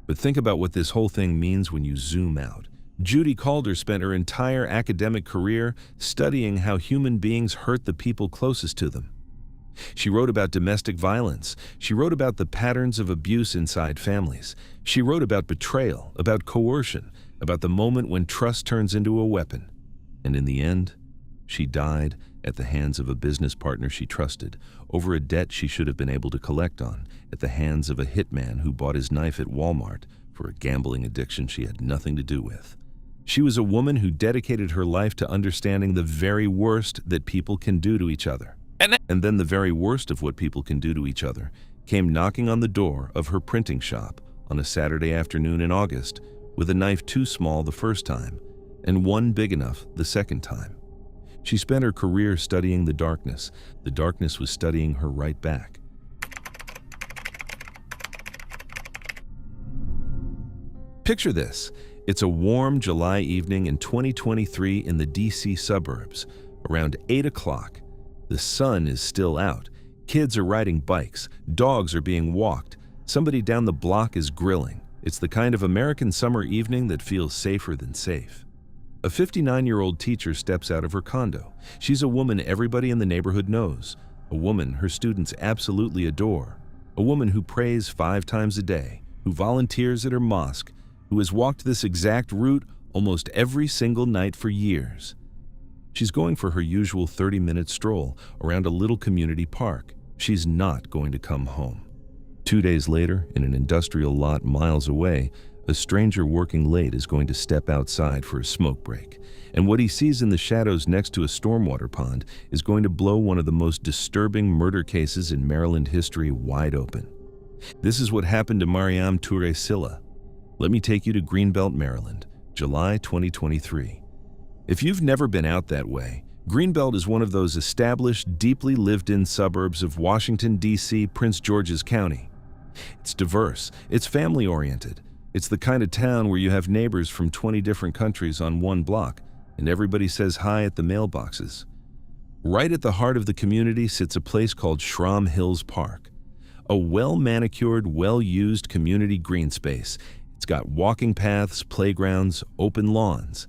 But think about what this whole thing means when you zoom out. Judy Calder spent her entire academic career studying how human beings hurt the people closest to them. She wrote about domestic violence. She wrote about the patterns of abuse inside families. She wrote about betrayal, about coercion, about the moment when trust turns into a weapon. And in the end, she died at the hands of a business partner she trusted, over a debt she should have been able to collect on, at the hands of a hitman who bought his knife at Walmart for a gambling addiction she had nothing to do with. She was a woman who dedicated her life to understanding the very worst that people can do to each other. And then the very worst of what people can do to each other came knocking on the door of her printing shop on a Saturday afternoon in August with a knife too small the first time and one big enough the second time. She spent her career studying the darkness. The darkness was studying her right back. Picture this. It's a warm July evening in 2023 in the DC suburbs. Around 8 o'clock, the sun is still out. Kids are riding bikes. Dogs are being walked. Somebody down the block is grilling. It's the kind of American summer evening that feels safer than safe. A 59-year-old teacher steps out of her condo. She's a woman everybody in the neighborhood knows. A woman her students absolutely adore. A woman who prays 5 times a day, who volunteers at her mosque, who has walked this exact route almost every single night for years. She's going for her usual 30-minute stroll around a little community park. She's not going to come home. 2 days later, in an industrial lot miles away, a stranger working late is going to step outside for a smoke break, and what he sees in the shadows next to a stormwater pond is going to blow one of the most disturbing murder cases in Maryland history wide open. This is what happened to Mariam Toure Sylla. Let me take you to Greenbelt, Maryland, July 2023. If you've never been out that way, Greenbelt is one of those established, deeply lived-in suburbs of Washington, D.C., Prince George's County. It's diverse, it's family-oriented. It's the kind of town where you have neighbors from 20 different countries on one block, and everybody says hi at the mailboxes. Right at the heart of the community sits a place called Shram Hills Park, a well-manicured, well-used community green space. It's got walking paths, playgrounds, open lawns,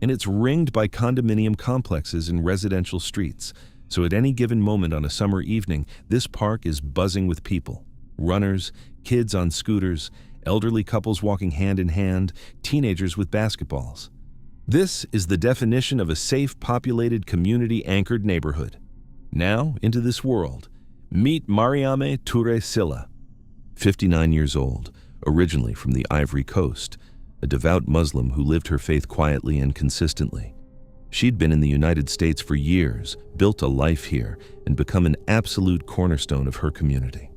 and it's ringed by condominium complexes and residential streets. So at any given moment on a summer evening, this park is buzzing with people. Runners, kids on scooters, elderly couples walking hand in hand, teenagers with basketballs. This is the definition of a safe, populated, community-anchored neighborhood. Now, into this world, meet Mariam Toure Sylla, 59 years old, originally from the Ivory Coast, a devout Muslim who lived her faith quietly and consistently. She'd been in the United States for years, built a life here, and become an absolute cornerstone of her community.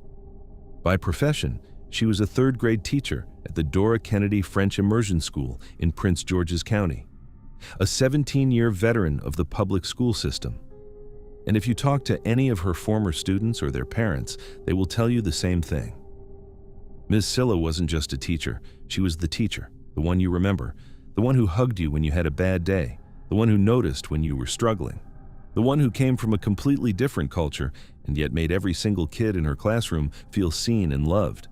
By profession, she was a third-grade teacher at the Dora Kennedy French Immersion School in Prince George's County, a 17-year veteran of the public school system. And if you talk to any of her former students or their parents, they will tell you the same thing. Ms. Sylla wasn't just a teacher, she was the teacher, the one you remember, the one who hugged you when you had a bad day, the one who noticed when you were struggling, the one who came from a completely different culture and yet made every single kid in her classroom feel seen and loved.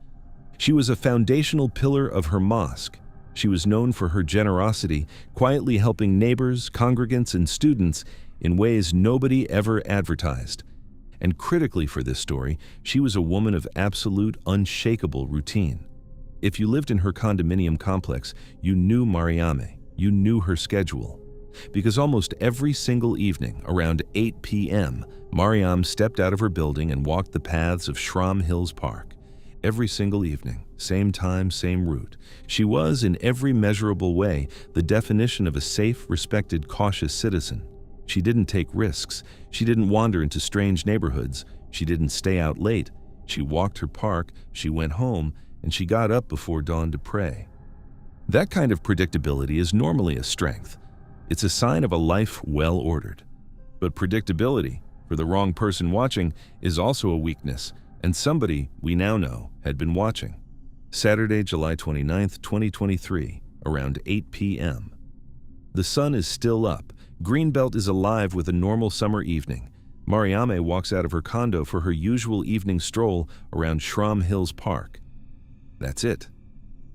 She was a foundational pillar of her mosque. She was known for her generosity, quietly helping neighbors, congregants, and students in ways nobody ever advertised. And critically for this story, she was a woman of absolute, unshakable routine. If you lived in her condominium complex, you knew Mariam, you knew her schedule. Because almost every single evening, around 8 p.m., Mariam stepped out of her building and walked the paths of Shram Hills Park. Every single evening, same time, same route. She was, in every measurable way, the definition of a safe, respected, cautious citizen. She didn't take risks. She didn't wander into strange neighborhoods. She didn't stay out late. She walked her park, she went home, and she got up before dawn to pray. That kind of predictability is normally a strength. It's a sign of a life well ordered. But predictability, for the wrong person watching is also a weakness, and somebody, we now know, had been watching. Saturday, July 29th, 2023, around 8 p.m. The sun is still up. Greenbelt is alive with a normal summer evening. Mariame walks out of her condo for her usual evening stroll around Shram Hills Park. That's it.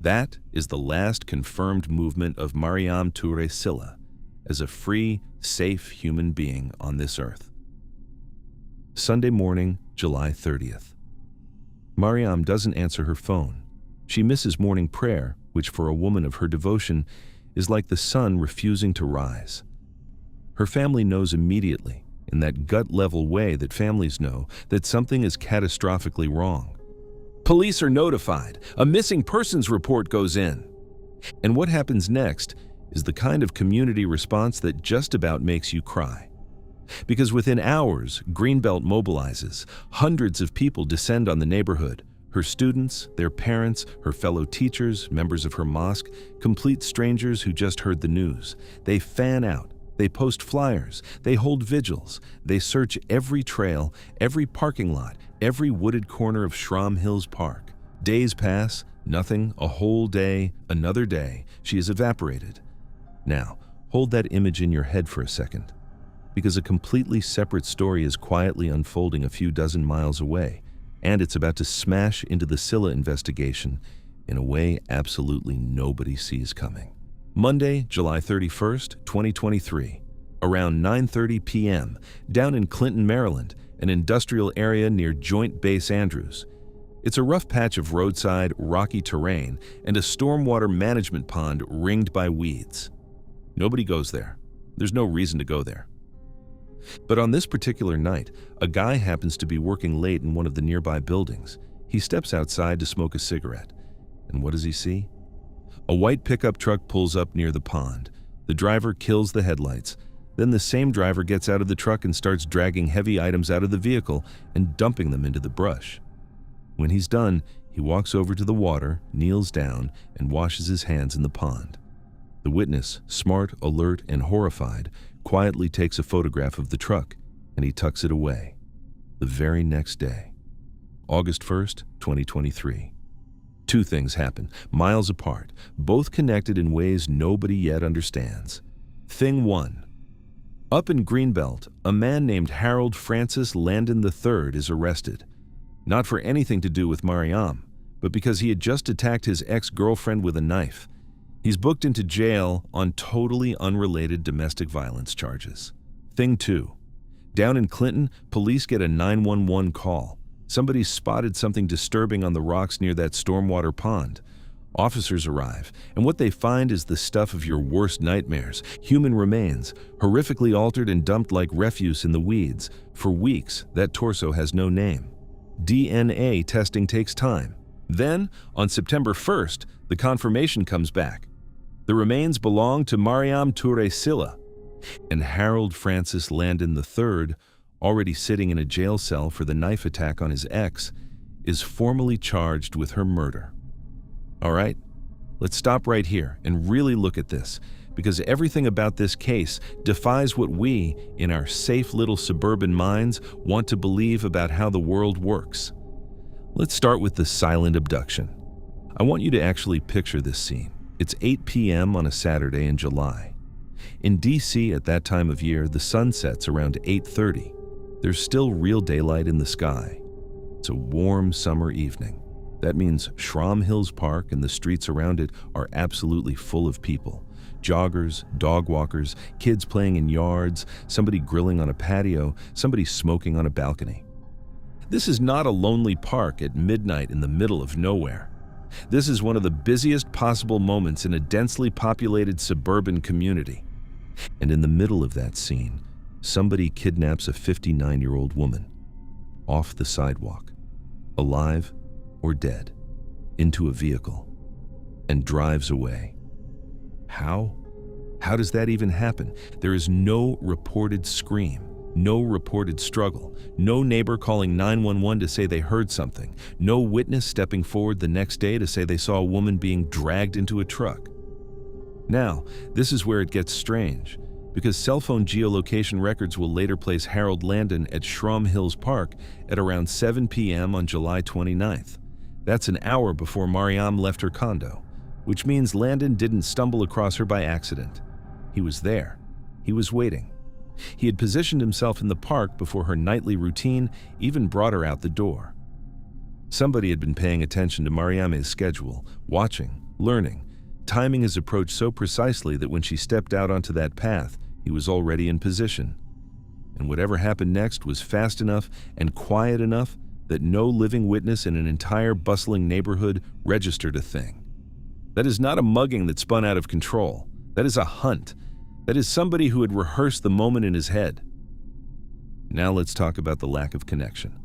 That is the last confirmed movement of Mariam Touré Sylla as a free, safe human being on this earth. Sunday morning, July 30th. Mariam doesn't answer her phone. She misses morning prayer, which for a woman of her devotion is like the sun refusing to rise. Her family knows immediately, in that gut-level way that families know, that something is catastrophically wrong. Police are notified. A missing persons report goes in. And what happens next is the kind of community response that just about makes you cry. Because within hours, Greenbelt mobilizes. Hundreds of people descend on the neighborhood. Her students, their parents, her fellow teachers, members of her mosque, complete strangers who just heard the news. They fan out. They post flyers. They hold vigils. They search every trail, every parking lot, every wooded corner of Shram Hills Park. Days pass, nothing, a whole day, another day. She is evaporated. Now, hold that image in your head for a second, because a completely separate story is quietly unfolding a few dozen miles away, and it's about to smash into the Sylla investigation in a way absolutely nobody sees coming. Monday, July 31st, 2023, around 9:30 p.m., down in Clinton, Maryland, an industrial area near Joint Base Andrews. It's a rough patch of roadside, rocky terrain and a stormwater management pond ringed by weeds. Nobody goes there. There's no reason to go there. But on this particular night, a guy happens to be working late in one of the nearby buildings. He steps outside to smoke a cigarette. And what does he see? A white pickup truck pulls up near the pond. The driver kills the headlights. Then the same driver gets out of the truck and starts dragging heavy items out of the vehicle and dumping them into the brush. When he's done, he walks over to the water, kneels down, and washes his hands in the pond. The witness, smart, alert, and horrified, quietly takes a photograph of the truck, and he tucks it away. The very next day, August 1st, 2023. Two things happen, miles apart, both connected in ways nobody yet understands. Thing one. Up in Greenbelt, a man named Harold Francis Landon III is arrested. Not for anything to do with Mariam, but because he had just attacked his ex-girlfriend with a knife. He's booked into jail on totally unrelated domestic violence charges. Thing two. Down in Clinton, police get a 911 call. Somebody spotted something disturbing on the rocks near that stormwater pond. Officers arrive, and what they find is the stuff of your worst nightmares. Human remains, horrifically altered and dumped like refuse in the weeds. For weeks, that torso has no name. DNA testing takes time. Then, on September 1st, the confirmation comes back. The remains belong to Mariam Touré Sylla, and Harold Francis Landon III, already sitting in a jail cell for the knife attack on his ex, is formally charged with her murder. All right, let's stop right here and really look at this, because everything about this case defies what we, in our safe little suburban minds, want to believe about how the world works. Let's start with the silent abduction. I want you to actually picture this scene. It's 8 p.m. on a Saturday in July. In D.C. at that time of year, the sun sets around 8:30. There's still real daylight in the sky. It's a warm summer evening. That means Shram Hills Park and the streets around it are absolutely full of people. Joggers, dog walkers, kids playing in yards, somebody grilling on a patio, somebody smoking on a balcony. This is not a lonely park at midnight in the middle of nowhere. This is one of the busiest possible moments in a densely populated suburban community. And in the middle of that scene, somebody kidnaps a 59-year-old woman off the sidewalk, alive or dead, into a vehicle, and drives away. How? How does that even happen? There is no reported scream, no reported struggle, no neighbor calling 911 to say they heard something, no witness stepping forward the next day to say they saw a woman being dragged into a truck. Now, this is where it gets strange, because cell phone geolocation records will later place Harold Landon at Shrum Hills Park at around 7 p.m. on July 29th. That's an hour before Mariam left her condo, which means Landon didn't stumble across her by accident. He was there. He was waiting. He had positioned himself in the park before her nightly routine even brought her out the door. Somebody had been paying attention to Mariam's schedule, watching, learning, timing his approach so precisely that when she stepped out onto that path, he was already in position. And whatever happened next was fast enough and quiet enough that no living witness in an entire bustling neighborhood registered a thing. That is not a mugging that spun out of control. That is a hunt. That is somebody who had rehearsed the moment in his head. Now let's talk about the lack of connection.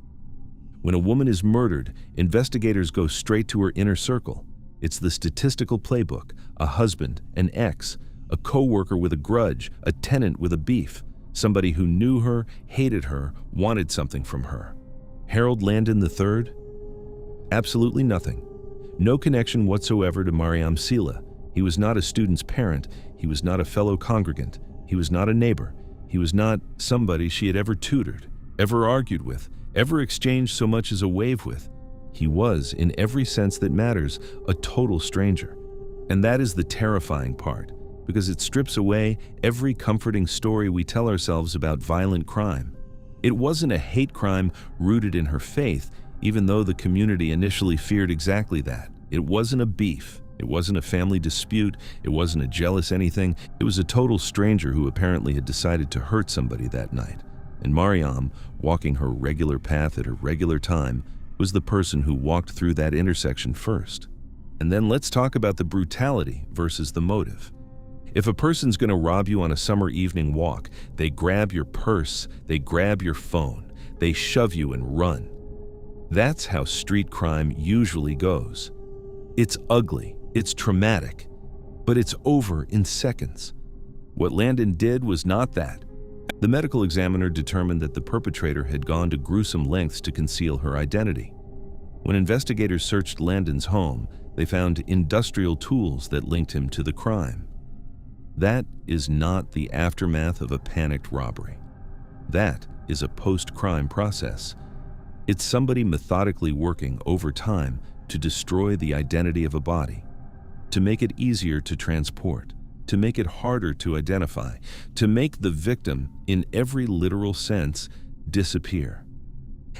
When a woman is murdered, investigators go straight to her inner circle. It's the statistical playbook: a husband, an ex, a co-worker with a grudge, a tenant with a beef, somebody who knew her, hated her, wanted something from her. Harold Landon III? Absolutely nothing. No connection whatsoever to Mariam Sila. He was not a student's parent. He was not a fellow congregant. He was not a neighbor. He was not somebody she had ever tutored, ever argued with, ever exchanged so much as a wave with. He was, in every sense that matters, a total stranger. And that is the terrifying part, because it strips away every comforting story we tell ourselves about violent crime. It wasn't a hate crime rooted in her faith, even though the community initially feared exactly that. It wasn't a beef. It wasn't a family dispute. It wasn't a jealous anything. It was a total stranger who apparently had decided to hurt somebody that night. And Mariam, walking her regular path at her regular time, was the person who walked through that intersection first. And then let's talk about the brutality versus the motive. If a person's going to rob you on a summer evening walk, they grab your purse, they grab your phone, they shove you and run. That's how street crime usually goes. It's ugly, it's traumatic, but it's over in seconds. What Landon did was not that. The medical examiner determined that the perpetrator had gone to gruesome lengths to conceal her identity. When investigators searched Landon's home, they found industrial tools that linked him to the crime. That is not the aftermath of a panicked robbery. That is a post-crime process. It's somebody methodically working over time to destroy the identity of a body, to make it easier to transport, to make it harder to identify, to make the victim, in every literal sense, disappear.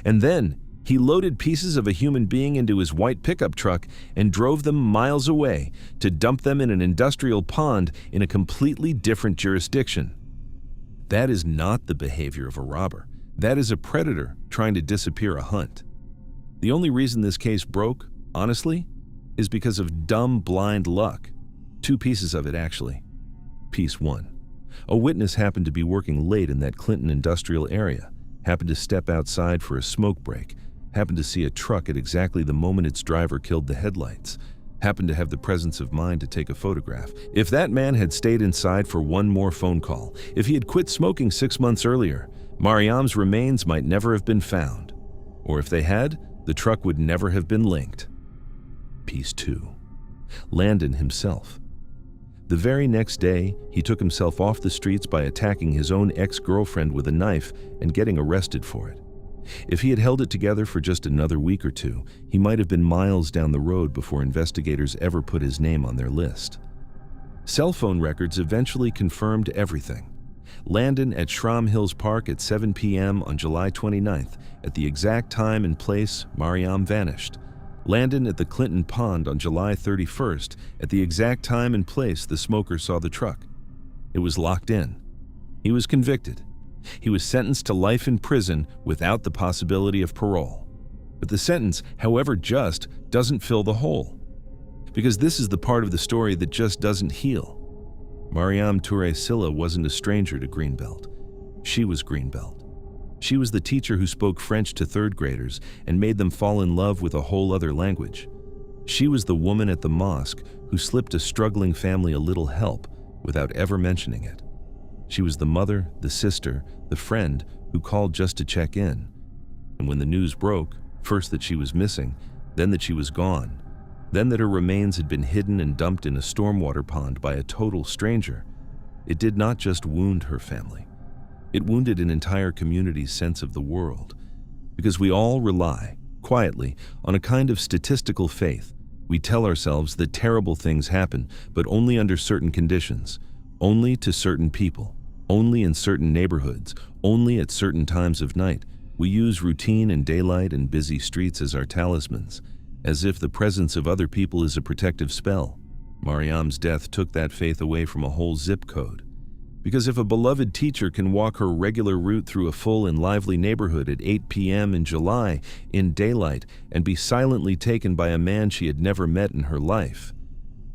And then he loaded pieces of a human being into his white pickup truck and drove them miles away to dump them in an industrial pond in a completely different jurisdiction. That is not the behavior of a robber. That is a predator trying to disappear a hunt. The only reason this case broke, honestly, is because of dumb, blind luck. Two pieces of it, actually. Piece 1. A witness happened to be working late in that Clinton industrial area, happened to step outside for a smoke break, happened to see a truck at exactly the moment its driver killed the headlights, happened to have the presence of mind to take a photograph. If that man had stayed inside for one more phone call, if he had quit smoking 6 months earlier, Mariam's remains might never have been found. Or if they had, the truck would never have been linked. Piece 2. Landon himself. The very next day, he took himself off the streets by attacking his own ex-girlfriend with a knife and getting arrested for it. If he had held it together for just another week or two, he might have been miles down the road before investigators ever put his name on their list. Cell phone records eventually confirmed everything. Landon at Shrum Hills Park at 7 p.m. on July 29th, at the exact time and place Mariam vanished. Landon at the Clinton Pond on July 31st, at the exact time and place the smoker saw the truck. It was locked in. He was convicted. He was sentenced to life in prison without the possibility of parole. But the sentence, however just, doesn't fill the hole. Because this is the part of the story that just doesn't heal. Mariam Toure Silla wasn't a stranger to Greenbelt. She was Greenbelt. She was the teacher who spoke French to third graders and made them fall in love with a whole other language. She was the woman at the mosque who slipped a struggling family a little help without ever mentioning it. She was the mother, the sister, the friend who called just to check in. And when the news broke, first that she was missing, then that she was gone, then that her remains had been hidden and dumped in a stormwater pond by a total stranger, it did not just wound her family. It wounded an entire community's sense of the world. Because we all rely, quietly, on a kind of statistical faith. We tell ourselves that terrible things happen, but only under certain conditions, only to certain people, only in certain neighborhoods, only at certain times of night. We use routine and daylight and busy streets as our talismans, as if the presence of other people is a protective spell. Mariam's death took that faith away from a whole zip code. Because if a beloved teacher can walk her regular route through a full and lively neighborhood at 8 p.m. in July, in daylight, and be silently taken by a man she had never met in her life,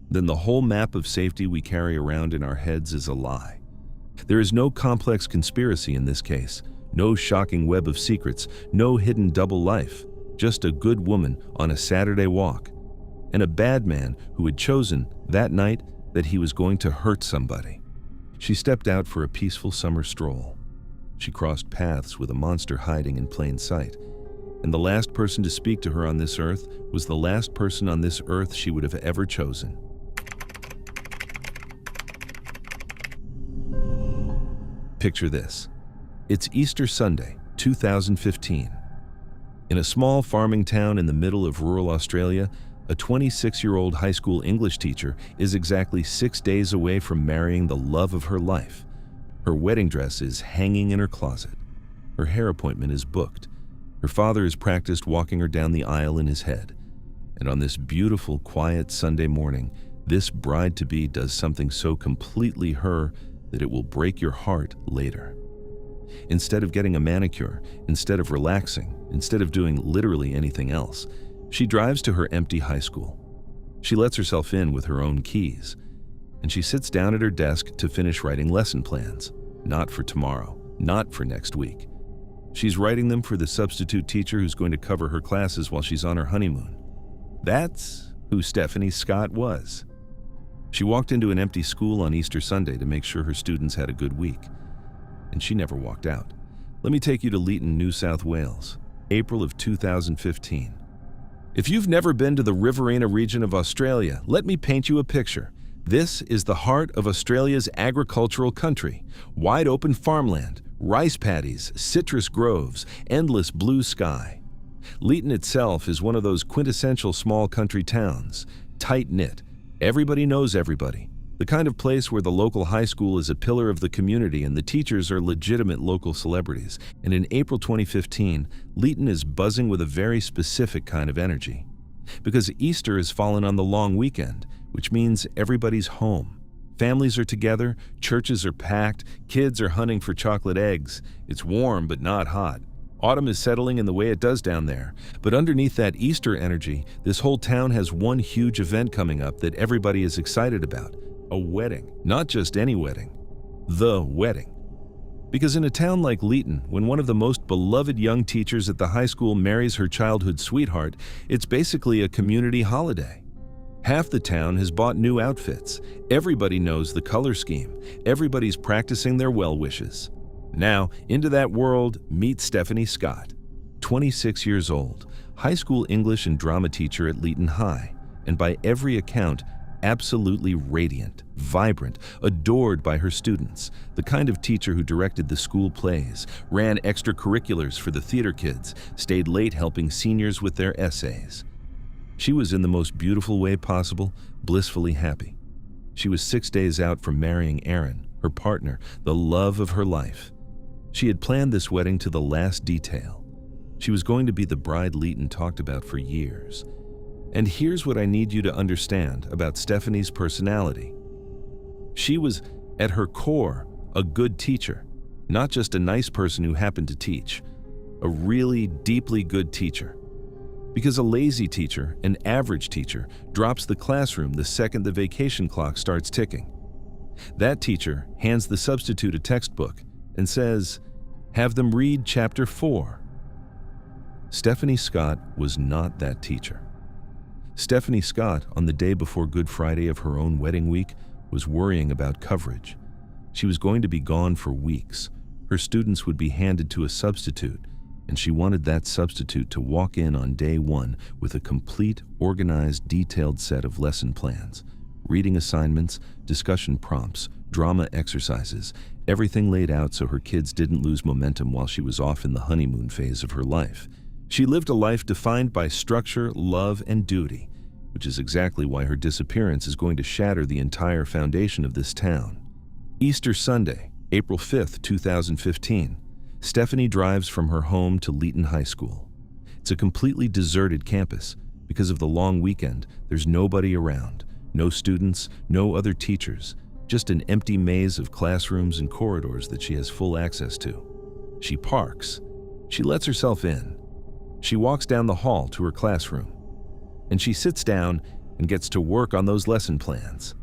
then the whole map of safety we carry around in our heads is a lie. There is no complex conspiracy in this case, no shocking web of secrets, no hidden double life, just a good woman on a Saturday walk, and a bad man who had chosen that night that he was going to hurt somebody. She stepped out for a peaceful summer stroll. She crossed paths with a monster hiding in plain sight, and the last person to speak to her on this earth was the last person on this earth she would have ever chosen. Picture this. It's Easter Sunday, 2015. In a small farming town in the middle of rural Australia, a 26-year-old high school English teacher is exactly 6 days away from marrying the love of her life. Her wedding dress is hanging in her closet. Her hair appointment is booked. Her father has practiced walking her down the aisle in his head. And on this beautiful, quiet Sunday morning, this bride-to-be does something so completely her that it will break your heart later. Instead of getting a manicure, instead of relaxing, instead of doing literally anything else, she drives to her empty high school. She lets herself in with her own keys, and she sits down at her desk to finish writing lesson plans. Not for tomorrow, not for next week. She's writing them for the substitute teacher who's going to cover her classes while she's on her honeymoon. That's who Stephanie Scott was. She walked into an empty school on Easter Sunday to make sure her students had a good week, and she never walked out. Let me take you to Leeton, New South Wales, April of 2015. If you've never been to the Riverina region of Australia, let me paint you a picture. This is the heart of Australia's agricultural country. Wide open farmland, rice paddies, citrus groves, endless blue sky. Leeton itself is one of those quintessential small country towns, tight-knit. Everybody knows everybody. The kind of place where the local high school is a pillar of the community and the teachers are legitimate local celebrities. And in April 2015, Leeton is buzzing with a very specific kind of energy. Because Easter has fallen on the long weekend, which means everybody's home. Families are together, churches are packed, kids are hunting for chocolate eggs. It's warm but not hot. Autumn is settling in the way it does down there. But underneath that Easter energy, this whole town has one huge event coming up that everybody is excited about. A wedding. Not just any wedding. The wedding. Because in a town like Leeton, when one of the most beloved young teachers at the high school marries her childhood sweetheart, it's basically a community holiday. Half the town has bought new outfits. Everybody knows the color scheme. Everybody's practicing their well wishes. Now, into that world, meet Stephanie Scott, 26 years old, high school English and drama teacher at Leeton High, and by every account, absolutely radiant, vibrant, adored by her students, the kind of teacher who directed the school plays, ran extracurriculars for the theater kids, stayed late helping seniors with their essays. She was in the most beautiful way possible, blissfully happy. She was 6 days out from marrying Aaron, her partner, the love of her life. She had planned this wedding to the last detail. She was going to be the bride Leeton talked about for years. And here's what I need you to understand about Stephanie's personality. She was, at her core, a good teacher, not just a nice person who happened to teach, a really deeply good teacher. Because a lazy teacher, an average teacher, drops the classroom the second the vacation clock starts ticking. That teacher hands the substitute a textbook and says, "Have them read chapter 4. Stephanie Scott was not that teacher. Stephanie Scott, on the day before Good Friday of her own wedding week, was worrying about coverage. She was going to be gone for weeks. Her students would be handed to a substitute, and she wanted that substitute to walk in on day one with a complete, organized, detailed set of lesson plans, reading assignments, discussion prompts, drama exercises, everything laid out so her kids didn't lose momentum while she was off in the honeymoon phase of her life. She lived a life defined by structure, love, and duty, which is exactly why her disappearance is going to shatter the entire foundation of this town. Easter Sunday, April 5th, 2015. Stephanie drives from her home to Leeton High School. It's a completely deserted campus. Because of the long weekend, there's nobody around. No students, no other teachers, just an empty maze of classrooms and corridors that she has full access to. She parks. She lets herself in. She walks down the hall to her classroom. And she sits down and gets to work on those lesson plans.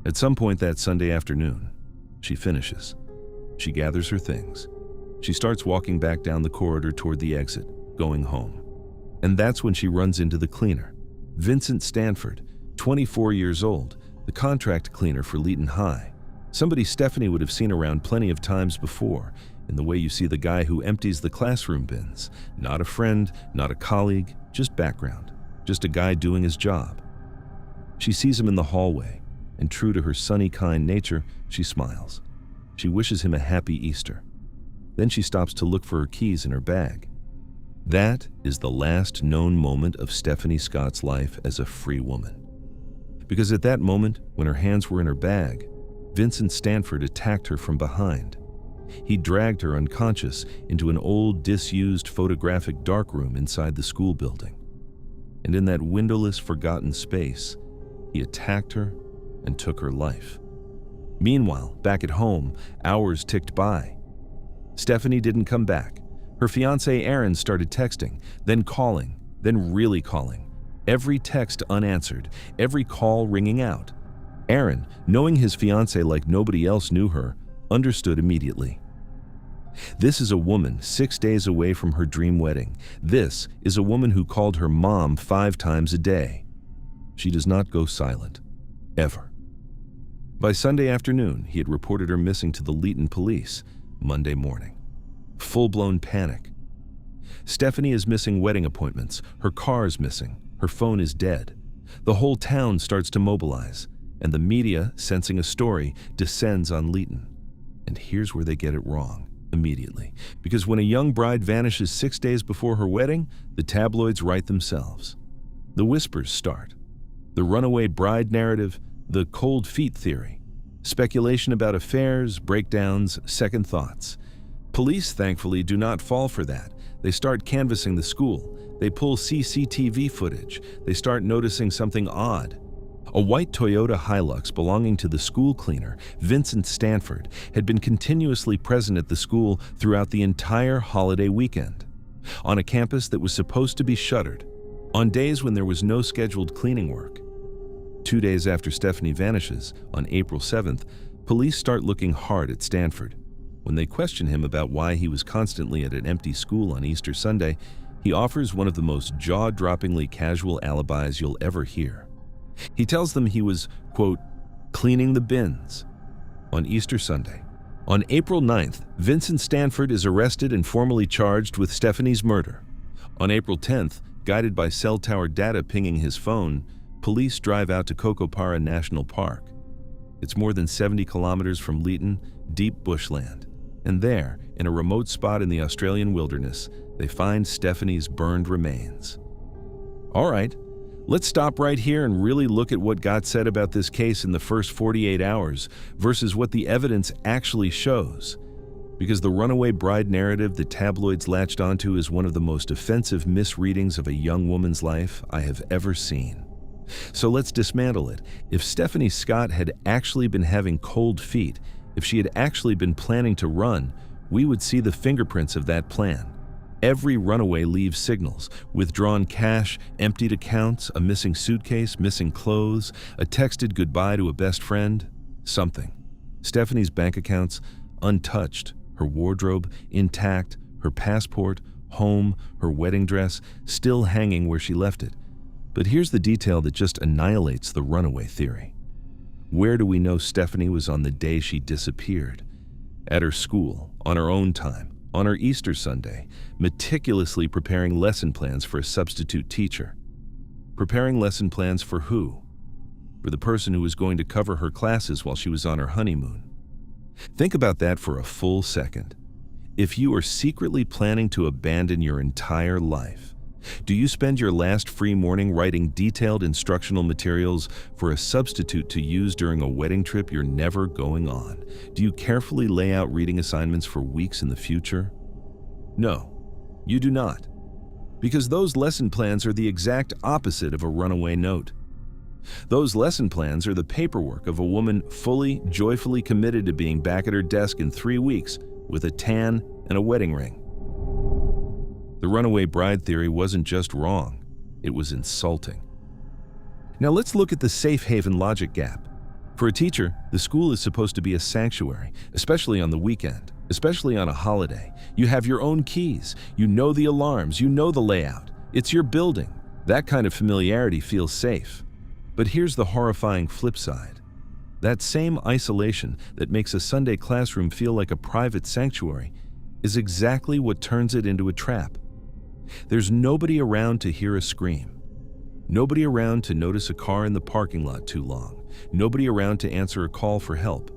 At some point that Sunday afternoon, she finishes. She gathers her things. She starts walking back down the corridor toward the exit, going home. And that's when she runs into the cleaner, Vincent Stanford, 24 years old, the contract cleaner for Leeton High. Somebody Stephanie would have seen around plenty of times before, in the way you see the guy who empties the classroom bins. Not a friend, not a colleague, just background. Just a guy doing his job. She sees him in the hallway, and true to her sunny, kind nature, she smiles. She wishes him a happy Easter. Then she stops to look for her keys in her bag. That is the last known moment of Stephanie Scott's life as a free woman. Because at that moment, when her hands were in her bag, Vincent Stanford attacked her from behind. He dragged her unconscious into an old, disused photographic darkroom inside the school building. And in that windowless, forgotten space, he attacked her and took her life. Meanwhile, back at home, hours ticked by. Stephanie didn't come back. Her fiancé Aaron started texting, then calling, then really calling. Every text unanswered, every call ringing out. Aaron, knowing his fiancé like nobody else knew her, understood immediately. This is a woman 6 days away from her dream wedding. This is a woman who called her mom 5 times a day. She does not go silent, ever. By Sunday afternoon, he had reported her missing to the Leeton police. Monday morning, full-blown panic. Stephanie is missing wedding appointments, her car is missing, her phone is dead. The whole town starts to mobilize, and the media, sensing a story, descends on Leeton. And here's where they get it wrong, immediately. Because when a young bride vanishes 6 days before her wedding, the tabloids write themselves. The whispers start. The runaway bride narrative, the cold feet theory. Speculation about affairs, breakdowns, second thoughts. Police, thankfully, do not fall for that. They start canvassing the school. They pull CCTV footage. They start noticing something odd. A white Toyota Hilux belonging to the school cleaner, Vincent Stanford, had been continuously present at the school throughout the entire holiday weekend. On a campus that was supposed to be shuttered. On days when there was no scheduled cleaning work. 2 days after Stephanie vanishes, on April 7th, police start looking hard at Stanford. When they question him about why he was constantly at an empty school on Easter Sunday, he offers one of the most jaw-droppingly casual alibis you'll ever hear. He tells them he was, quote, cleaning the bins on Easter Sunday. On April 9th, Vincent Stanford is arrested and formally charged with Stephanie's murder. On April 10th, guided by cell tower data pinging his phone, police drive out to Cocopara National Park. It's more than 70 kilometers from Leeton, deep bushland. And there, in a remote spot in the Australian wilderness, they find Stephanie's burned remains. All right, let's stop right here and really look at what got said about this case in the first 48 hours versus what the evidence actually shows. Because the runaway bride narrative the tabloids latched onto is one of the most offensive misreadings of a young woman's life I have ever seen. So let's dismantle it. If Stephanie Scott had actually been having cold feet, if she had actually been planning to run, we would see the fingerprints of that plan. Every runaway leaves signals: withdrawn cash, emptied accounts, a missing suitcase, missing clothes, a texted goodbye to a best friend, something. Stephanie's bank accounts, untouched, her wardrobe, intact, her passport, home, her wedding dress, still hanging where she left it. But here's the detail that just annihilates the runaway theory. Where do we know Stephanie was on the day she disappeared? At her school, on her own time, on her Easter Sunday, meticulously preparing lesson plans for a substitute teacher. Preparing lesson plans for who? for the person who was going to cover her classes while she was on her honeymoon. Think about that for a full second. If you are secretly planning to abandon your entire life, do you spend your last free morning writing detailed instructional materials for a substitute to use during a wedding trip you're never going on? Do you carefully lay out reading assignments for weeks in the future? No, you do not. Because those lesson plans are the exact opposite of a runaway note. Those lesson plans are the paperwork of a woman fully, joyfully committed to being back at her desk in 3 weeks with a tan and a wedding ring. The runaway bride theory wasn't just wrong, it was insulting. Now let's look at the safe haven logic gap. For a teacher, the school is supposed to be a sanctuary, especially on the weekend, especially on a holiday. You have your own keys, you know the alarms, you know the layout. It's your building. That kind of familiarity feels safe. But here's the horrifying flip side. That same isolation that makes a Sunday classroom feel like a private sanctuary is exactly what turns it into a trap. There's nobody around to hear a scream. Nobody around to notice a car in the parking lot too long. Nobody around to answer a call for help.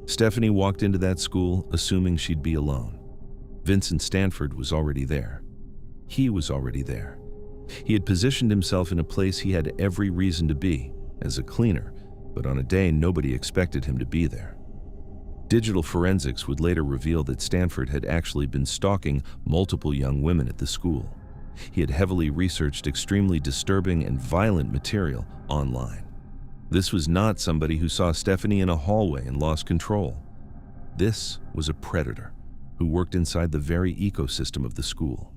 Stephanie walked into that school assuming she'd be alone. Vincent Stanford was already there. He was already there. He had positioned himself in a place he had every reason to be, as a cleaner, but on a day nobody expected him to be there. Digital forensics would later reveal that Stanford had actually been stalking multiple young women at the school. He had heavily researched extremely disturbing and violent material online. This was not somebody who saw Stephanie in a hallway and lost control. This was a predator who worked inside the very ecosystem of the school.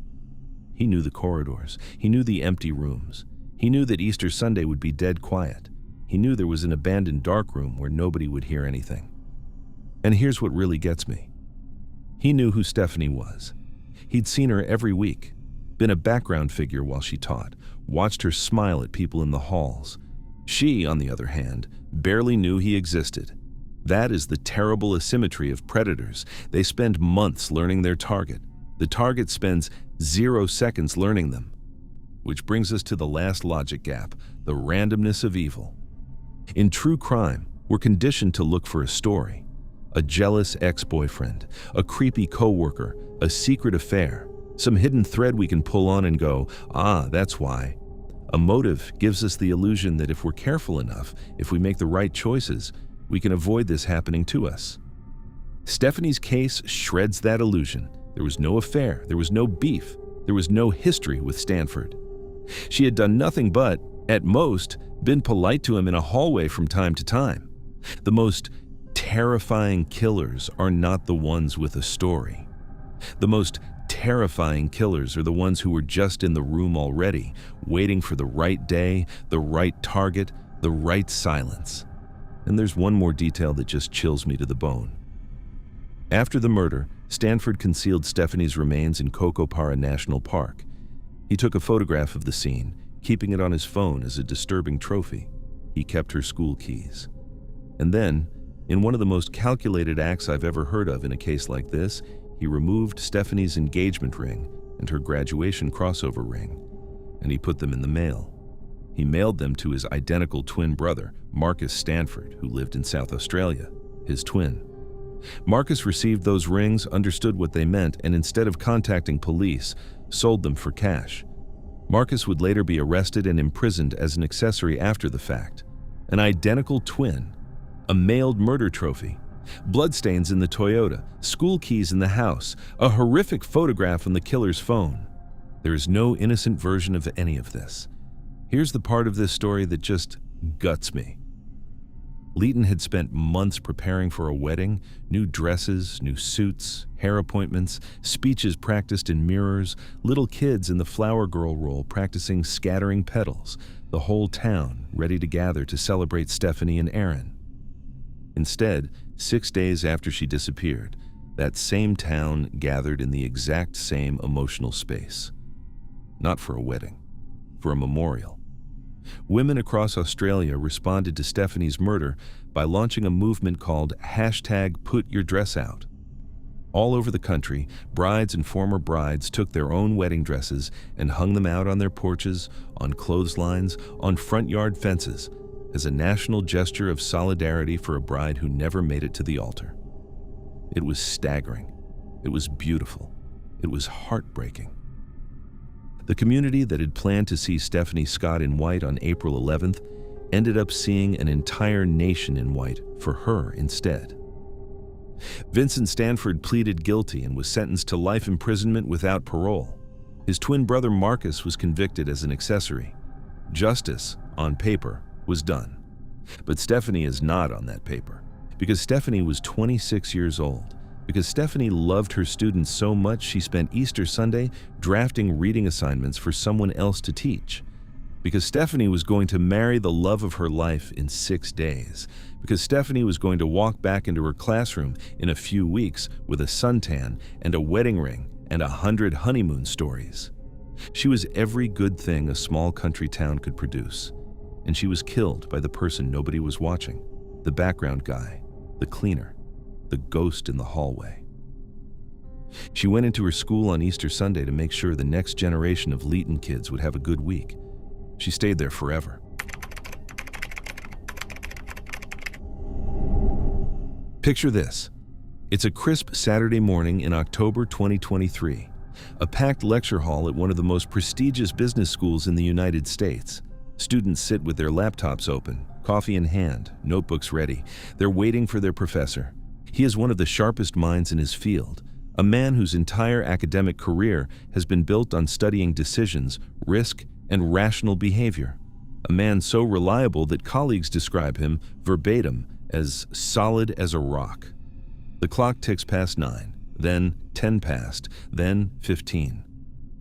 He knew the corridors. He knew the empty rooms. He knew that Easter Sunday would be dead quiet. He knew there was an abandoned dark room where nobody would hear anything. And here's what really gets me. He knew who Stephanie was. He'd seen her every week, been a background figure while she taught, watched her smile at people in the halls. She, on the other hand, barely knew he existed. That is the terrible asymmetry of predators. They spend months learning their target. The target spends 0 seconds learning them. Which brings us to the last logic gap, the randomness of evil. In true crime, we're conditioned to look for a story. A jealous ex-boyfriend, a creepy coworker, a secret affair, some hidden thread we can pull on and go, ah, that's why. A motive gives us the illusion that if we're careful enough, if we make the right choices, we can avoid this happening to us. Stephanie's case shreds that illusion. There was no affair, there was no beef, there was no history with Stanford. She had done nothing but, at most, been polite to him in a hallway from time to time. The most terrifying killers are not the ones with a story. The most terrifying killers are the ones who were just in the room already, waiting for the right day, the right target, the right silence. And there's one more detail that just chills me to the bone. After the murder, Stanford concealed Stephanie's remains in Cocopara National Park. He took a photograph of the scene, keeping it on his phone as a disturbing trophy. He kept her school keys. And then, in one of the most calculated acts I've ever heard of in a case like this, he removed Stephanie's engagement ring and her graduation crossover ring, and he put them in the mail. He mailed them to his identical twin brother, Marcus Stanford, who lived in South Australia, his twin. Marcus received those rings, understood what they meant, and instead of contacting police, sold them for cash. Marcus would later be arrested and imprisoned as an accessory after the fact. An identical twin, a mailed murder trophy, bloodstains in the Toyota, school keys in the house, a horrific photograph on the killer's phone. There is no innocent version of any of this. Here's the part of this story that just guts me. Leighton had spent months preparing for a wedding, new dresses, new suits, hair appointments, speeches practiced in mirrors, little kids in the flower girl role practicing scattering petals, the whole town ready to gather to celebrate Stephanie and Aaron. Instead, 6 days after she disappeared, that same town gathered in the exact same emotional space. Not for a wedding, for a memorial. Women across Australia responded to Stephanie's murder by launching a movement called #PutYourDressOut. All over the country, brides and former brides took their own wedding dresses and hung them out on their porches, on clotheslines, on front yard fences, as a national gesture of solidarity for a bride who never made it to the altar. It was staggering. It was beautiful. It was heartbreaking. The community that had planned to see Stephanie Scott in white on April 11th ended up seeing an entire nation in white for her instead. Vincent Stanford pleaded guilty and was sentenced to life imprisonment without parole. His twin brother Marcus was convicted as an accessory. Justice, on paper, was done. But Stephanie is not on that paper, because Stephanie was 26 years old. Because Stephanie loved her students so much, she spent Easter Sunday drafting reading assignments for someone else to teach. Because Stephanie was going to marry the love of her life in 6 days. Because Stephanie was going to walk back into her classroom in a few weeks with a suntan and a wedding ring and 100 honeymoon stories. She was every good thing a small country town could produce. And she was killed by the person nobody was watching, the background guy, the cleaner, the ghost in the hallway. She went into her school on Easter Sunday to make sure the next generation of Leeton kids would have a good week. She stayed there forever. Picture this. It's a crisp Saturday morning in October 2023, a packed lecture hall at one of the most prestigious business schools in the United States. Students sit with their laptops open, coffee in hand, notebooks ready. They're waiting for their professor. He is one of the sharpest minds in his field, a man whose entire academic career has been built on studying decisions, risk, and rational behavior. A man so reliable that colleagues describe him verbatim as solid as a rock. The clock ticks past 9, then 10 past, then 15.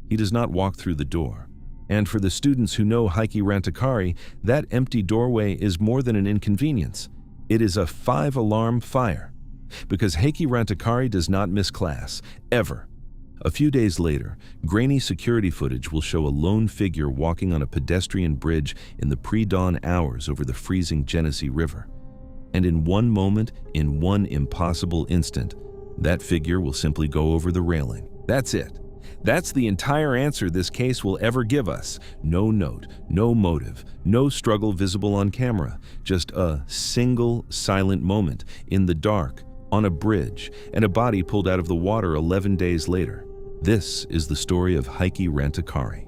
He does not walk through the door. And for the students who know Heikki Rantakari, that empty doorway is more than an inconvenience. It is a 5-alarm fire. Because Heikki Rantakari does not miss class, ever. A few days later, grainy security footage will show a lone figure walking on a pedestrian bridge in the pre-dawn hours over the freezing Genesee River. And in one moment, in one impossible instant, that figure will simply go over the railing. That's it. That's the entire answer this case will ever give us. No note, no motive, no struggle visible on camera, just a single silent moment in the dark, on a bridge, and a body pulled out of the water 11 days later. This is the story of Heikki Rantakari.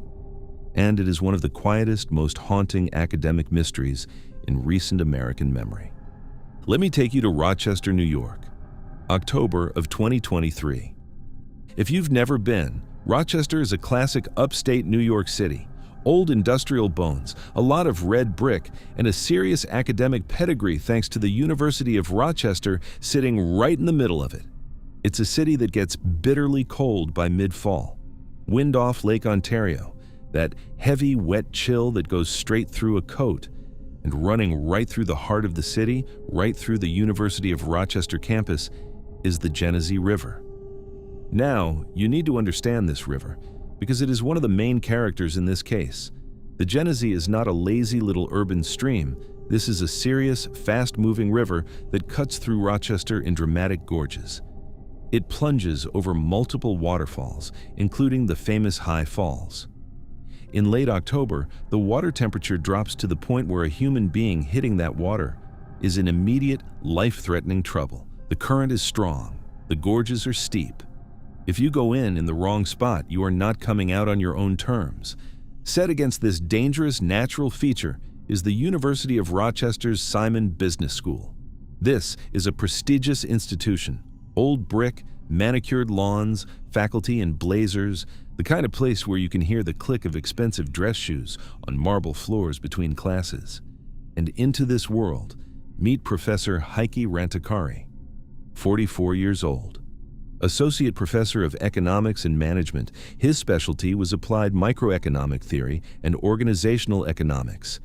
And it is one of the quietest, most haunting academic mysteries in recent American memory. Let me take you to Rochester, New York, October of 2023. If you've never been, Rochester is a classic upstate New York City. Old industrial bones, a lot of red brick, and a serious academic pedigree thanks to the University of Rochester sitting right in the middle of it. It's a city that gets bitterly cold by mid-fall. Wind off Lake Ontario, that heavy, wet chill that goes straight through a coat, and running right through the heart of the city, right through the University of Rochester campus, is the Genesee River. Now, you need to understand this river, because it is one of the main characters in this case. The Genesee is not a lazy little urban stream. This is a serious, fast-moving river that cuts through Rochester in dramatic gorges. It plunges over multiple waterfalls, including the famous High Falls. In late October, the water temperature drops to the point where a human being hitting that water is in immediate, life-threatening trouble. The current is strong. The gorges are steep. If you go in the wrong spot, you are not coming out on your own terms. Set against this dangerous natural feature is the University of Rochester's Simon Business School. This is a prestigious institution. Old brick, manicured lawns, faculty in blazers, the kind of place where you can hear the click of expensive dress shoes on marble floors between classes. And into this world, meet Professor Heikki Rantakari, 44 years old. Associate Professor of Economics and Management, his specialty was applied microeconomic theory and organizational economics,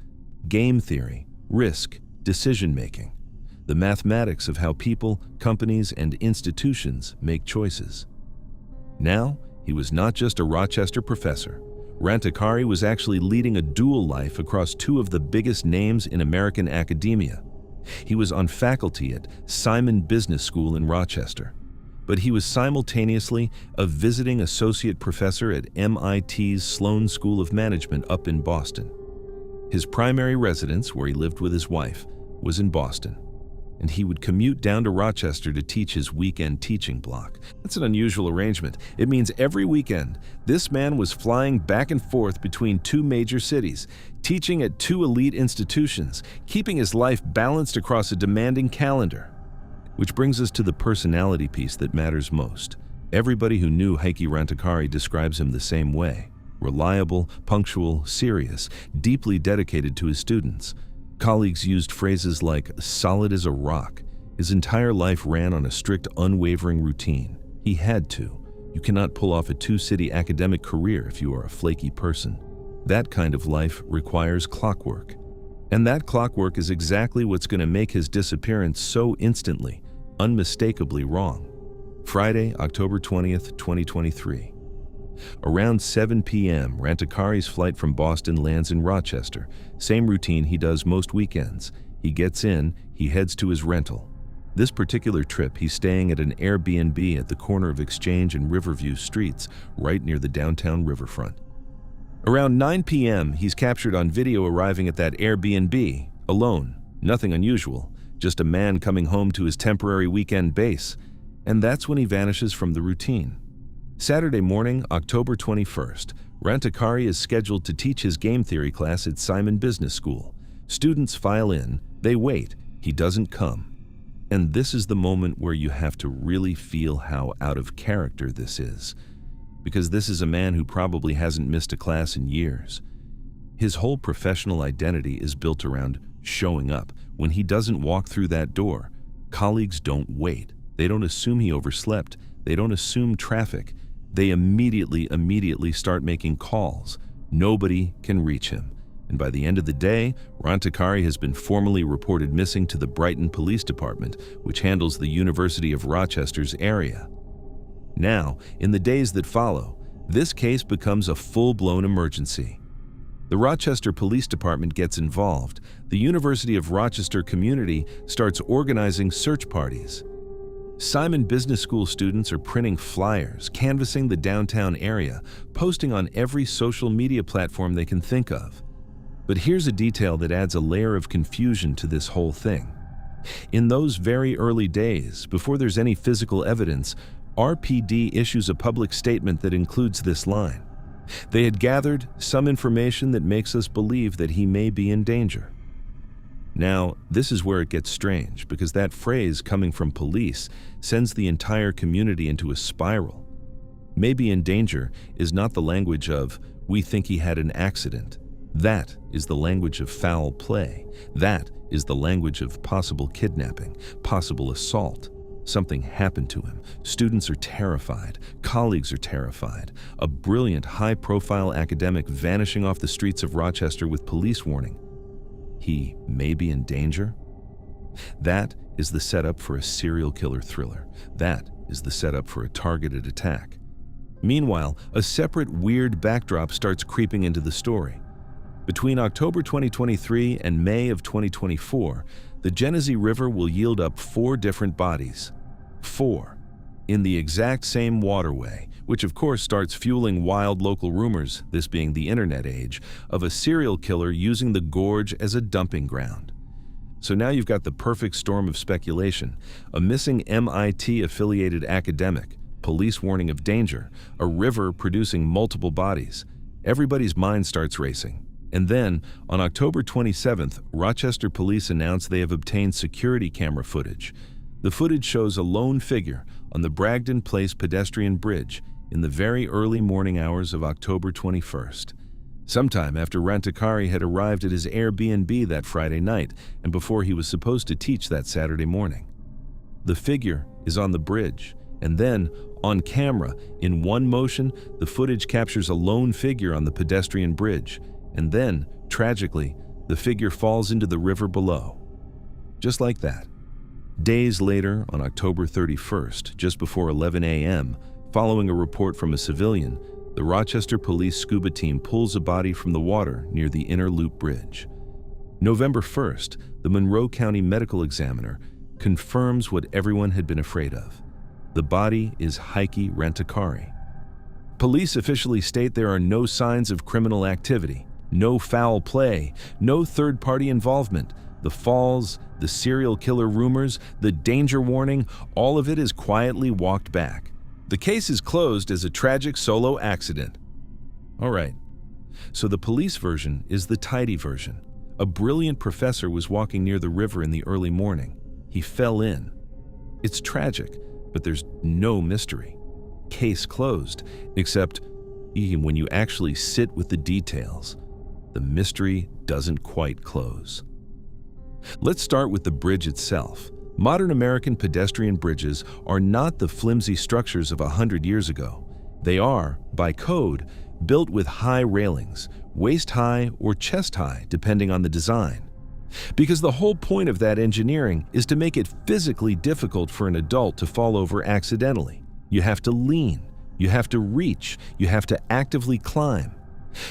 game theory, risk, decision-making, the mathematics of how people, companies, and institutions make choices. Now, he was not just a Rochester professor. Rantakari was actually leading a dual life across two of the biggest names in American academia. He was on faculty at Simon Business School in Rochester, but he was simultaneously a visiting associate professor at MIT's Sloan School of Management up in Boston. His primary residence, where he lived with his wife, was in Boston, and he would commute down to Rochester to teach his weekend teaching block. That's an unusual arrangement. It means every weekend, this man was flying back and forth between two major cities, teaching at two elite institutions, keeping his life balanced across a demanding calendar. Which brings us to the personality piece that matters most. Everybody who knew Heikki Rantakari describes him the same way: reliable, punctual, serious, deeply dedicated to his students. Colleagues used phrases like solid as a rock. His entire life ran on a strict, unwavering routine. He had to. You cannot pull off a two-city academic career if you are a flaky person. That kind of life requires clockwork. And that clockwork is exactly what's going to make his disappearance so instantly, unmistakably wrong. Friday, October 20th, 2023. Around 7 p.m., Rantakari's flight from Boston lands in Rochester. Same routine he does most weekends. He gets in, he heads to his rental. This particular trip, he's staying at an Airbnb at the corner of Exchange and Riverview Streets, right near the downtown riverfront. Around 9 p.m., he's captured on video arriving at that Airbnb, alone. Nothing unusual, just a man coming home to his temporary weekend base. And that's when he vanishes from the routine. Saturday morning, October 21st, Rantakari is scheduled to teach his game theory class at Simon Business School. Students file in, they wait, he doesn't come. And this is the moment where you have to really feel how out of character this is. Because this is a man who probably hasn't missed a class in years. His whole professional identity is built around showing up. When he doesn't walk through that door, colleagues don't wait. They don't assume he overslept. They don't assume traffic. They immediately start making calls. Nobody can reach him. And by the end of the day, Rantakari has been formally reported missing to the Brighton Police Department, which handles the University of Rochester's area. Now, in the days that follow, this case becomes a full-blown emergency. The Rochester Police Department gets involved. The University of Rochester community starts organizing search parties. Simon Business School students are printing flyers, canvassing the downtown area, posting on every social media platform they can think of. But here's a detail that adds a layer of confusion to this whole thing. In those very early days, before there's any physical evidence, RPD issues a public statement that includes this line. They had gathered some information that makes us believe that he may be in danger. Now, this is where it gets strange, because that phrase coming from police sends the entire community into a spiral. Maybe in danger is not the language of, we think he had an accident. That is the language of foul play. That is the language of possible kidnapping, possible assault. Something happened to him. Students are terrified. Colleagues are terrified. A brilliant, high-profile academic vanishing off the streets of Rochester with police warning. He may be in danger? That is the setup for a serial killer thriller. That is the setup for a targeted attack. Meanwhile, a separate weird backdrop starts creeping into the story. Between October 2023 and May of 2024, the Genesee River will yield up 4 different bodies. 4. In the exact same waterway, which of course starts fueling wild local rumors, this being the internet age, of a serial killer using the gorge as a dumping ground. So now you've got the perfect storm of speculation: a missing MIT-affiliated academic, police warning of danger, a river producing multiple bodies. Everybody's mind starts racing. And then, on October 27th, Rochester police announced they have obtained security camera footage. The footage shows a lone figure on the Bragdon Place pedestrian bridge in the very early morning hours of October 21st. Sometime after Rantakari had arrived at his Airbnb that Friday night and before he was supposed to teach that Saturday morning. The figure is on the bridge, and then, on camera, in one motion, the footage captures a lone figure on the pedestrian bridge, and then, tragically, the figure falls into the river below. Just like that. Days later, on October 31st, just before 11 a.m., following a report from a civilian, the Rochester Police scuba team pulls a body from the water near the Inner Loop Bridge. November 1st, the Monroe County Medical Examiner confirms what everyone had been afraid of. The body is Heikki Rantakari. Police officially state there are no signs of criminal activity. No foul play, no third-party involvement. The falls, the serial killer rumors, the danger warning, all of it is quietly walked back. The case is closed as a tragic solo accident. All right, so the police version is the tidy version. A brilliant professor was walking near the river in the early morning. He fell in. It's tragic, but there's no mystery. Case closed, except when you actually sit with the details, the mystery doesn't quite close. Let's start with the bridge itself. Modern American pedestrian bridges are not the flimsy structures of 100 years ago. They are, by code, built with high railings, waist-high or chest-high, depending on the design. Because the whole point of that engineering is to make it physically difficult for an adult to fall over accidentally. You have to lean, you have to reach, you have to actively climb.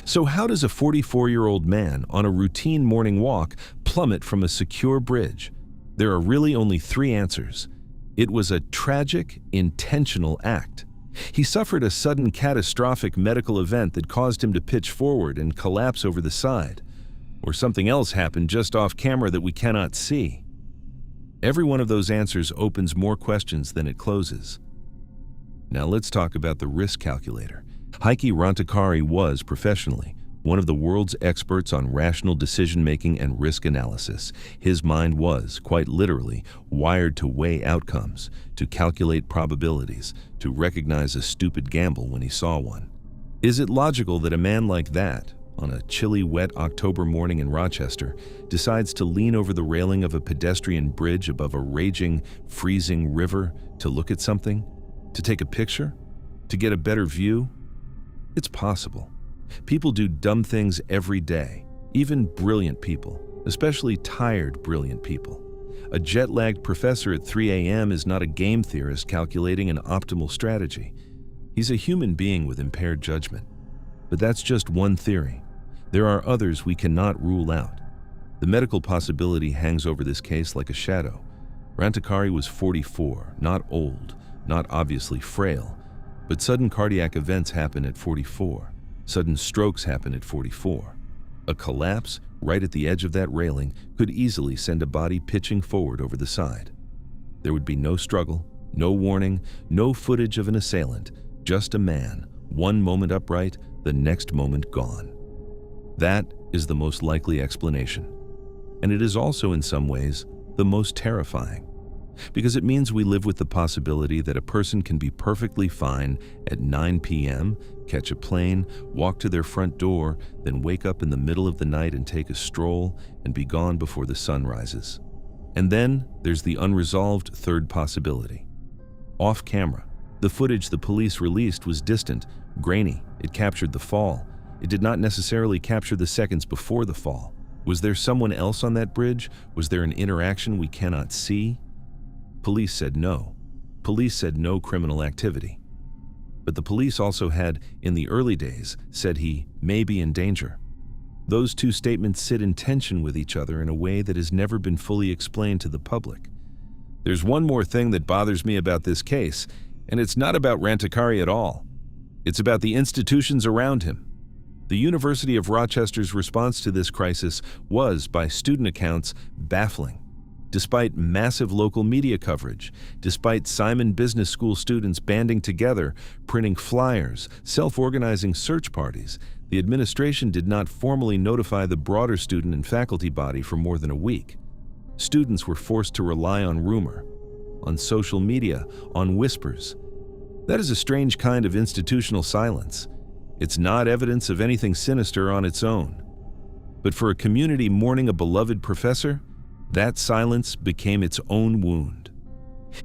So how does a 44-year-old man on a routine morning walk plummet from a secure bridge? There are really only three answers. It was a tragic, intentional act. He suffered a sudden catastrophic medical event that caused him to pitch forward and collapse over the side. Or something else happened just off camera that we cannot see. Every one of those answers opens more questions than it closes. Now let's talk about the risk calculator. Heikki Rantakari was, professionally, one of the world's experts on rational decision-making and risk analysis. His mind was, quite literally, wired to weigh outcomes, to calculate probabilities, to recognize a stupid gamble when he saw one. Is it logical that a man like that, on a chilly, wet October morning in Rochester, decides to lean over the railing of a pedestrian bridge above a raging, freezing river to look at something? To take a picture? To get a better view? It's possible. People do dumb things every day, even brilliant people, especially tired, brilliant people. A jet-lagged professor at 3 a.m. is not a game theorist calculating an optimal strategy. He's a human being with impaired judgment. But that's just one theory. There are others we cannot rule out. The medical possibility hangs over this case like a shadow. Rantakari was 44, not old, not obviously frail, but sudden cardiac events happen at 44. Sudden strokes happen at 44. A collapse right at the edge of that railing could easily send a body pitching forward over the side. There would be no struggle, no warning, no footage of an assailant, just a man, one moment upright, the next moment gone. That is the most likely explanation. And it is also, in some ways, the most terrifying. Because it means we live with the possibility that a person can be perfectly fine at 9 p.m., catch a plane, walk to their front door, then wake up in the middle of the night and take a stroll and be gone before the sun rises. And then there's the unresolved third possibility. Off camera, the footage the police released was distant, grainy. It captured the fall. It did not necessarily capture the seconds before the fall. Was there someone else on that bridge? Was there an interaction we cannot see? Police said no. Police said no criminal activity. But the police also had, in the early days, said he may be in danger. Those two statements sit in tension with each other in a way that has never been fully explained to the public. There's one more thing that bothers me about this case, and it's not about Rantakari at all. It's about the institutions around him. The University of Rochester's response to this crisis was, by student accounts, baffling. Despite massive local media coverage, despite Simon Business School students banding together, printing flyers, self-organizing search parties, the administration did not formally notify the broader student and faculty body for more than a week. Students were forced to rely on rumor, on social media, on whispers. That is a strange kind of institutional silence. It's not evidence of anything sinister on its own. But for a community mourning a beloved professor, that silence became its own wound.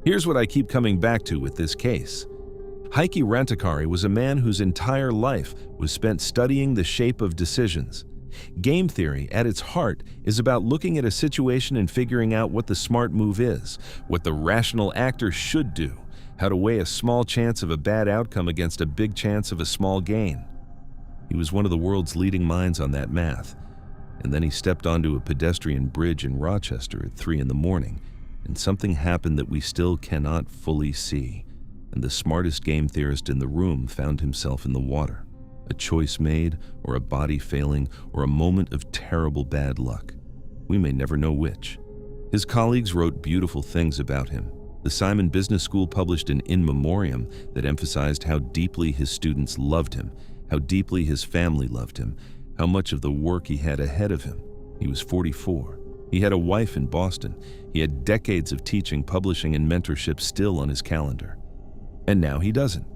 Here's what I keep coming back to with this case. Heikki Rantakari was a man whose entire life was spent studying the shape of decisions. Game theory, at its heart, is about looking at a situation and figuring out what the smart move is, what the rational actor should do, how to weigh a small chance of a bad outcome against a big chance of a small gain. He was one of the world's leading minds on that math. And then he stepped onto a pedestrian bridge in Rochester at 3 in the morning, and something happened that we still cannot fully see, and the smartest game theorist in the room found himself in the water. a choice made, or a body failing, or a moment of terrible bad luck. We may never know which. His colleagues wrote beautiful things about him. The Simon Business School published an in memoriam that emphasized how deeply his students loved him, how deeply his family loved him, how much of the work he had ahead of him. He was 44. He had a wife in Boston. He had decades of teaching, publishing, and mentorship still on his calendar. And now he doesn't.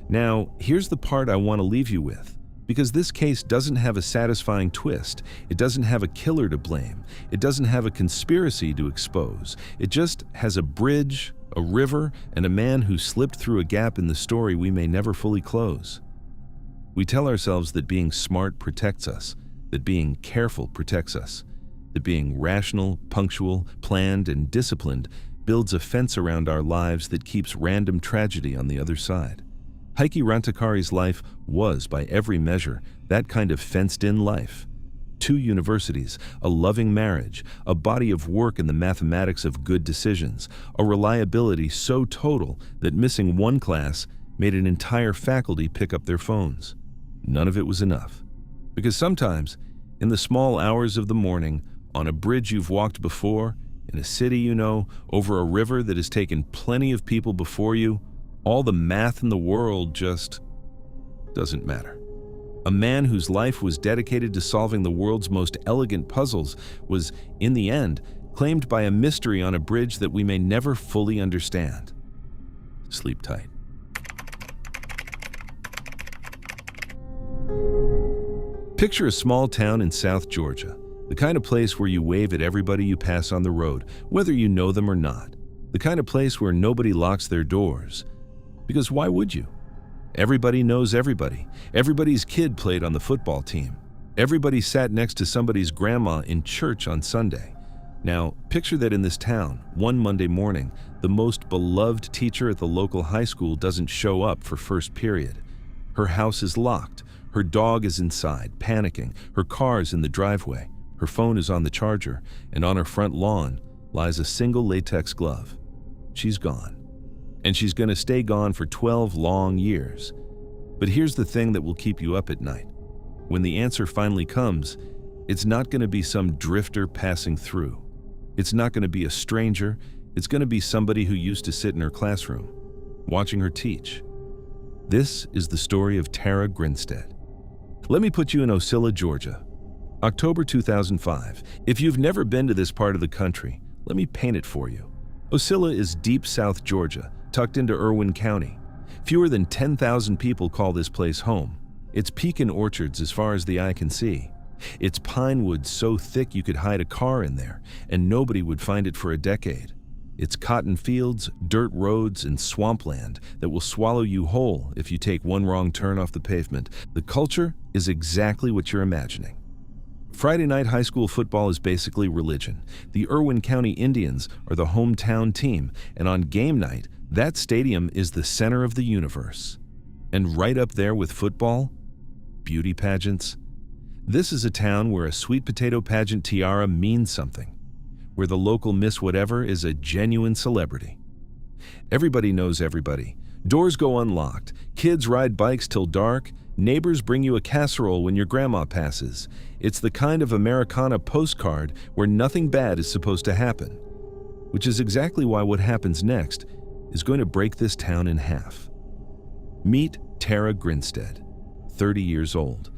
Now, here's the part I want to leave you with. Because this case doesn't have a satisfying twist. It doesn't have a killer to blame. It doesn't have a conspiracy to expose. It just has a bridge, a river, and a man who slipped through a gap in the story we may never fully close. We tell ourselves that being smart protects us, that being careful protects us, that being rational, punctual, planned, and disciplined builds a fence around our lives that keeps random tragedy on the other side. Heikki Rantakari's life was, by every measure, that kind of fenced-in life. 2 universities, a loving marriage, a body of work in the mathematics of good decisions, a reliability so total that missing one class made an entire faculty pick up their phones. None of it was enough. Because sometimes, in the small hours of the morning, on a bridge you've walked before, in a city you know, over a river that has taken plenty of people before you, all the math in the world just doesn't matter. A man whose life was dedicated to solving the world's most elegant puzzles was, in the end, claimed by a mystery on a bridge that we may never fully understand. Sleep tight. Picture a small town in South Georgia, the kind of place where you wave at everybody you pass on the road, whether you know them or not. The kind of place where nobody locks their doors. Because why would you? Everybody knows everybody. Everybody's kid played on the football team. Everybody sat next to somebody's grandma in church on Sunday. Now, picture that in this town, one Monday morning, the most beloved teacher at the local high school doesn't show up for first period. Her house is locked. Her dog is inside, panicking. Her car's in the driveway. Her phone is on the charger, and on her front lawn lies a single latex glove. She's gone. And she's going to stay gone for 12 long years. But here's the thing that will keep you up at night. When the answer finally comes, it's not going to be some drifter passing through. It's not going to be a stranger. It's going to be somebody who used to sit in her classroom, watching her teach. This is the story of Tara Grinstead. Let me put you in Ocilla, Georgia. October 2005. If you've never been to this part of the country, let me paint it for you. Ocilla is deep South Georgia, tucked into Irwin County. Fewer than 10,000 people call this place home. It's pecan orchards as far as the eye can see. It's pine woods so thick you could hide a car in there, and nobody would find it for a decade. It's cotton fields, dirt roads, and swampland that will swallow you whole if you take one wrong turn off the pavement. The culture is exactly what you're imagining. Friday night high school football is basically religion. The Irwin County Indians are the hometown team, and on game night, that stadium is the center of the universe. And right up there with football, beauty pageants. This is a town where a sweet potato pageant tiara means something, where the local Miss Whatever is a genuine celebrity. Everybody knows everybody. Doors go unlocked, kids ride bikes till dark, neighbors bring you a casserole when your grandma passes. It's the kind of Americana postcard where nothing bad is supposed to happen, which is exactly why what happens next is going to break this town in half. Meet Tara Grinstead, 30 years old,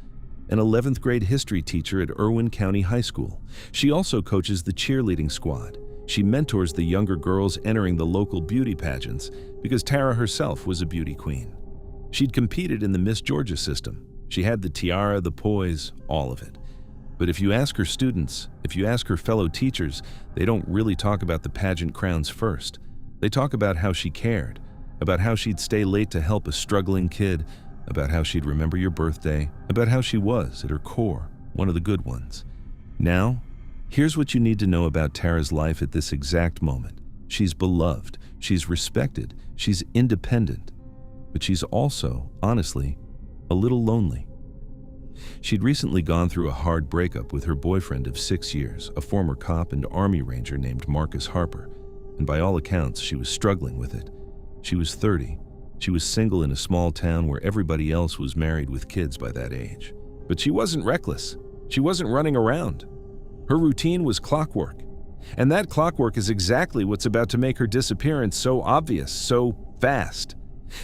an 11th grade history teacher at Irwin County High School. She also coaches the cheerleading squad. She mentors the younger girls entering the local beauty pageants because Tara herself was a beauty queen. She'd competed in the Miss Georgia system. She had the tiara, the poise, all of it. But if you ask her students, if you ask her fellow teachers, they don't really talk about the pageant crowns first. They talk about how she cared, about how she'd stay late to help a struggling kid, about how she'd remember your birthday, about how she was, at her core, one of the good ones. Now, here's what you need to know about Tara's life at this exact moment. She's beloved, she's respected, she's independent, but she's also, honestly, a little lonely. She'd recently gone through a hard breakup with her boyfriend of 6 years, a former cop and Army Ranger named Marcus Harper, and by all accounts, she was struggling with it. She was 30, She was single in a small town where everybody else was married with kids by that age. But she wasn't reckless. She wasn't running around. Her routine was clockwork. And that clockwork is exactly what's about to make her disappearance so obvious, so fast.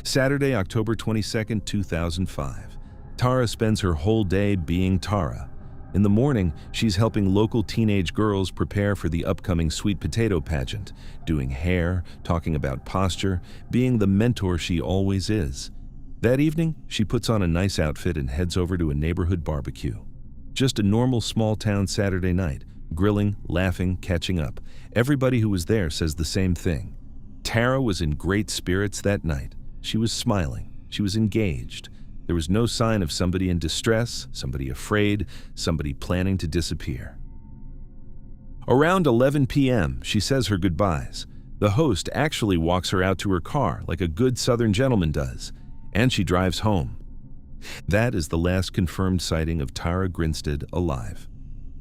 Saturday, October 22, 2005. Tara spends her whole day being Tara. In the morning, she's helping local teenage girls prepare for the upcoming sweet potato pageant, doing hair, talking about posture, being the mentor she always is. That evening, she puts on a nice outfit and heads over to a neighborhood barbecue. Just a normal small-town Saturday night, grilling, laughing, catching up. Everybody who was there says the same thing. Tara was in great spirits that night. She was smiling. She was engaged. There was no sign of somebody in distress, somebody afraid, somebody planning to disappear. Around 11 p.m., she says her goodbyes. The host actually walks her out to her car like a good Southern gentleman does, and she drives home. That is the last confirmed sighting of Tara Grinstead alive.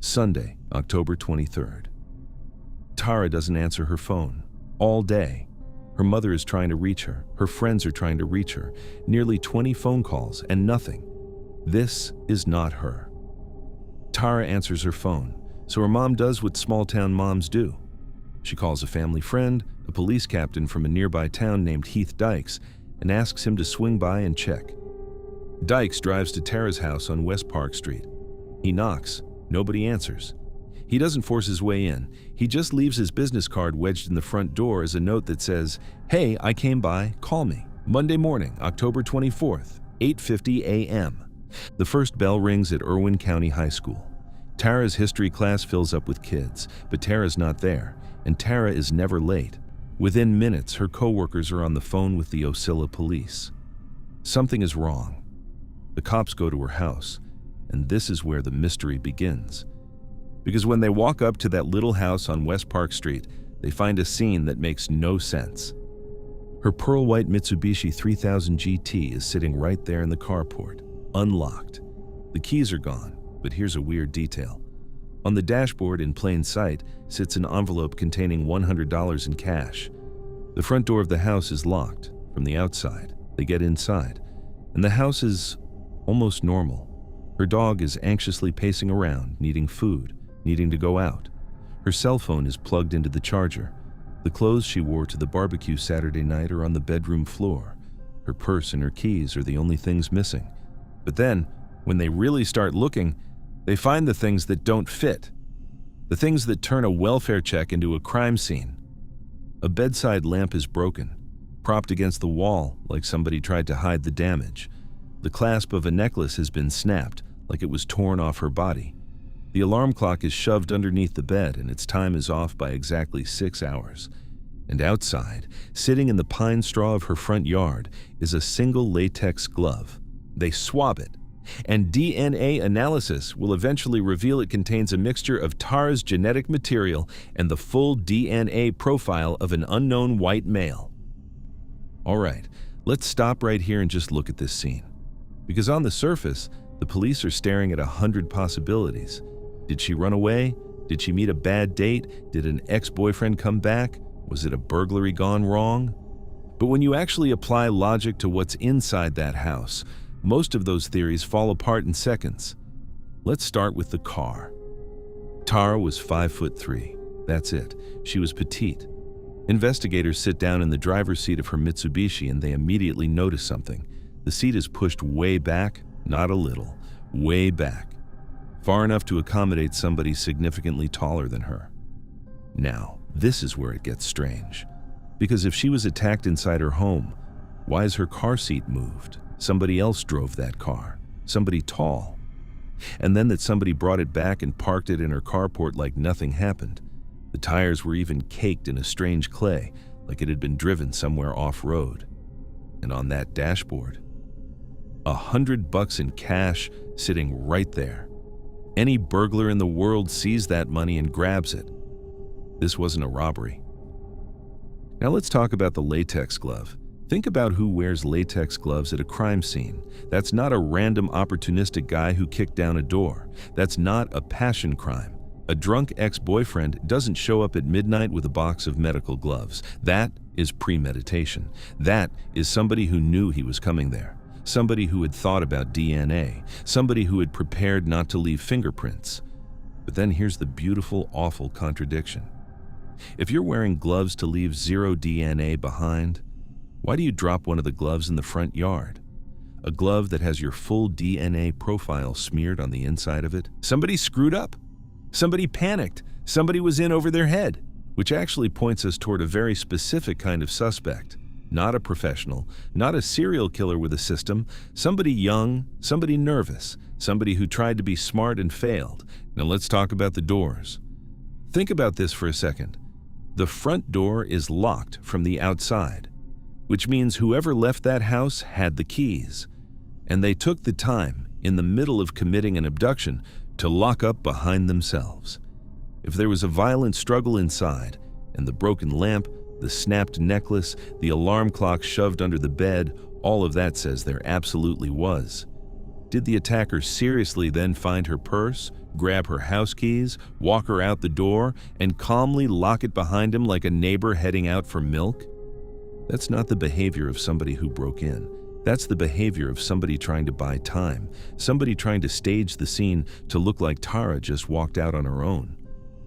Sunday, October 23rd. Tara doesn't answer her phone all day. Her mother is trying to reach her. Her friends are trying to reach her. Nearly 20 phone calls and nothing. This is not her. Tara answers her phone, so her mom does what small-town moms do. She calls a family friend, a police captain from a nearby town named Heath Dykes, and asks him to swing by and check. Dykes drives to Tara's house on West Park Street. He knocks. Nobody answers. He doesn't force his way in. He just leaves his business card wedged in the front door as a note that says, "Hey, I came by, call me. Monday morning, October 24th, 8:50 a.m. The first bell rings at Irwin County High School. Tara's history class fills up with kids, but Tara's not there, and Tara is never late. Within minutes, her coworkers are on the phone with the Ocilla police. Something is wrong. The cops go to her house, and this is where the mystery begins. Because when they walk up to that little house on West Park Street, they find a scene that makes no sense. Her pearl white Mitsubishi 3000 GT is sitting right there in the carport, unlocked. The keys are gone, but here's a weird detail. On the dashboard in plain sight sits an envelope containing $100 in cash. The front door of the house is locked from the outside. They get inside, and the house is almost normal. Her dog is anxiously pacing around, needing food, needing to go out. Her cell phone is plugged into the charger. The clothes she wore to the barbecue Saturday night are on the bedroom floor. Her purse and her keys are the only things missing. But then, when they really start looking, they find the things that don't fit. The things that turn a welfare check into a crime scene. A bedside lamp is broken, propped against the wall like somebody tried to hide the damage. The clasp of a necklace has been snapped, like it was torn off her body. The alarm clock is shoved underneath the bed, and its time is off by exactly 6 hours. And outside, sitting in the pine straw of her front yard, is a single latex glove. They swab it, and DNA analysis will eventually reveal it contains a mixture of Tara's genetic material and the full DNA profile of an unknown white male. All right, let's stop right here and just look at this scene. Because on the surface, the police are staring at 100 possibilities. Did she run away? Did she meet a bad date? Did an ex-boyfriend come back? Was it a burglary gone wrong? But when you actually apply logic to what's inside that house, most of those theories fall apart in seconds. Let's start with the car. Tara was 5'3". That's it. She was petite. Investigators sit down in the driver's seat of her Mitsubishi and they immediately notice something. The seat is pushed way back, not a little, way back. Far enough to accommodate somebody significantly taller than her. Now, this is where it gets strange. Because if she was attacked inside her home, why is her car seat moved? Somebody else drove that car. Somebody tall. And then that somebody brought it back and parked it in her carport like nothing happened. The tires were even caked in a strange clay, like it had been driven somewhere off-road. And on that dashboard, $100 in cash sitting right there. Any burglar in the world sees that money and grabs it. This wasn't a robbery. Now let's talk about the latex glove. Think about who wears latex gloves at a crime scene. That's not a random opportunistic guy who kicked down a door. That's not a passion crime. A drunk ex-boyfriend doesn't show up at midnight with a box of medical gloves. That is premeditation. That is somebody who knew he was coming there. Somebody who had thought about DNA. Somebody who had prepared not to leave fingerprints. But then here's the beautiful, awful contradiction. If you're wearing gloves to leave 0 DNA behind, why do you drop one of the gloves in the front yard? A glove that has your full DNA profile smeared on the inside of it? Somebody screwed up. Somebody panicked. Somebody was in over their head, which actually points us toward a very specific kind of suspect. Not a professional, not a serial killer with a system, somebody young, somebody nervous, somebody who tried to be smart and failed. Now let's talk about the doors. Think about this for a second. The front door is locked from the outside, which means whoever left that house had the keys. And they took the time, in the middle of committing an abduction, to lock up behind themselves. If there was a violent struggle inside, and the broken lamp, the snapped necklace, the alarm clock shoved under the bed, all of that says there absolutely was. Did the attacker seriously then find her purse, grab her house keys, walk her out the door, and calmly lock it behind him like a neighbor heading out for milk? That's not the behavior of somebody who broke in. That's the behavior of somebody trying to buy time, somebody trying to stage the scene to look like Tara just walked out on her own.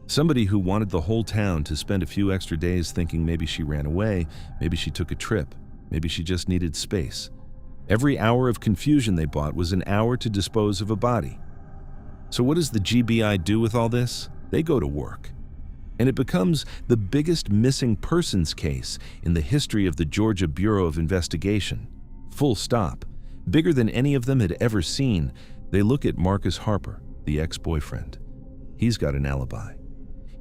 Somebody who wanted the whole town to spend a few extra days thinking maybe she ran away, maybe she took a trip, maybe she just needed space. Every hour of confusion they bought was an hour to dispose of a body. So what does the GBI do with all this? They go to work. And it becomes the biggest missing persons case in the history of the Georgia Bureau of Investigation. Full stop. Bigger than any of them had ever seen. They look at Marcus Harper, the ex-boyfriend. He's got an alibi.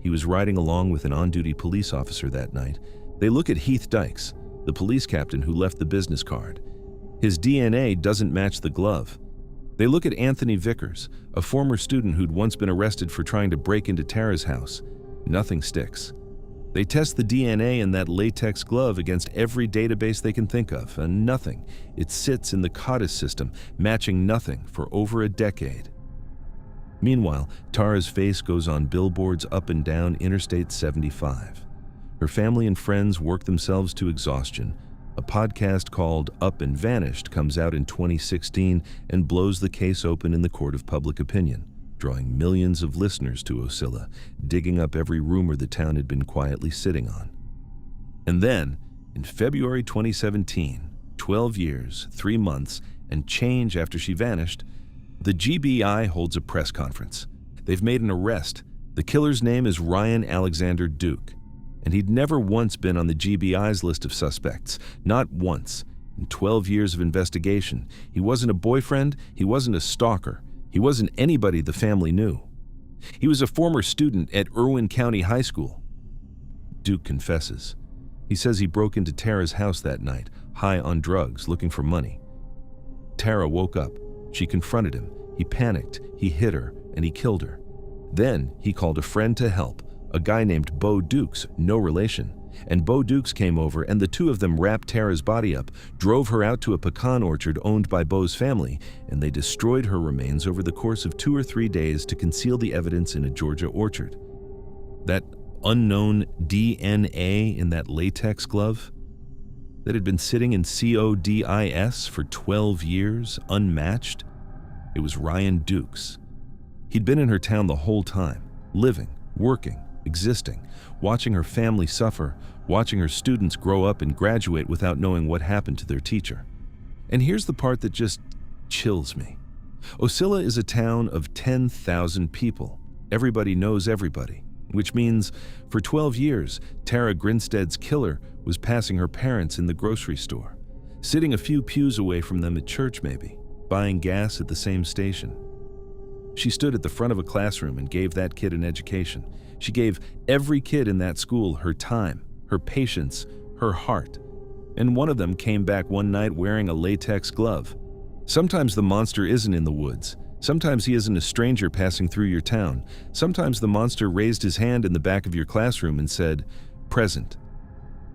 He was riding along with an on-duty police officer that night. They look at Heath Dykes, the police captain who left the business card. His DNA doesn't match the glove. They look at Anthony Vickers, a former student who'd once been arrested for trying to break into Tara's house. Nothing sticks. They test the DNA in that latex glove against every database they can think of, and nothing. It sits in the CODIS system, matching nothing for over a decade. Meanwhile, Tara's face goes on billboards up and down Interstate 75. Her family and friends work themselves to exhaustion. A podcast called Up and Vanished comes out in 2016 and blows the case open in the court of public opinion, drawing millions of listeners to Ocilla, digging up every rumor the town had been quietly sitting on. And then, in February 2017, 12 years, 3 months, and change after she vanished, the GBI holds a press conference. They've made an arrest. The killer's name is Ryan Alexander Duke, and he'd never once been on the GBI's list of suspects. Not once. In 12 years of investigation, he wasn't a boyfriend, he wasn't a stalker, he wasn't anybody the family knew. He was a former student at Irwin County High School. Duke confesses. He says he broke into Tara's house that night, high on drugs, looking for money. Tara woke up. She confronted him. He panicked, he hit her, and he killed her. Then he called a friend to help, a guy named Bo Dukes, no relation. And Bo Dukes came over, and the two of them wrapped Tara's body up, drove her out to a pecan orchard owned by Bo's family, and they destroyed her remains over the course of 2 or 3 days to conceal the evidence in a Georgia orchard. That unknown DNA in that latex glove that had been sitting in CODIS for 12 years, unmatched, it was Ryan Dukes. He'd been in her town the whole time, living, working, existing, watching her family suffer, watching her students grow up and graduate without knowing what happened to their teacher. And here's the part that just chills me. Ocilla is a town of 10,000 people. Everybody knows everybody, which means for 12 years, Tara Grinstead's killer was passing her parents in the grocery store, sitting a few pews away from them at church maybe, buying gas at the same station. She stood at the front of a classroom and gave that kid an education. She gave every kid in that school her time, her patience, her heart. And one of them came back one night wearing a latex glove. Sometimes the monster isn't in the woods. Sometimes he isn't a stranger passing through your town. Sometimes the monster raised his hand in the back of your classroom and said, "Present."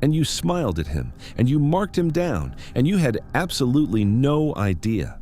And you smiled at him, and you marked him down, and you had absolutely no idea.